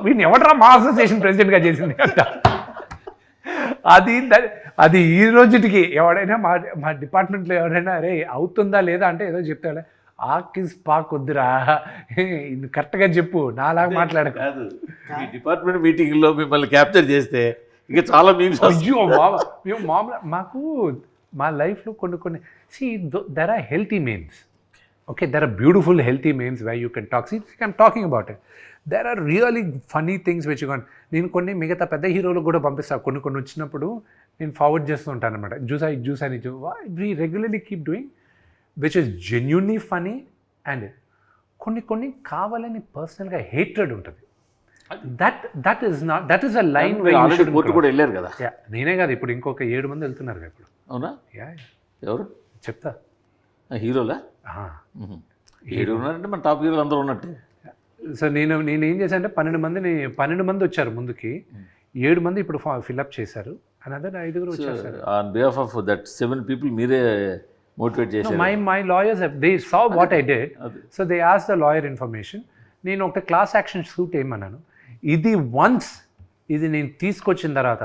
[SPEAKER 1] వీడిని ఎవడరా మా అసోసియేషన్ ప్రెసిడెంట్గా చేసింది అంట. అది ఈ రోజుకి ఎవడైనా మా డిపార్ట్మెంట్లో ఎవరైనా అరే అవుతుందా లేదా అంటే ఏదో చెప్తాడే, ఆకిస్ పాక్ వద్దురా, కరెక్ట్గా చెప్పు, నాలాగా మాట్లాడక.
[SPEAKER 3] కాదు, ఈ డిపార్ట్మెంట్ మీటింగ్లో మిమ్మల్ని క్యాప్చర్ చేస్తే ఇక చాలా మీమ్స్.
[SPEAKER 1] అయ్యో బాబా, మేము మామూలు మాకు మా లైఫ్లో కొన్ని see there are healthy memes. Okay, there are beautiful healthy memes why you can talk. See I'm talking about it. There are really funny things which can. నేను కొన్ని మిగతా పెద్ద హీరోలకు కూడా పంపిస్తాను. కొన్ని వచ్చినప్పుడు నేను ఫార్వర్డ్ చేస్తూ ఉంటాను అనమాట. జ్యూస్ అని we regularly keep doing which is genuinely funny. And కొన్ని కావాలని పర్సనల్గా హేట్రెడ్ ఉంటుంది. That is a line
[SPEAKER 3] court కూడా వెళ్ళారు కదా.
[SPEAKER 1] నేనే కాదు, ఇప్పుడు ఇంకొక 7 మంది వెళ్తున్నారు కదా ఇప్పుడు.
[SPEAKER 3] అవునా? ఎవరు
[SPEAKER 1] చెప్తా.
[SPEAKER 3] హీరోలా? 7 ఉన్నారంటే మన టాప్ హీరోలు అందరూ ఉన్నట్టే.
[SPEAKER 1] సో నేను ఏం చేశాను అంటే 12 మంది వచ్చారు ముందుకి, 7 మంది ఇప్పుడు ఫిల్అప్ చేశారు. అనదర్ 5 వచ్చేసారు.
[SPEAKER 3] On behalf of that 7 people మీరే మోటివేట్ చేశారు.
[SPEAKER 1] My lawyers they saw what I did. So they ask the lawyer information. నేను ఒక క్లాస్ యాక్షన్ షూట్ ఏమన్నాను, ఇది నేను తీసుకొచ్చిన తర్వాత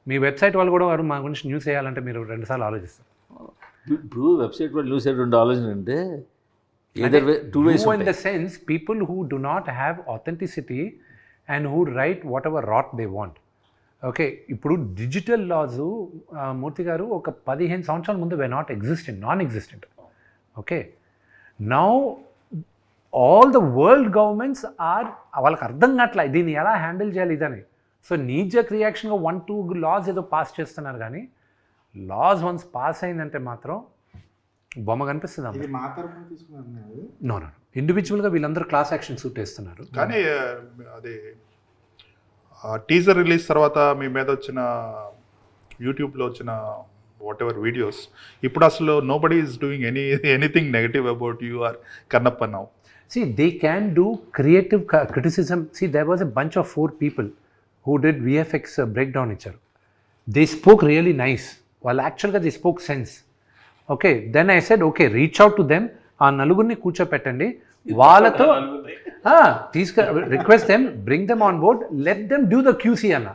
[SPEAKER 1] మీ వెబ్సైట్ వాళ్ళు కూడా మా గురించి న్యూస్ వేయాలంటే మీరు 2 సార్లు ఆలోచిస్తారు.
[SPEAKER 3] ఇప్పుడు వెబ్సైట్ వాళ్ళు న్యూస్ 2 ఆలోచన అంటే either way, 2 ways.
[SPEAKER 1] In the sense, people who do not have authenticity and who write whatever rot they want. Okay, ఇప్పుడు డిజిటల్ లాస్ మూర్తి గారు ఒక 15 సంవత్సరాల ముందు non existent. Okay, now all the world governments are, వాళ్ళకి అర్థం కావట్లే దీన్ని ఎలా handle చేయాలి ఇదని. సో నీజక్ రియాక్షన్గా 1-2 లాస్ ఏదో పాస్ చేస్తున్నారు, కానీ లాస్ వన్స్ పాస్ అయిందంటే మాత్రం బొమ్మ కనిపిస్తుంది. నో ఇండివిజువల్గా వీళ్ళందరూ క్లాస్ యాక్షన్ సూట్ వేస్తున్నారు.
[SPEAKER 4] కానీ అది టీజర్ రిలీజ్ తర్వాత మీ మీద వచ్చిన యూట్యూబ్లో వచ్చిన వాట్ ఎవర్ వీడియోస్, ఇప్పుడు అసలు nobody is doing anything negative about you are Kannappa now.
[SPEAKER 1] See, they can do creative criticism. See, there was a bunch of 4 people who did VFX breakdown icharu. They spoke really nice. Well, actually, they spoke sense. Okay, then I said, okay, reach out to them. ఆ నలుగురిని కూర్చోపెట్టండి, వాళ్ళతో request them, bring them on board, let them do the QC అన్న.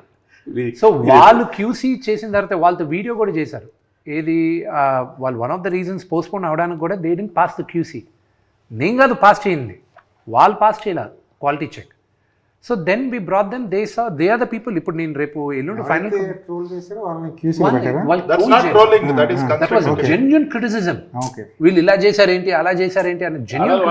[SPEAKER 1] So వాళ్ళు QC చేసిన తర్వాత వాళ్ళతో video కూడా చేశారు. ఏది వాళ్ళు one of the reasons postpone అవడానికి కూడా they didn't pass the QC. నేను కాదు పాస్ చేయింది, వాళ్ళు పాస్ చేయాల quality check. So then we brought them, they are the people. ఇప్పుడు నేను రేపు ఎల్లుండి ఫైనల్ జెన్యూన్ క్రిటిసిజం. వీళ్ళు ఇలా చేశారేంటి అలా చేశారేంటి అని జెన్యూన్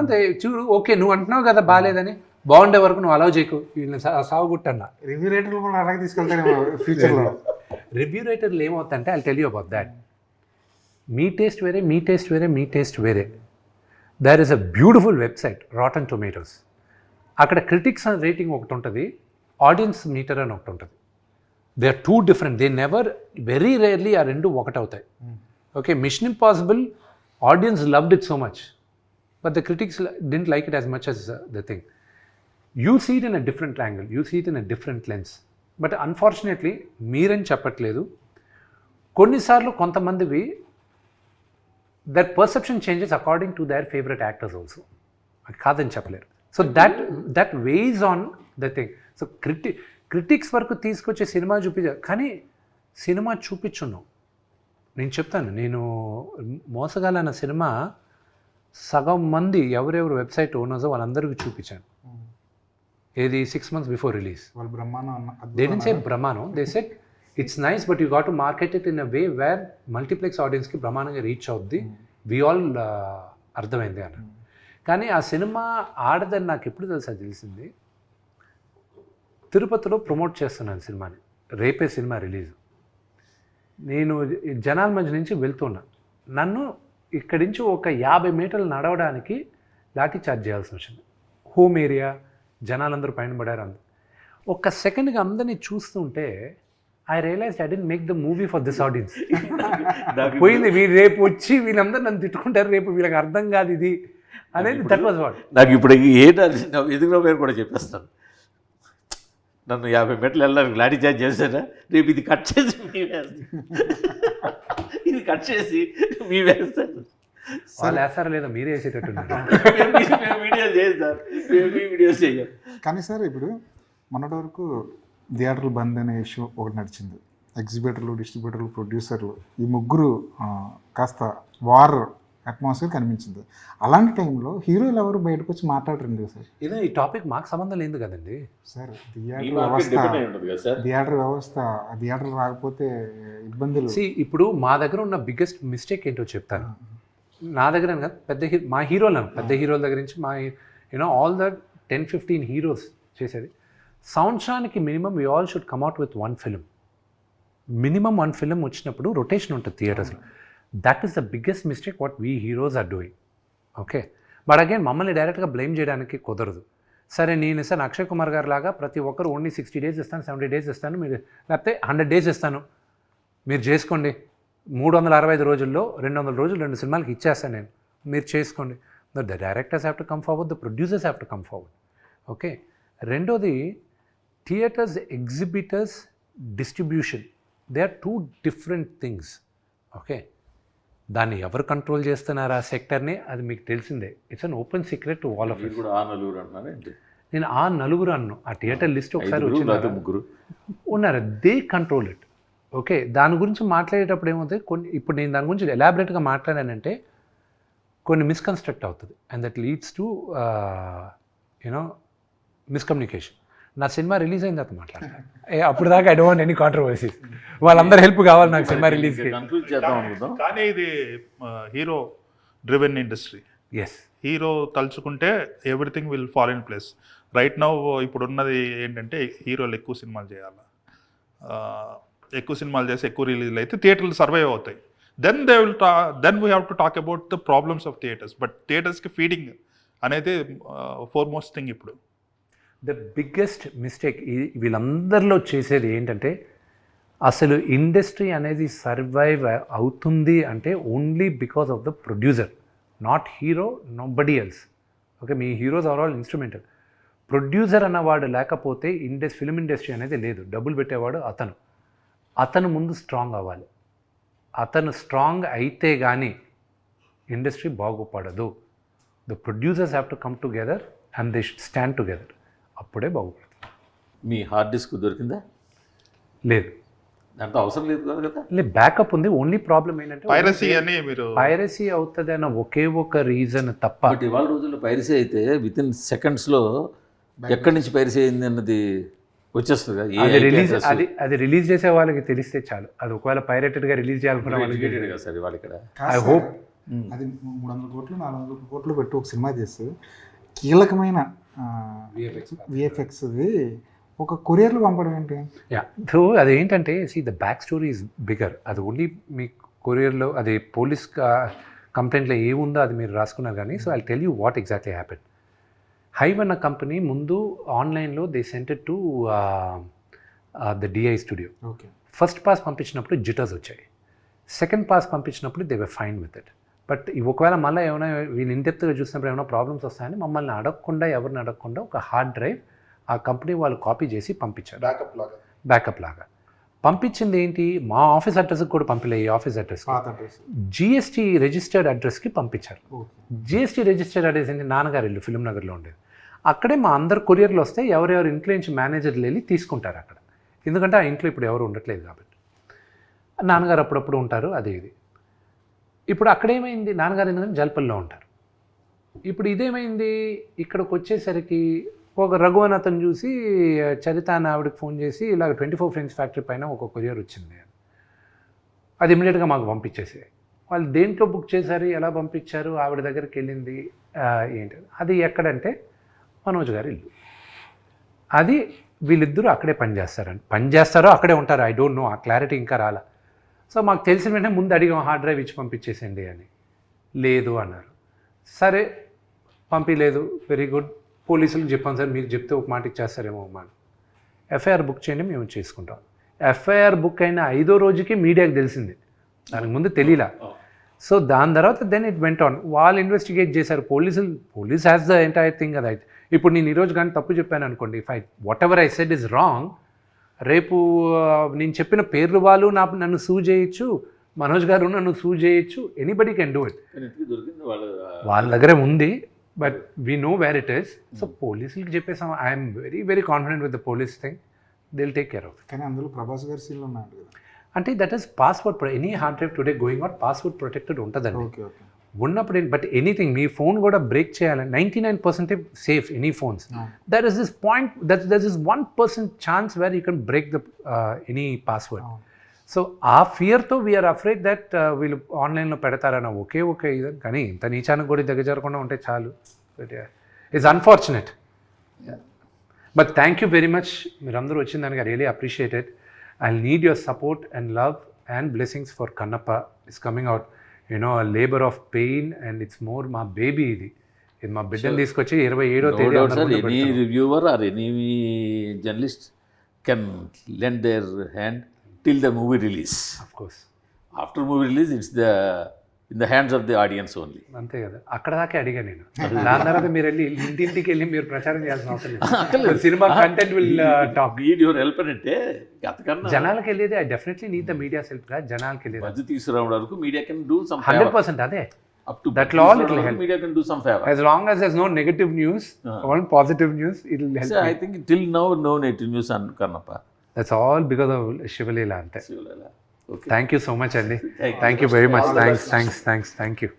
[SPEAKER 1] అంతే. చూడు, ఓకే నువ్వు అంటున్నావు కదా బాగాలేదని, బాగుండే వరకు నువ్వు అలౌ చేయకు, వీళ్ళని సాగుగుట్టన్నా.
[SPEAKER 2] రివ్యూ రైటర్లు కూడా అలాగే తీసుకెళ్తారు ఫ్యూచర్లో.
[SPEAKER 1] రివ్యూ రైటర్లు ఏమవుతుందంటే I tell you about that. మీ టేస్ట్ వేరే, మీ టేస్ట్ వేరే, మీ టేస్ట్ వేరే. There is a beautiful website rotten tomatoes. అక్కడ క్రిటిక్స్ రేటింగ్ ఒకటి ఉంటుంది, ఆడియన్స్ మీటర్ అని ఒకటి ఉంటుంది. They are 2 different. They never, very rarely ఆ 2 ఒకటవుతాయి. Okay, mission impossible audience loved it so much, but the critics didn't like it as much as the thing. You see it in a different angle, you see it in a different lens. But unfortunately మీరని చెప్పట్లేదు, కొన్నిసార్లు కొంతమందివి that perception changes according to their favourite actors also. కాదని చెప్పలేరు. So that weighs on the thing. So critics వరకు తీసుకొచ్చే cinema చూపించారు, కానీ సినిమా చూపించున్నావు. నేను చెప్తాను, నేను మోసగాలన్న సినిమా సగం మంది ఎవరెవరు వెబ్సైట్ ఓనర్స్ వాళ్ళందరికీ చూపించాను. ఏది 6 months before release. They didn't say బ్రహ్మానం, they said it's nice but you got to market it in a way where multiplex ఆడియన్స్కి బ్రహ్మాండంగా రీచ్ అవుద్ది, వి ఆల్ అర్థమైంది అన్న. కానీ ఆ సినిమా ఆడదని నాకు ఎప్పుడు తెలిసింది, తిరుపతిలో ప్రమోట్ చేస్తున్నాను సినిమాని, రేపే సినిమా రిలీజ్. నేను జనాల మధ్య నుంచి వెళ్తున్నా, నన్ను ఇక్కడి నుంచి ఒక 50 మీటర్లు నడవడానికి లాఠీ చార్జ్ చేయాల్సి వచ్చింది. హోమ్ ఏరియా, జనాలందరూ పైన పడారు. ఒక్క సెకండ్గా అందరినీ చూస్తుంటే I realise I didn't make the movie for this audience. పోయింది, వీళ్ళు రేపు వచ్చి వీళ్ళందరూ నన్ను తిట్టుకుంటారు, రేపు వీళ్ళకి అర్థం కాదు ఇది అనేది. That was what.
[SPEAKER 3] నాకు ఇప్పుడు ఎదుగులో పేరు కూడా చెప్పేస్తాను, నన్ను 50 మీటర్లు వెళ్ళడానికి లాఠీ చార్జ్ చేశారా, రేపు ఇది కట్ చేసి మీ ఇది కట్ చేసి మీ వేస్తారు.
[SPEAKER 1] వాళ్ళు వేస్తారా లేదా మీరే వేసేటట్టున్నారు.
[SPEAKER 3] వీడియోస్ చేస్తారు, వీడియోస్ చేయాలి.
[SPEAKER 2] కానీ సార్ ఇప్పుడు మొన్నటి వరకు థియేటర్లు బంద్ అనే ఇష్యూ ఒకటి నడిచింది. ఎగ్జిబిటర్లు, డిస్ట్రిబ్యూటర్లు, ప్రొడ్యూసర్లు ఈ ముగ్గురు కాస్త వార్ అట్మాస్ఫియర్ కనిపించింది. అలాంటి టైంలో హీరోలు ఎవరు బయటకు వచ్చి మాట్లాడరండి సార్.
[SPEAKER 1] ఏదో ఈ టాపిక్ మాకు సంబంధం లేదు కదండి.
[SPEAKER 2] సార్
[SPEAKER 3] ఈ మార్కెట్ డిపెండ్ అయి ఉంటుంది కదా సార్.
[SPEAKER 2] థియేటర్ రాకపోతే ఇబ్బందులు.
[SPEAKER 1] ఇప్పుడు మా దగ్గర ఉన్న బిగ్గెస్ట్ మిస్టేక్ ఏంటో చెప్తాను. నా దగ్గర అని కాదు, మా హీరోలు పెద్ద హీరోల దగ్గర నుంచి మా ఆల్ ద 10-15 హీరోస్ చేసేది సంవత్సరానికి minimum we all should come out with 1 film. Minimum 1 film వచ్చినప్పుడు రొటేషన్ ఉంటుంది థియేటర్స్లో. That is the biggest mistake what we heroes are doing. Okay, but again మమ్మల్ని డైరెక్ట్గా బ్లేమ్ చేయడానికి కుదరదు. సరే నేను ఇస్తాను అక్షయ్ కుమార్ గారు లాగా ప్రతి ఒక్కరు ఓన్లీ 60 days ఇస్తాను, 70 days ఇస్తాను, మీరు లేకపోతే 100 days ఇస్తాను, మీరు చేసుకోండి. 365 రోజుల్లో 200 రోజులు 2 సినిమాలకి ఇచ్చేస్తాను నేను, మీరు చేసుకోండి. The directors have to come forward, the producers have to come forward. Okay, రెండోది theatres, exhibitors, distribution, they are 2 different things. Okay, దాన్ని ఎవరు కంట్రోల్ చేస్తున్నారు ఆ సెక్టర్ని, అది మీకు తెలిసిందే. It's an open secret to all of
[SPEAKER 3] మీరు కూడా ఆ నలుగురు అంటున్నారు ఏంటి?
[SPEAKER 1] నేను ఆ నలుగురు అన్ను, ఆ థియేటర్ లిస్ట్ ఒకసారి
[SPEAKER 3] లేకపోతే
[SPEAKER 1] వచ్చిన
[SPEAKER 3] ముగ్గురు
[SPEAKER 1] ఉన్నారు, దే కంట్రోల్ ఇట్. ఓకే, దాని గురించి మాట్లాడేటప్పుడు ఏమవుతుంది, ఇప్పుడు నేను దాని గురించి ఎలాబరేట్గా మాట్లాడానంటే కొన్ని మిస్కన్స్ట్రక్ట్ అవుతుంది, and that leads to miscommunication. నా సినిమా రిలీజ్ అయిన తర్వాత మాట్లాడతాను, అప్పుడు దాకా I don't want any controversies. వాళ్ళందరూ హెల్ప్ కావాలి నాకు సినిమా రిలీజ్కి.
[SPEAKER 3] కన్క్లూడ్ చేద్దాం అనుకుందాం.
[SPEAKER 4] కానీ ఇది hero driven industry.
[SPEAKER 1] Yes,
[SPEAKER 4] hero తలుచుకుంటే everything will fall in place. Right now ఇప్పుడు ఉన్నది ఏంటంటే హీరోలు ఎక్కువ సినిమాలు చేయాలి, ఎక్కువ సినిమాలు చేసి ఎక్కువ రిలీజ్లు అయితే థియేటర్లు సర్వైవ్ అవుతాయి. Then we have to talk about the problems of theatres. But థియేటర్స్కి ఫీడింగ్ అనేది ఫోర్మోస్ట్ థింగ్ ఇప్పుడు.
[SPEAKER 1] ద బిగ్గెస్ట్ మిస్టేక్ వీళ్ళందరిలో చేసేది ఏంటంటే, అసలు ఇండస్ట్రీ అనేది సర్వైవ్ అవుతుంది అంటే only because of the producer, not hero, nobody else. Okay, మీ heroes are all instrumental. Producer అన్నవాడు లేకపోతే ఫిల్మ్ ఇండస్ట్రీ అనేది లేదు. డబ్బులు పెట్టేవాడు అతను ముందు స్ట్రాంగ్ అవ్వాలి. అతను స్ట్రాంగ్ అయితే కానీ ఇండస్ట్రీ బాగుపడదు. The producers have to come together and they should stand together, అప్పుడే బాగుపడుతుంది.
[SPEAKER 3] మీ హార్డ్ డిస్క్ దొరికిందా?
[SPEAKER 1] లేదు,
[SPEAKER 3] దాంట్లో అవసరం లేదు కదా.
[SPEAKER 1] లేదు, బ్యాకప్ ఉంది. ఓన్లీ ప్రాబ్లం ఏంటంటే
[SPEAKER 4] పైరసీ అని మీరు
[SPEAKER 1] పైరసీ అవుతుంది అన్న ఒకే ఒక రీజన్ తప్ప.
[SPEAKER 3] బట్ ఇవాళ రోజుల్లో పైరసీ అయితే విత్ ఇన్ సెకండ్స్లో ఎక్కడి నుంచి పైరసీ అయింది అన్నది వచ్చేస్తుంది కదా.
[SPEAKER 1] అది రిలీజ్ చేసే వాళ్ళకి తెలిస్తే చాలు. అది ఒకవేళ పైరేటెడ్గా రిలీజ్ చేయాలనుకున్న వాళ్ళకి
[SPEAKER 3] కదా సార్ ఇవాళ ఇక్కడ.
[SPEAKER 1] ఐ హోప్
[SPEAKER 2] అది 300 కోట్లు 400 కోట్లు పెట్టి ఒక సినిమా చేస్తే కీలకమైన విఎఫ్ఎక్స్ది ఒక కొరియర్లో పంపడం ఏంటి?
[SPEAKER 1] సో అదేంటంటే the back story is bigger. అది ఓన్లీ మీ కొరియర్లో అది పోలీస్ కంప్లైంట్లో ఏముందో అది మీరు రాసుకున్నారు కానీ. So I tell you what exactly happen. Hive అన్న కంపెనీ ముందు ఆన్లైన్లో they sent it to the DI studio.
[SPEAKER 2] Okay,
[SPEAKER 1] first pass పంపించినప్పుడు జిటర్స్ వచ్చాయి, సెకండ్ పాస్ పంపించినప్పుడు they were fine with it. But ఒకవేళ మళ్ళీ ఏమైనా వీళ్ళు ఇన్డెప్త్గా చూసినప్పుడు ఏమైనా ప్రాబ్లమ్స్ వస్తాయని మమ్మల్ని అడగకుండా, ఎవరిని అడగకుండా ఒక హార్డ్ డ్రైవ్ ఆ కంపెనీ వాళ్ళు కాపీ చేసి పంపించారు, బ్యాకప్ లాగా. పంపించింది ఏంటి, మా ఆఫీస్ అడ్రస్కి కూడా పంపిలే, ఈ ఆఫీస్ అడ్రస్ జిఎస్టీ రిజిస్టర్డ్ అడ్రస్కి పంపించారు. జిఎస్టీ రిజిస్టర్డ్ అడ్రస్ ఏంటి, నాన్నగారు ఇల్లు ఫిల్మ్ నగర్లో ఉండేది. అక్కడే మా అందరు కొరియర్లు వస్తే ఎవరెవరు ఇంట్లో నుంచి మేనేజర్లు వెళ్ళి తీసుకుంటారు అక్కడ, ఎందుకంటే ఆ ఇంట్లో ఇప్పుడు ఎవరు ఉండట్లేదు కాబట్టి. నాన్నగారు అప్పుడప్పుడు ఉంటారు, అది ఇది. ఇప్పుడు అక్కడేమైంది, నాన్నగారు ఎందుకంటే జల్పల్లో ఉంటారు. ఇప్పుడు ఇదేమైంది, ఇక్కడికి వచ్చేసరికి ఒక రఘు అని అతను చూసి చరిత అని ఆవిడకి ఫోన్ చేసి ఇలాగ 24 ఫ్రెండ్స్ ఫ్యాక్టరీ పైన ఒక కొరియర్ వచ్చింది, అది ఇమీడియట్గా మాకు పంపించేసి. వాళ్ళు దేంట్లో బుక్ చేశారు, ఎలా పంపించారు, ఆవిడ దగ్గరికి వెళ్ళింది ఏంటి, అది ఎక్కడంటే మనోజ్ గారి ఇల్లు. అది వీళ్ళిద్దరూ అక్కడే పనిచేస్తారో అక్కడే ఉంటారు, ఐ డోంట్ నో, ఆ క్లారిటీ ఇంకా రాలా. సో మాకు తెలిసిన వెంటనే ముందు అడిగాం హార్డ్ డ్రైవ్ ఇచ్చి పంపించేసేయండి అని. లేదు అన్నారు. సరే పంపించలేదు, వెరీ గుడ్. పోలీసులకు చెప్పాను సార్, మీకు చెప్తే ఒక మాట ఇచ్చేస్తారేమో అమ్మా. ఎఫ్ఐఆర్ బుక్ చేయండి, మేము చేసుకుంటాం. ఎఫ్ఐఆర్ బుక్ అయిన 5వ రోజుకి మీడియాకి తెలిసింది, దానికి ముందు తెలియలా. సో దాని తర్వాత దెన్ ఇట్ వెంట్ ఆన్, వాళ్ళు ఇన్వెస్టిగేట్ చేశారు. Police has the entire thing. అది అయితే ఇప్పుడు నేను ఈరోజు కానీ తప్పు చెప్పాను అనుకోండి, what ever I said is wrong, రేపు నేను చెప్పిన పేర్లు వాళ్ళు నన్ను సూ చేయొచ్చు, మనోజ్ గారు నన్ను సూ చేయొచ్చు, ఎనీబడి కెన్ డూ ఇట్. వాళ్ళ దగ్గరే ఉంది, but we know where it is. So పోలీసులకి చెప్పేసాం, I'm very very confident with the police thing, they will take care of.
[SPEAKER 2] కానీ అందులో ప్రభాస్ గారి సీన్లు ఉన్నాయి కదా,
[SPEAKER 1] అంటే that is password, any hard drive today going out password protected ఉంటుందండి.
[SPEAKER 2] Okay okay.
[SPEAKER 1] ఉన్నప్పుడు బట్ ఎనీథింగ్ మీ ఫోన్ కూడా బ్రేక్ చేయాలని 99% safe any phones. There is this point there is 1% chance where you can break the any password. So ఆ ఫియర్తో we are afraid that వీళ్ళు ఆన్లైన్లో పెడతారన్న ఒకే ఇది, కానీ ఇంత నీచానికి కూడా దగ్గరకుండా ఉంటే చాలు. But it's unfortunate. But thank you very much, మీరందరూ వచ్చిన దానికి I really appreciated. I need your support and love and blessings for Kannappa. It's coming out a labor of pain, and it's more మా బేబీ ఇది మా బిడ్డను తీసుకొచ్చి 27వ తేదీ
[SPEAKER 3] any reviewer or any journalist can lend their hand till the movie release.
[SPEAKER 1] Of course.
[SPEAKER 3] After movie release, it's in the hands of the audience only.
[SPEAKER 1] అంతే కదా, అక్కడ దాకే అడిగా నేను. దాని తర్వాత మీరు వెళ్ళి ఇంటింటికి వెళ్ళి మీరు ప్రచారం చేయాల్సిన అవసరం లేదు. Cinema content will talk.
[SPEAKER 3] Need your help అంటే అంతకన్నా
[SPEAKER 1] జనాలకు వెళ్ళేది I definitely need the media help గా. జనాలకు వెళ్ళేది
[SPEAKER 3] మధ్య తీసుకురావడం వరకు మీడియా కెన్ డూ సమ్
[SPEAKER 1] 100%. అదే
[SPEAKER 3] up to
[SPEAKER 1] that all it will help.
[SPEAKER 3] Media can do some favor
[SPEAKER 1] as long as there's no negative news, only positive news, it will help.
[SPEAKER 3] So I think till now no negative news on Karnappa.
[SPEAKER 1] That's all because of Shivalila ante.
[SPEAKER 3] Okay.
[SPEAKER 1] Thank you so much, Andy. Thank you very much. Thanks. Thank you.